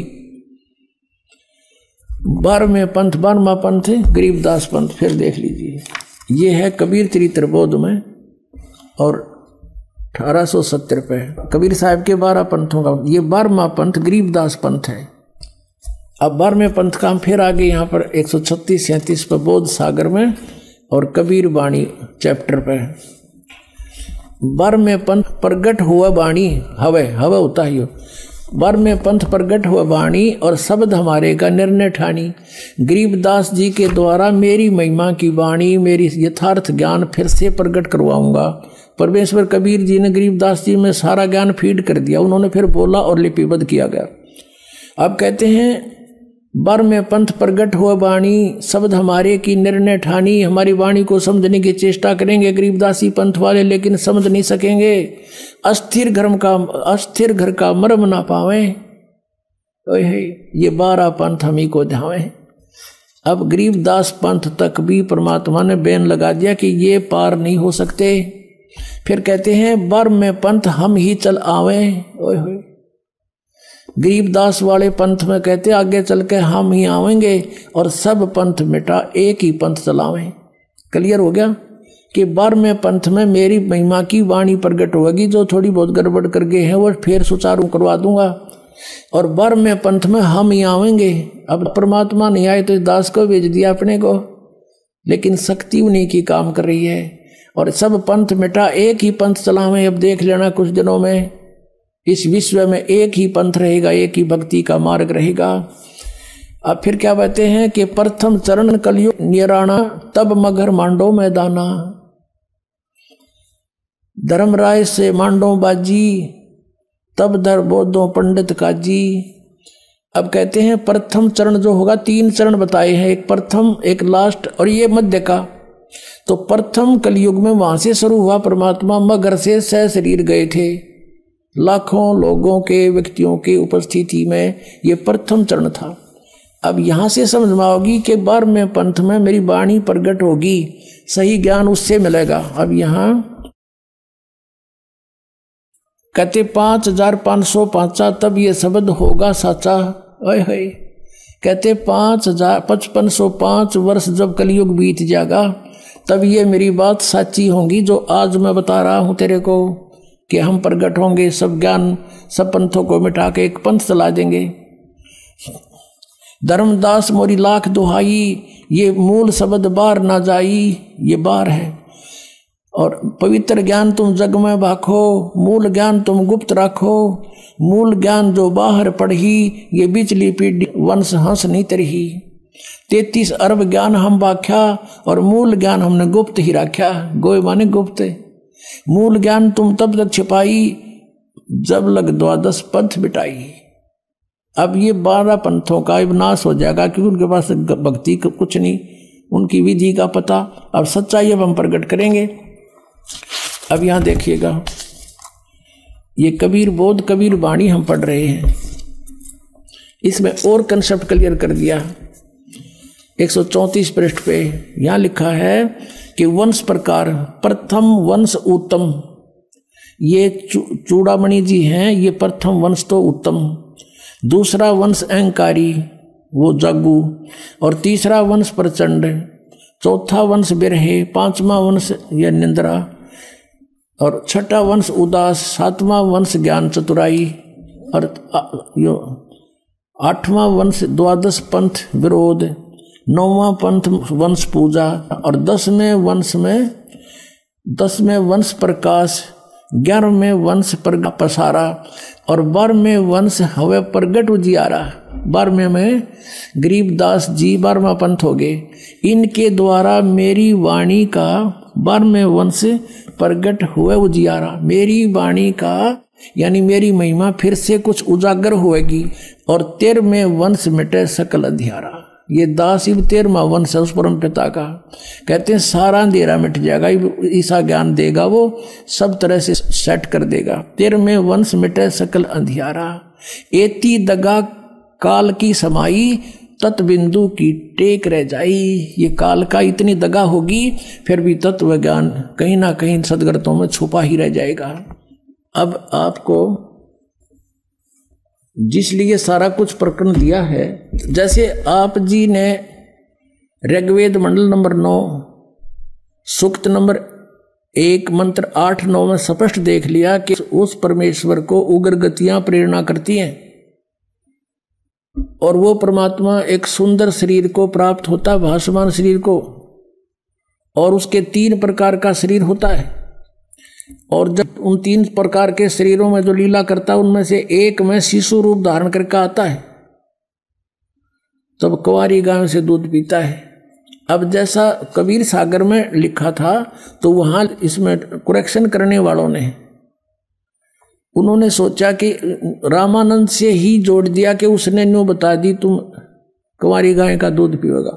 12वें पंथ 12वां पंथ गरीबदास पंथ, फिर देख लीजिए, ये है कबीर चरित्र बोध में, और 1870 पे कबीर साहब के 12 पंथों का ये 12वां पंथ गरीबदास पंथ है। अब 12वें पंथ का हम फिर आगे यहाँ पर 136-37 पर बोध सागर में, और कबीर वाणी चैप्टर पे। बर में पंथ प्रगट हुआ वाणी, हवे हवे होता ही हो। बर में पंथ प्रगट हुआ वाणी और शब्द हमारे का निर्णय ठानी। गरीबदास जी के द्वारा मेरी महिमा की वाणी, मेरी यथार्थ ज्ञान फिर से प्रकट करवाऊंगा। परमेश्वर कबीर जी ने गरीबदास जी में सारा ज्ञान फीड कर दिया, उन्होंने फिर बोला और लिपिबद्ध किया गया। अब कहते हैं बर में पंथ प्रगट हुआ वाणी, शब्द हमारे की निर्णय ठानी। हमारी वाणी को समझने की चेष्टा करेंगे गरीबदासी पंथ वाले, लेकिन समझ नहीं सकेंगे। अस्थिर घर का मर्म ना पावे, ये 12 पंथ हम ही को ध्यावे। अब गरीबदास पंथ तक भी परमात्मा ने बैन लगा दिया कि ये पार नहीं हो सकते। फिर कहते हैं बर में पंथ हम ही चल आवे। गरीबदास वाले पंथ में कहते आगे चल के हम ही आवेंगे और सब पंथ मिटा एक ही पंथ चलावें। क्लियर हो गया कि बर में पंथ में मेरी महिमा की वाणी प्रकट होगी। जो थोड़ी बहुत गड़बड़ कर गए हैं वो फिर सुचारू करवा दूंगा। और बर में पंथ में हम ही आवेंगे। अब परमात्मा नहीं आए तो दास को भेज दिया अपने को, लेकिन शक्ति उन्हीं की काम कर रही है। और सब पंथ मिटा एक ही पंथ चलावें। अब देख लेना कुछ दिनों में इस विश्व में एक ही पंथ रहेगा, एक ही भक्ति का मार्ग रहेगा। अब फिर क्या कहते हैं कि प्रथम चरण कलयुग निराणा, तब मगर मांडो मैदाना। धर्मराय से मांडो बाजी, तब दर बोधो पंडित काजी। अब कहते हैं प्रथम चरण जो होगा, 3 चरण बताए हैं, एक प्रथम एक लास्ट और ये मध्य का। तो प्रथम कलयुग में वहां से शुरू हुआ, परमात्मा मगर से सह शरीर गए थे, लाखों लोगों के व्यक्तियों की उपस्थिति में, ये प्रथम चरण था। अब यहां से समझ में आओगी कि 12वें पंथ में मेरी वाणी प्रकट होगी, सही ज्ञान उससे मिलेगा। अब यहां कहते 5505 तब ये शब्द होगा साचा। ओए कहते 5505 वर्ष जब कलयुग बीत जाएगा तब ये मेरी बात सच्ची होगी जो आज मैं बता रहा हूं तेरे को, कि हम प्रकट होंगे, सब ज्ञान सब पंथों को मिटा के एक पंथ चला देंगे। धर्मदास मोरी लाख दुहाई, ये मूल शब्द बार ना जाई, ये बार है। और पवित्र ज्ञान तुम जग में भाखो, मूल ज्ञान तुम गुप्त राखो। मूल ज्ञान जो बाहर पढ़ी, ये बिचली पीढ़ी वंश हंस नहीं तरही। 33 अरब ज्ञान हम बाख्या और मूल ज्ञान हमने गुप्त ही रखा। गोय माने गुप्त। मूल ज्ञान तुम तब तक छिपाई जब लग 12 पंथ बिटाई। अब ये 12 पंथों का नाश हो जाएगा क्योंकि उनके पास भक्ति का कुछ नहीं, उनकी विधि का पता। अब सच्चाई अब हम प्रकट करेंगे। अब यहां देखिएगा, ये कबीर बोध कबीर वाणी हम पढ़ रहे हैं, इसमें और कंसेप्ट क्लियर कर दिया। 134 पृष्ठ पे यहां लिखा है कि वंश प्रकार, प्रथम वंश उत्तम। ये चूड़ामणि जी हैं, ये प्रथम वंश तो उत्तम। दूसरा वंश अहंकारी, वो जागू। और तीसरा वंश प्रचंड। चौथा वंश बिरहे। 5वां वंश यह निंद्रा। और 6ठा वंश उदास। 7वां वंश ज्ञान चतुराई। और 8वां वंश 12 पंथ विरोध। 9वां पंथ वंश पूजा। और 10वें वंश प्रकाश। 11वें वंश पसारा। और 12वें वंश हवे प्रगट उजियारा। 12वें में गरीबदास जी 12वां पंथ हो गए। इनके द्वारा मेरी वाणी का 12वें वंश प्रगट हुए उजियारा। मेरी वाणी का यानी मेरी महिमा फिर से कुछ उजागर होएगी। और 13वें वंश मिटे सकल अंधियारा। ये दास इब 13वां वंश है उस परम पिता का। कहते हैं सारा अंधेरा मिट जाएगा, ईसा ज्ञान देगा, वो सब तरह से सेट कर देगा। 13वें वंश मिटे सकल अंधियारा। एती दगा काल की समाई, तत्बिंदु की टेक रह जाई। ये काल का इतनी दगा होगी फिर भी तत्व ज्ञान कहीं ना कहीं सदगर्तों में छुपा ही रह जाएगा। अब आपको जिसलिए सारा कुछ प्रकरण दिया है, जैसे आप जी ने ऋग्वेद मंडल नंबर 9 सूक्त नंबर 1 मंत्र 8-9 में स्पष्ट देख लिया कि उस परमेश्वर को उग्र गतियां प्रेरणा करती हैं और वो परमात्मा एक सुंदर शरीर को प्राप्त होता, भासमान शरीर को। और उसके 3 प्रकार का शरीर होता है, और जब उन 3 प्रकार के शरीरों में जो लीला करता है उनमें से एक में शिशु रूप धारण करके आता है, तब कुंवारी गाय से दूध पीता है। अब जैसा कबीर सागर में लिखा था तो वहां इसमें करेक्शन करने वालों ने उन्होंने सोचा कि रामानंद से ही जोड़ दिया कि उसने न्यू बता दी तुम कुंवारी गाय का दूध पिएगा,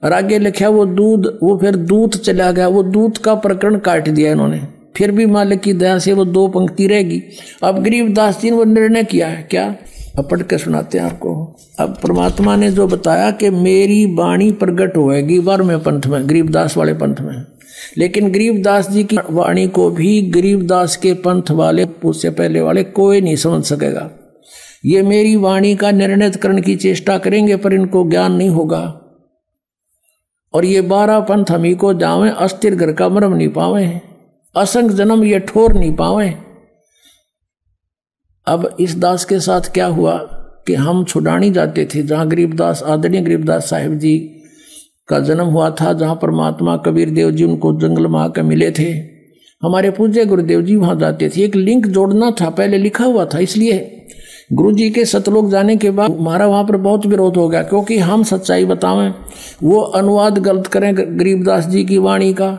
और आगे लिखा वो फिर दूध चला गया, वो दूध का प्रकरण काट दिया इन्होंने। फिर भी मालिक की दया से वो 2 पंक्ति रहेगी। अब गरीबदास जी ने वो निर्णय किया है, क्या, अब पढ़ के सुनाते हैं आपको। अब परमात्मा ने जो बताया कि मेरी वाणी प्रकट होएगी 12वें पंथ में, गरीबदास वाले पंथ में, लेकिन गरीबदास जी की वाणी को भी गरीबदास के पंथ वाले, उससे पहले वाले कोई नहीं समझ सकेगा। ये मेरी वाणी का निर्णय करने की चेष्टा करेंगे पर इनको ज्ञान नहीं होगा, और ये 12 पंथ हम ही को जावे, अस्थिर घर का मरम नहीं पावे, असंग जन्म ये ठोर नहीं पावे। अब इस दास के साथ क्या हुआ कि हम छुड़ानी जाते थे, जहाँ गरीबदास, आदरणीय गरीबदास साहिब जी का जन्म हुआ था, जहाँ परमात्मा कबीर देव जी उनको जंगल में आकर मिले थे, हमारे पूज्य गुरुदेव जी वहाँ जाते थे। एक लिंक जोड़ना था, पहले लिखा हुआ था, इसलिए गुरु जी के सतलोक जाने के बाद हमारा वहाँ पर बहुत विरोध हो गया, क्योंकि हम सच्चाई बतावें, वो अनुवाद गलत करें गरीबदास जी की वाणी का,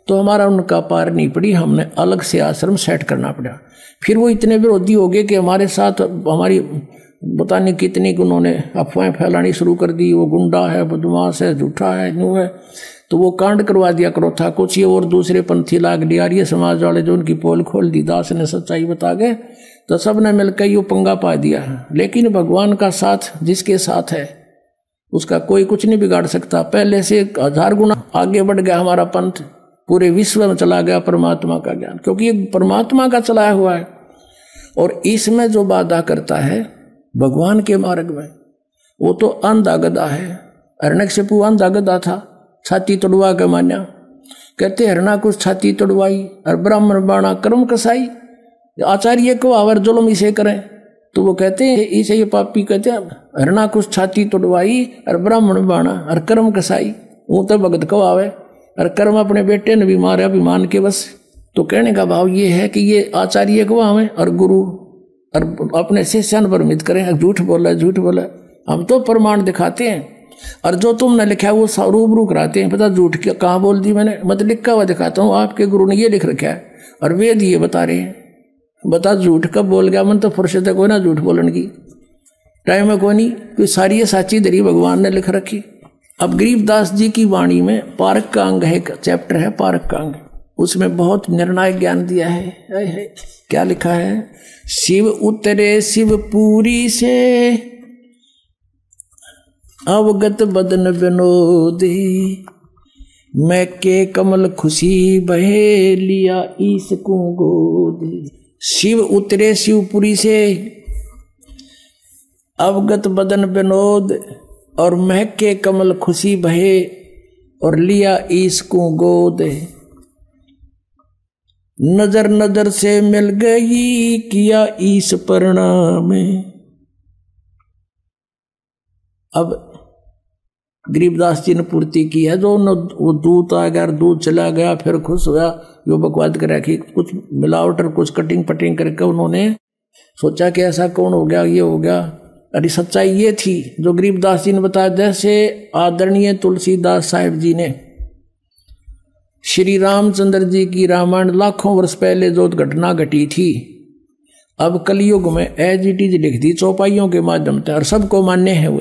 तो हमारा उनका पार नहीं पड़ी, हमने अलग से आश्रम सेट करना पड़ा। फिर वो इतने विरोधी हो गए कि हमारे साथ हमारी बताने कितनी उन्होंने अफवाहें फैलानी शुरू कर दी, वो गुंडा है, बदमाश है, झूठा है, न्यू है, तो वो कांड करवा दिया करो था कुछ ये, और दूसरे पंथी लाग लिया, आर्य समाज वाले जो उनकी पोल खोल दी, दास ने सच्चाई बता गए, तो सब ने मिलकर ये पंगा पा दिया। लेकिन भगवान का साथ जिसके साथ है उसका कोई कुछ नहीं बिगाड़ सकता। पहले से 1000 गुना आगे बढ़ गया हमारा पंथ, पूरे विश्व में चला गया परमात्मा का ज्ञान, क्योंकि ये परमात्मा का चलाया हुआ है। और इसमें जो बाधा करता है भगवान के मार्ग में, वो तो अंधा गधा है। हिरण्यकशिपु अंधा गधा था, छाती तोड़वा के मान्या, कहते हरणा कुछ छाती तोड़वाई और ब्राह्मण बाणा कर्म कसाई, आचार्य को आवर जुल्म इसे करें, तो वो कहते हैं इसे ये पापी कहते हैं हरणा कुछ छाती तोड़वाई और ब्राह्मण बाणा और कर्म कसाई, वो तो भगत को आवे और कर्म अपने बेटे ने भी मारे अभिमान के बस। तो कहने का भाव ये है कि ये आचार्य को आवे और गुरु और अपने शिष्यन पर उम्मीद करें, झूठ बोला झूठ बोला, हम तो प्रमाण दिखाते हैं, और जो तुमने लिखा है वो रूबरू कराते हैं, पता झूठ कहाँ बोल दी मैंने, मत लिखा हुआ दिखाता हूँ, आपके गुरु ने ये लिख रखा है और वेद ये बता रहे हैं, बता झूठ कब बोल गया, मन तो फुर्सत है कोई ना झूठ बोलने की, टाइम है कोई नहीं, कोई सारी ये साची दरी भगवान ने लिख रखी। अब गरीबदास जी की वाणी में पारक का अंग है, एक चैप्टर है पारक का अंग, उसमें बहुत निर्णायक ज्ञान दिया है। क्या लिखा है, शिव उतरे शिवपुरी से अवगत बदन विनोदी, मैं के कमल खुशी बहे लिया ईसको गोदी। शिव उतरे शिवपुरी से अवगत बदन विनोद, और महके कमल खुशी बहे और लिया ईसको गोद। नजर नजर से मिल गई किया ईस प्रणाम। अब गरीबदास जी ने पूर्ति की है, जो वो दूत आ गया, दूध चला गया, फिर खुश हुआ, यो बकवाद कर रखी, कुछ मिलावट और कुछ कटिंग पटिंग करके उन्होंने सोचा कि ऐसा कौन हो गया, ये हो गया। अरे सच्चाई ये थी जो गरीबदास जी ने बताया, जैसे आदरणीय तुलसीदास साहिब जी ने श्री रामचंद्र जी की रामायण लाखों वर्ष पहले जो घटना घटी थी, अब कलयुग में एज इट इज लिख दी चौपाइयों के माध्यम से, और सबको मान्य है वो,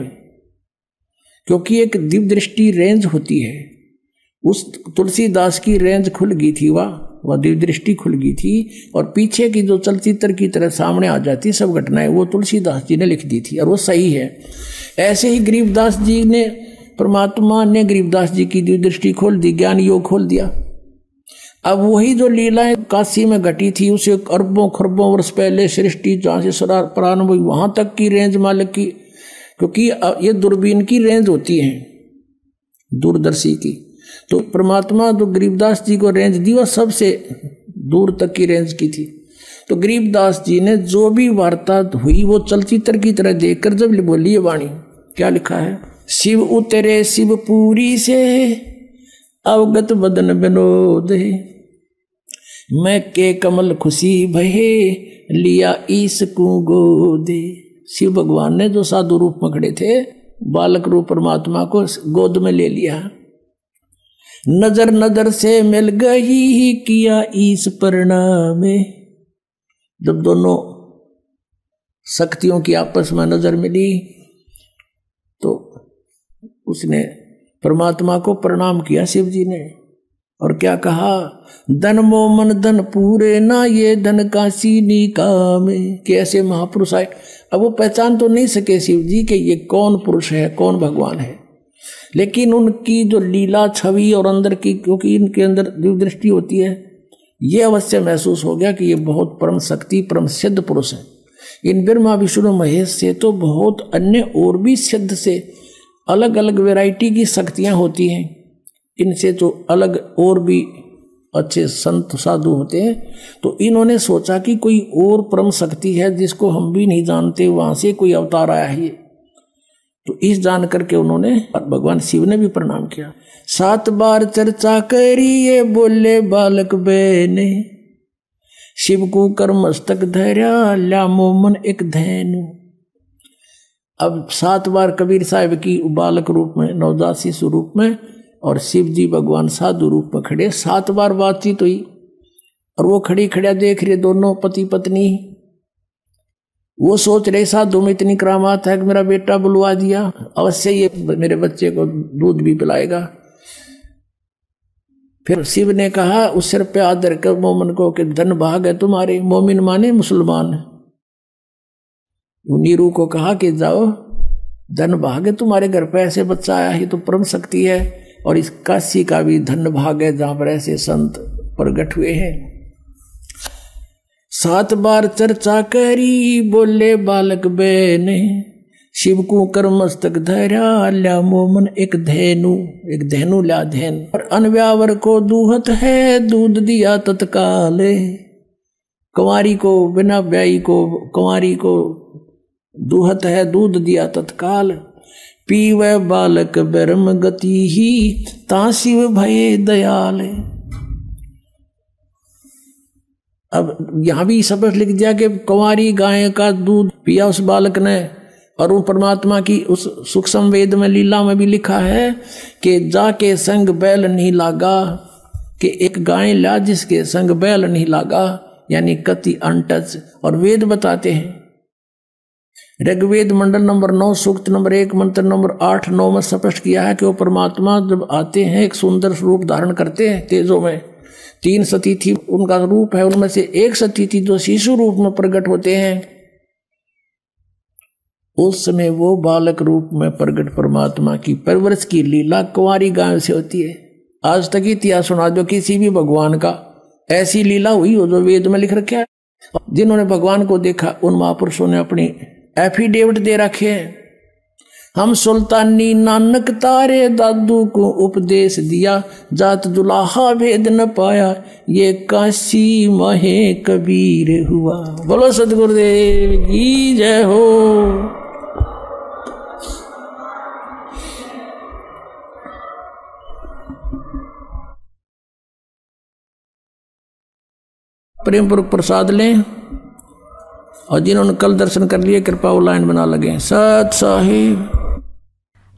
क्योंकि एक दिव्य दृष्टि रेंज होती है। उस तुलसीदास की रेंज खुल गई थी, वह दिव्य दृष्टि खुल गई थी, और पीछे की जो चलचित्र की तरह सामने आ जाती सब घटनाएं वो तुलसीदास जी ने लिख दी थी, और वो सही है। ऐसे ही गरीबदास जी ने, परमात्मा ने गरीबदास जी की दिव्य दृष्टि खोल दी, ज्ञान योग खोल दिया। अब वही जो लीलाएं काशी में घटी थी, उसे अरबों खरबों वर्ष पहले सृष्टि जहाँ से प्रारंभ हुई वहां तक की रेंज मालिक की, क्योंकि ये दूरबीन की रेंज होती है दूरदर्शी की, तो परमात्मा जो गरीबदास जी को रेंज दी वह सबसे दूर तक की रेंज की थी। तो गरीबदास जी ने जो भी वार्ता हुई वो चलचित्र की तरह देखकर जब बोली ये वाणी, क्या लिखा है, शिव उतरे शिवपुरी से अवगत बदन विनोद, मैं के कमल खुशी भये, लिया ईस को गोदे। शिव भगवान ने जो साधु रूप में खड़े थे, बालक रूप परमात्मा को गोद में ले लिया। नजर नजर से मिल गई, किया ईस प्रणाम। जब दोनों शक्तियों की आपस में नजर मिली तो उसने परमात्मा को प्रणाम किया शिव जी ने, और क्या कहा, धन मोमन धन पूरे ना, ये धन काशी निकाम। कि ऐसे महापुरुष आए। अब वो पहचान तो नहीं सके शिव जी कि ये कौन पुरुष है, कौन भगवान है, लेकिन उनकी जो लीला छवि और अंदर की, क्योंकि इनके अंदर दिव्य दृष्टि होती है, ये अवश्य महसूस हो गया कि ये बहुत परम शक्ति परम सिद्ध पुरुष है। इन ब्रह्मा विष्णु महेश से तो बहुत अन्य और भी सिद्ध से अलग अलग वैरायटी की शक्तियां होती हैं, इनसे तो अलग और भी अच्छे संत साधु होते हैं। तो इन्होंने सोचा कि कोई और परम शक्ति है जिसको हम भी नहीं जानते, वहां से कोई अवतार आया है। तो इस जान करके उन्होंने भगवान शिव ने भी प्रणाम किया। 7 बार चर्चा करी, ये बोले बालक बेने, शिव को कर मस्तक धैर्या, ल्या मोमन एक धैनु। अब 7 बार कबीर साहब की बालक रूप में, नवजात शिशु रूप में, और शिव जी भगवान साधु रूप में खड़े। 7 बार बातचीत हुई, और वो खड़ी खड़ा देख रहे दोनों पति पत्नी। वो सोच रहे साधु में इतनी करामात है कि मेरा बेटा बुलवा दिया, अवश्य ये मेरे बच्चे को दूध भी पिलाएगा। फिर शिव ने कहा उस सिर पे आदर कर मोमिन को कि धन भाग है तुम्हारे। मोमिन माने मुसलमान। नीरू को कहा कि जाओ, धन भाग है तुम्हारे घर पे, ऐसे बच्चा आया है तो परम शक्ति है, और इस काशी का भी धन भाग है जहां पर ऐसे संत प्रगट हुए हैं। 7 बार चर्चा करी, बोले बालक बेने, शिव को कर मस्तक धैर्या, ल्या मोमन एक धेनु। एक धेनु ल्या धेन। और अनव्यावर को दूहत है, दूध दिया तत्काल। कुंवारी को, बिना ब्याई को कुंवारी को दूहत है, दूध दिया तत्काल। पीवे बालक ब्रह्म गति ही, ता शिव भये दयाल। अब यहां भी शब्द लिख दिया कि कुंवारी गाय का दूध पिया उस बालक ने, और उन परमात्मा की उस सूक्ष्म वेद में लीला में भी लिखा है कि जाके संग बैल नहीं लागा, कि एक गाय ला जिसके संग बैल नहीं लागा, यानी कति अनटच। और वेद बताते हैं, ऋग्वेद मंडल नंबर 9 सूक्त नंबर 1 मंत्र नंबर 8-9 में स्पष्ट किया है कि वो परमात्मा जब आते हैं एक सुंदर रूप धारण करते हैं तेजों में। 3 सती थी उनका रूप है, उनमें से एक सती थी जो शिशु रूप में प्रकट होते हैं। उस समय वो बालक रूप में प्रकट परमात्मा की परवरिश की लीला कुंवारी गाय से होती है। आज तक इतिहास सुना दो किसी भी भगवान का ऐसी लीला हुई हो जो वेद में लिख रखा है। जिन्होंने भगवान को देखा उन महापुरुषों ने अपनी एफिडेविट दे रखे हैं। हम सुल्तानी नानक तारे दादू को उपदेश दिया, जात दुलाहा भेद न पाया, ये काशी महे कबीर हुआ। बोलो सतगुरुदेव की जय हो। प्रेम पूर्वक प्रसाद लें, और जिन्होंने कल दर्शन कर लिए कृपा वो लाइन बना लगे। सत साहिब।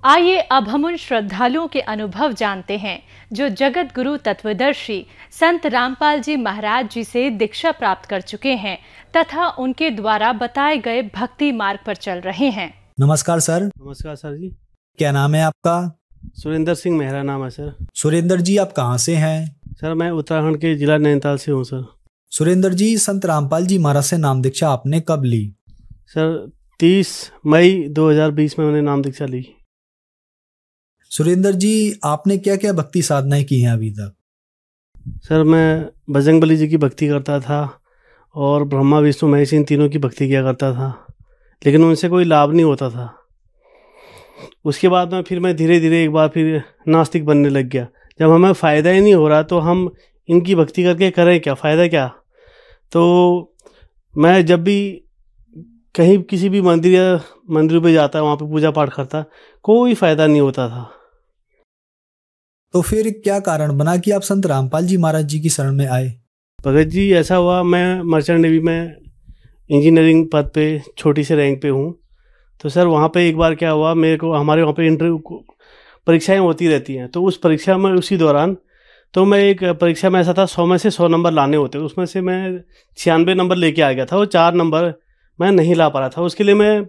आइए अब हम उन श्रद्धालुओं के अनुभव जानते हैं जो जगत गुरु तत्वदर्शी संत रामपाल जी महाराज जी से दीक्षा प्राप्त कर चुके हैं तथा उनके द्वारा बताए गए भक्ति मार्ग पर चल रहे हैं। नमस्कार सर। नमस्कार सर जी। क्या नाम है आपका? सुरेंद्र सिंह मेहरा नाम है सर। सुरेंद्र जी आप कहाँ से हैं? सर मैं उत्तराखंड के जिला नैनीताल से हूँ सर। सुरेंद्र जी, संत रामपाल जी महाराज से नाम दीक्षा आपने कब ली? सर 30 मई 2020 में मैंने नाम दीक्षा ली। सुरेंद्र जी, आपने क्या क्या भक्ति साधनाएं की हैं अभी तक? सर मैं बजरंगबली जी की भक्ति करता था और ब्रह्मा विष्णु महेश इन तीनों की भक्ति किया करता था, लेकिन उनसे कोई लाभ नहीं होता था। उसके बाद में फिर मैं धीरे धीरे एक बार फिर नास्तिक बनने लग गया। जब हमें फ़ायदा ही नहीं हो रहा तो हम इनकी भक्ति करके करें क्या, फ़ायदा क्या। तो मैं जब भी कहीं किसी भी मंदिर पे जाता, वहाँ पे पूजा पाठ करता, कोई फ़ायदा नहीं होता था। तो फिर क्या कारण बना कि आप संत रामपाल जी महाराज जी की शरण में आए? भगत जी, ऐसा हुआ, मैं मर्चेंट नेवी में इंजीनियरिंग पद पे छोटी से रैंक पे हूँ। तो सर वहाँ पे एक बार क्या हुआ, मेरे को हमारे वहाँ पे इंटरव्यू परीक्षाएं होती रहती हैं। तो उस परीक्षा में उसी दौरान तो मैं एक परीक्षा में ऐसा था 100 में से 100 नंबर लाने होते, उसमें से मैं 96 नंबर लेके आ गया था और 4 नंबर मैं नहीं ला पा रहा था। उसके लिए मैं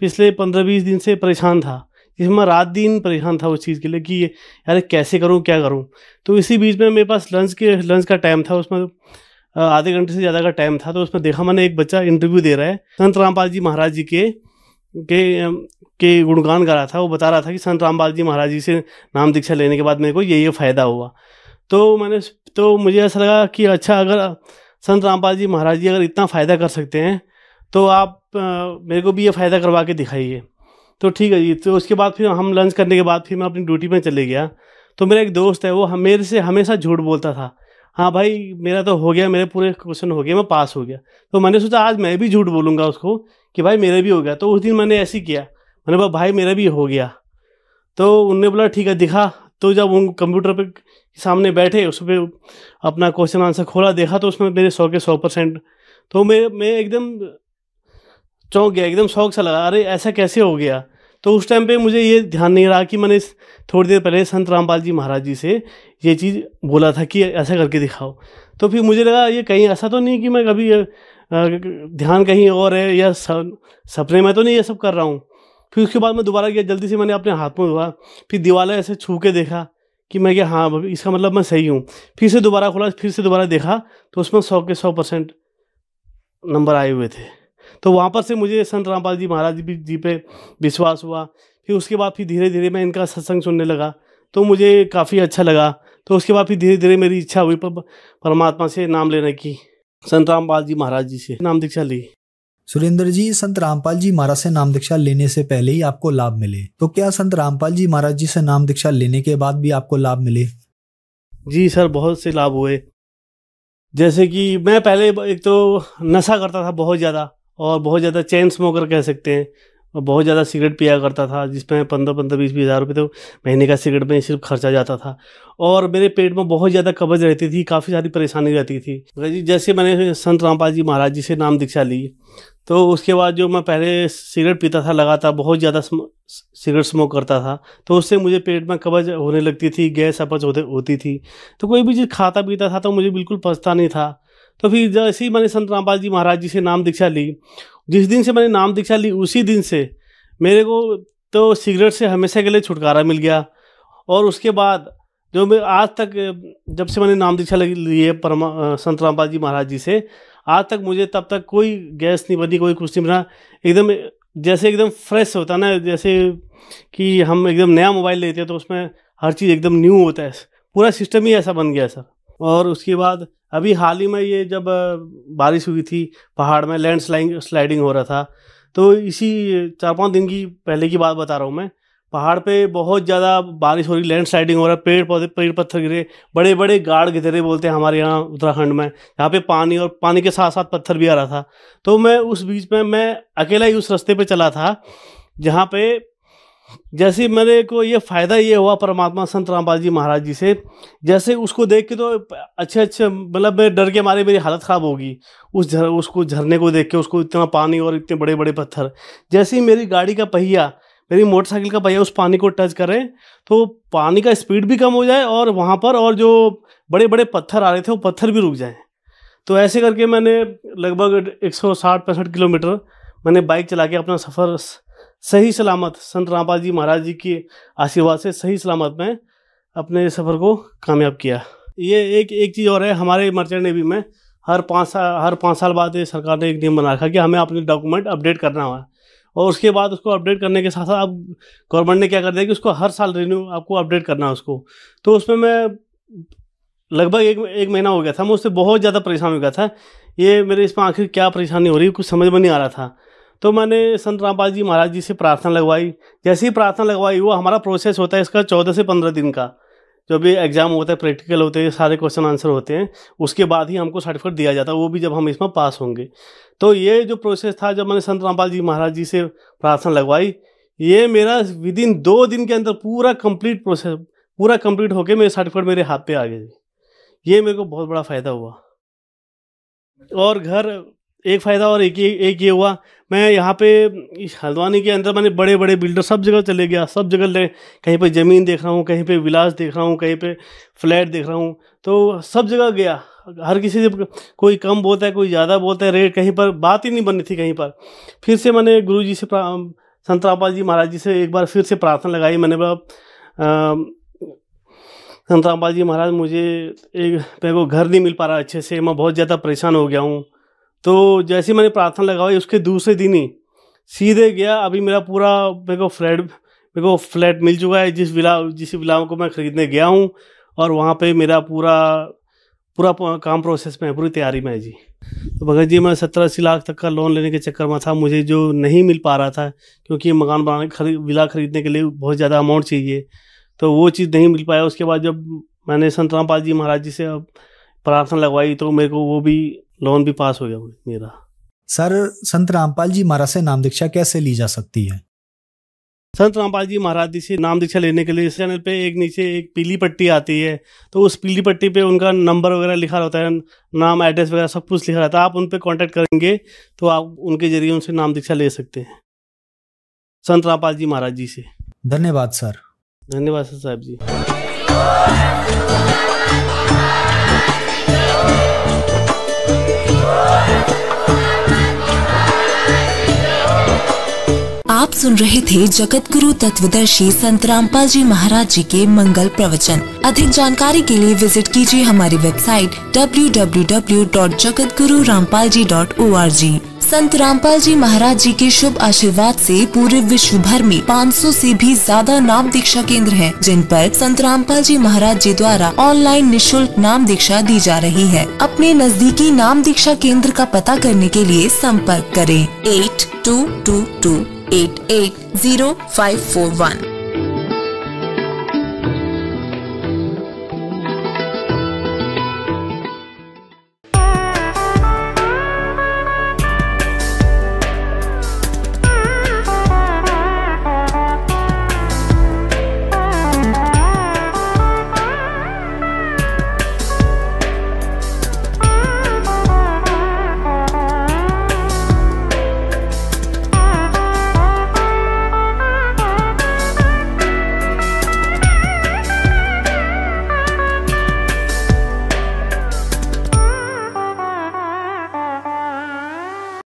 पिछले 15-20 दिन से परेशान था, जिसमें मैं रात दिन परेशान था उस चीज़ के लिए कि यार कैसे करूं, क्या करूं। तो इसी बीच में मेरे पास लंच का टाइम था, उसमें आधे घंटे से ज़्यादा का टाइम था। तो उसमें देखा मैंने एक बच्चा इंटरव्यू दे रहा है, संत रामपाल जी महाराज जी के गुणगान गा रहा था। वो बता रहा था कि संत रामपाल जी महाराज जी से नाम दीक्षा लेने के बाद मेरे को ये फ़ायदा हुआ। तो मुझे ऐसा लगा कि अच्छा, अगर संत रामपाल जी महाराज जी अगर इतना फ़ायदा कर सकते हैं तो आप मेरे को भी ये फ़ायदा करवा के दिखाइए। तो ठीक है जी। तो उसके बाद फिर हम लंच करने के बाद फिर मैं अपनी ड्यूटी में चले गया। तो मेरा एक दोस्त है, वो मेरे से हमेशा झूठ बोलता था, हाँ भाई मेरा तो हो गया, मेरे पूरे क्वेश्चन हो गए, मैं पास हो गया। तो मैंने सोचा आज मैं भी झूठ बोलूँगा उसको कि भाई मेरा भी हो गया। तो उस दिन मैंने ऐसे ही किया, मैंने बोला भाई मेरा भी हो गया। तो उनने बोला ठीक है दिखा। तो जब उन कंप्यूटर पे सामने बैठे, उस पर अपना क्वेश्चन आंसर खोला, देखा तो उसमें मेरे 100 के 100%। तो मैं एकदम चौंक गया, एकदम शौक सा लगा, अरे ऐसा कैसे हो गया। तो उस टाइम पे मुझे ये ध्यान नहीं रहा कि मैंने थोड़ी देर पहले संत रामपाल जी महाराज जी से ये चीज़ बोला था कि ऐसा करके दिखाओ। तो फिर मुझे लगा ये कहीं ऐसा तो नहीं कि मैं कभी ध्यान कहीं और है या सपने में तो नहीं ये सब कर रहा हूँ। फिर उसके बाद मैं दोबारा गया, जल्दी से मैंने अपने हाथ में धोआ, फिर दीवार ऐसे छू के देखा कि मैं क्या, हाँ इसका मतलब मैं सही हूँ। फिर से दोबारा खोला, फिर से दोबारा देखा तो उसमें 100 के 100% नंबर आए हुए थे। तो वहाँ पर से मुझे संत रामपाल जी महाराज जी पे विश्वास हुआ। फिर उसके बाद फिर धीरे धीरे मैं इनका सत्संग सुनने लगा, तो मुझे काफ़ी अच्छा लगा। तो उसके बाद फिर धीरे धीरे मेरी इच्छा हुई परमात्मा से नाम लेने की, संत रामपाल जी महाराज जी से नाम दीक्षा ली। सुरेंद्र जी, संत रामपाल जी महाराज से नाम दीक्षा लेने से पहले ही आपको लाभ मिले, तो क्या संत रामपाल जी महाराज जी से नाम दीक्षा लेने के बाद भी आपको लाभ मिले? जी सर, बहुत से लाभ हुए। जैसे कि मैं पहले एक तो नशा करता था बहुत ज़्यादा, और बहुत ज़्यादा चेन स्मोकर कह सकते हैं, और बहुत ज़्यादा सिगरेट पिया करता था, जिसमें 15-20 हज़ार रुपये तो महीने का सिगरेट में सिर्फ खर्चा जाता था। और मेरे पेट में बहुत ज़्यादा कब्ज रहती थी, काफ़ी सारी परेशानी रहती थी। जैसे मैंने संत रामपाल जी महाराज जी से नाम दीक्षा ली, तो उसके बाद जो मैं पहले सिगरेट पीता था लगातार, बहुत ज़्यादा सिगरेट स्मोक करता था, तो उससे मुझे पेट में कब्ज होने लगती थी, गैस अपच होती थी। तो कोई भी चीज़ खाता पीता था तो मुझे बिल्कुल पचता नहीं था। तो फिर जैसे ही मैंने संत रामपाल जी महाराज जी से नाम दीक्षा ली, जिस दिन से मैंने नाम दीक्षा ली उसी दिन से मेरे को तो सिगरेट से हमेशा के लिए छुटकारा मिल गया। और उसके बाद जो मैं आज तक, जब से मैंने नाम दीक्षा ली है संत रामपाल जी महाराज जी से, आज तक मुझे तब तक कोई गैस नहीं बनी, कोई कुछ नहीं बना। एकदम जैसे एकदम फ्रेश होता ना, जैसे कि हम एकदम नया मोबाइल लेते हैं तो उसमें हर चीज़ एकदम न्यू होता है, पूरा सिस्टम ही ऐसा बन गया सर। और उसके बाद अभी हाल ही में ये जब बारिश हुई थी, पहाड़ में स्लाइडिंग हो रहा था, तो इसी 4-5 दिन की पहले की बात बता रहा हूँ मैं। पहाड़ पे बहुत ज़्यादा बारिश हो रही, लैंडस्लाइडिंग हो रहा है, पेड़ पत्थर गिरे, बड़े बड़े गाड़ गिरे बोलते हैं हमारे यहाँ उत्तराखंड में, यहाँ पे पानी और पानी के साथ साथ पत्थर भी आ रहा था। तो मैं उस बीच में मैं अकेला ही उस रास्ते पे चला था, जहाँ पे जैसे मेरे को ये फ़ायदा ये हुआ परमात्मा संत रामपाल जी महाराज जी से, जैसे उसको देख के तो अच्छे मतलब मैं डर के मारे मेरी हालत ख़राब होगी उसको झरने को देख के, उसको इतना पानी और इतने बड़े बड़े पत्थर। जैसे ही मेरी गाड़ी का पहिया, मेरी मोटरसाइकिल का पहिया उस पानी को टच करे तो पानी का स्पीड भी कम हो जाए, और वहाँ पर और जो बड़े बड़े पत्थर आ रहे थे वो पत्थर भी रुक जाएँ। तो ऐसे करके मैंने लगभग 160-165 किलोमीटर मैंने बाइक चला के अपना सफ़र सही सलामत संत रामपाल जी महाराज जी की आशीर्वाद से सही सलामत में अपने सफ़र को कामयाब किया। ये एक चीज़ और है, हमारे मर्चेंट नेवी में हर 5 साल बाद ये सरकार ने एक नियम बना रखा कि हमें अपने डॉक्यूमेंट अपडेट करना हुआ, और उसके बाद उसको अपडेट करने के साथ साथ अब गवर्नमेंट ने क्या कर दिया कि उसको हर साल रिन्यू आपको अपडेट करना है उसको। तो उसमें मैं लगभग एक महीना हो गया था, मैं उससे बहुत ज़्यादा परेशान हो गया था। ये मेरे इसमें आखिर क्या परेशानी हो रही, कुछ समझ में नहीं आ रहा था। तो मैंने संत रामपाल जी महाराज जी से प्रार्थना लगवाई। जैसे ही प्रार्थना लगवाई, वो हमारा प्रोसेस होता है इसका 14 से 15 दिन का, जो भी एग्ज़ाम होता है, प्रैक्टिकल होते हैं, सारे क्वेश्चन आंसर होते हैं, उसके बाद ही हमको सर्टिफिकेट दिया जाता है, वो भी जब हम इसमें पास होंगे। तो ये जो प्रोसेस था, जब मैंने संत रामपाल जी महाराज जी से प्रार्थना लगवाई, ये मेरा विदिन 2 दिन के अंदर पूरा कंप्लीट प्रोसेस पूरा कंप्लीट होके मेरे सर्टिफिकेट मेरे हाथ पे आ गए जी। ये मेरे को बहुत बड़ा फ़ायदा हुआ। और घर एक फ़ायदा और एक ये हुआ, मैं यहाँ पे हल्द्वानी के अंदर मैंने बड़े बड़े बिल्डर सब जगह चले गया, सब जगह कहीं पे ज़मीन देख रहा हूँ, कहीं पे विलास देख रहा हूँ, कहीं पे फ्लैट देख रहा हूँ, तो सब जगह गया। हर किसी से कोई कम बोलता है, कोई ज़्यादा बोलता है, रेट कहीं पर बात ही नहीं बनी थी कहीं पर। फिर से मैंने गुरु जी से, संत रामपाल जी महाराज जी से एक बार फिर से प्रार्थना लगाई। मैंने बोला संत रामपाल जी महाराज, मेरे को घर नहीं मिल पा रहा अच्छे से, मैं बहुत ज़्यादा परेशान हो गया हूँ। तो जैसे मैंने प्रार्थना लगाई उसके दूसरे दिन ही सीधे गया, अभी मेरा पूरा मेरे को फ्लैट मिल चुका है जिस विला को मैं ख़रीदने गया हूँ, और वहाँ पे मेरा पूरा काम प्रोसेस में है, पूरी तैयारी में है जी। तो भगत जी, मैं 70-80 लाख तक का लोन लेने के चक्कर में था, मुझे जो नहीं मिल पा रहा था, क्योंकि मकान बनाने विला खरीदने के लिए बहुत ज़्यादा अमाउंट चाहिए, तो वो चीज़ नहीं मिल पाया। उसके बाद जब मैंने संत रामपाल जी महाराज जी से प्रार्थना लगवाई तो मेरे को वो भी लोन भी पास हो गया मेरा। सर, संत रामपाल जी महाराज से नाम दीक्षा कैसे ली जा सकती है? संत रामपाल जी महाराज जी से नाम दीक्षा लेने के लिए इस चैनल पे नीचे एक पीली पट्टी आती है, तो उस पीली पट्टी पे उनका नंबर वगैरह लिखा रहता है, नाम, एड्रेस वगैरह सब कुछ लिखा रहता है। आप उन पे कांटेक्ट करेंगे तो आप उनके जरिए उनसे नाम दीक्षा ले सकते हैं, संत रामपाल जी महाराज जी से। धन्यवाद सर। धन्यवाद सर साहब जी। आप सुन रहे थे जगत गुरु तत्वदर्शी संत रामपाल जी महाराज जी के मंगल प्रवचन। अधिक जानकारी के लिए विजिट कीजिए हमारी वेबसाइट www.jagatgururampalji.org। संत रामपाल जी महाराज जी के शुभ आशीर्वाद से पूरे विश्व भर में 500 से भी ज्यादा नाम दीक्षा केंद्र हैं, जिन पर संत रामपाल जी महाराज जी द्वारा ऑनलाइन निशुल्क नाम दीक्षा दी जा रही है। अपने नजदीकी नाम दीक्षा केंद्र का पता करने के लिए संपर्क करें 8222880541।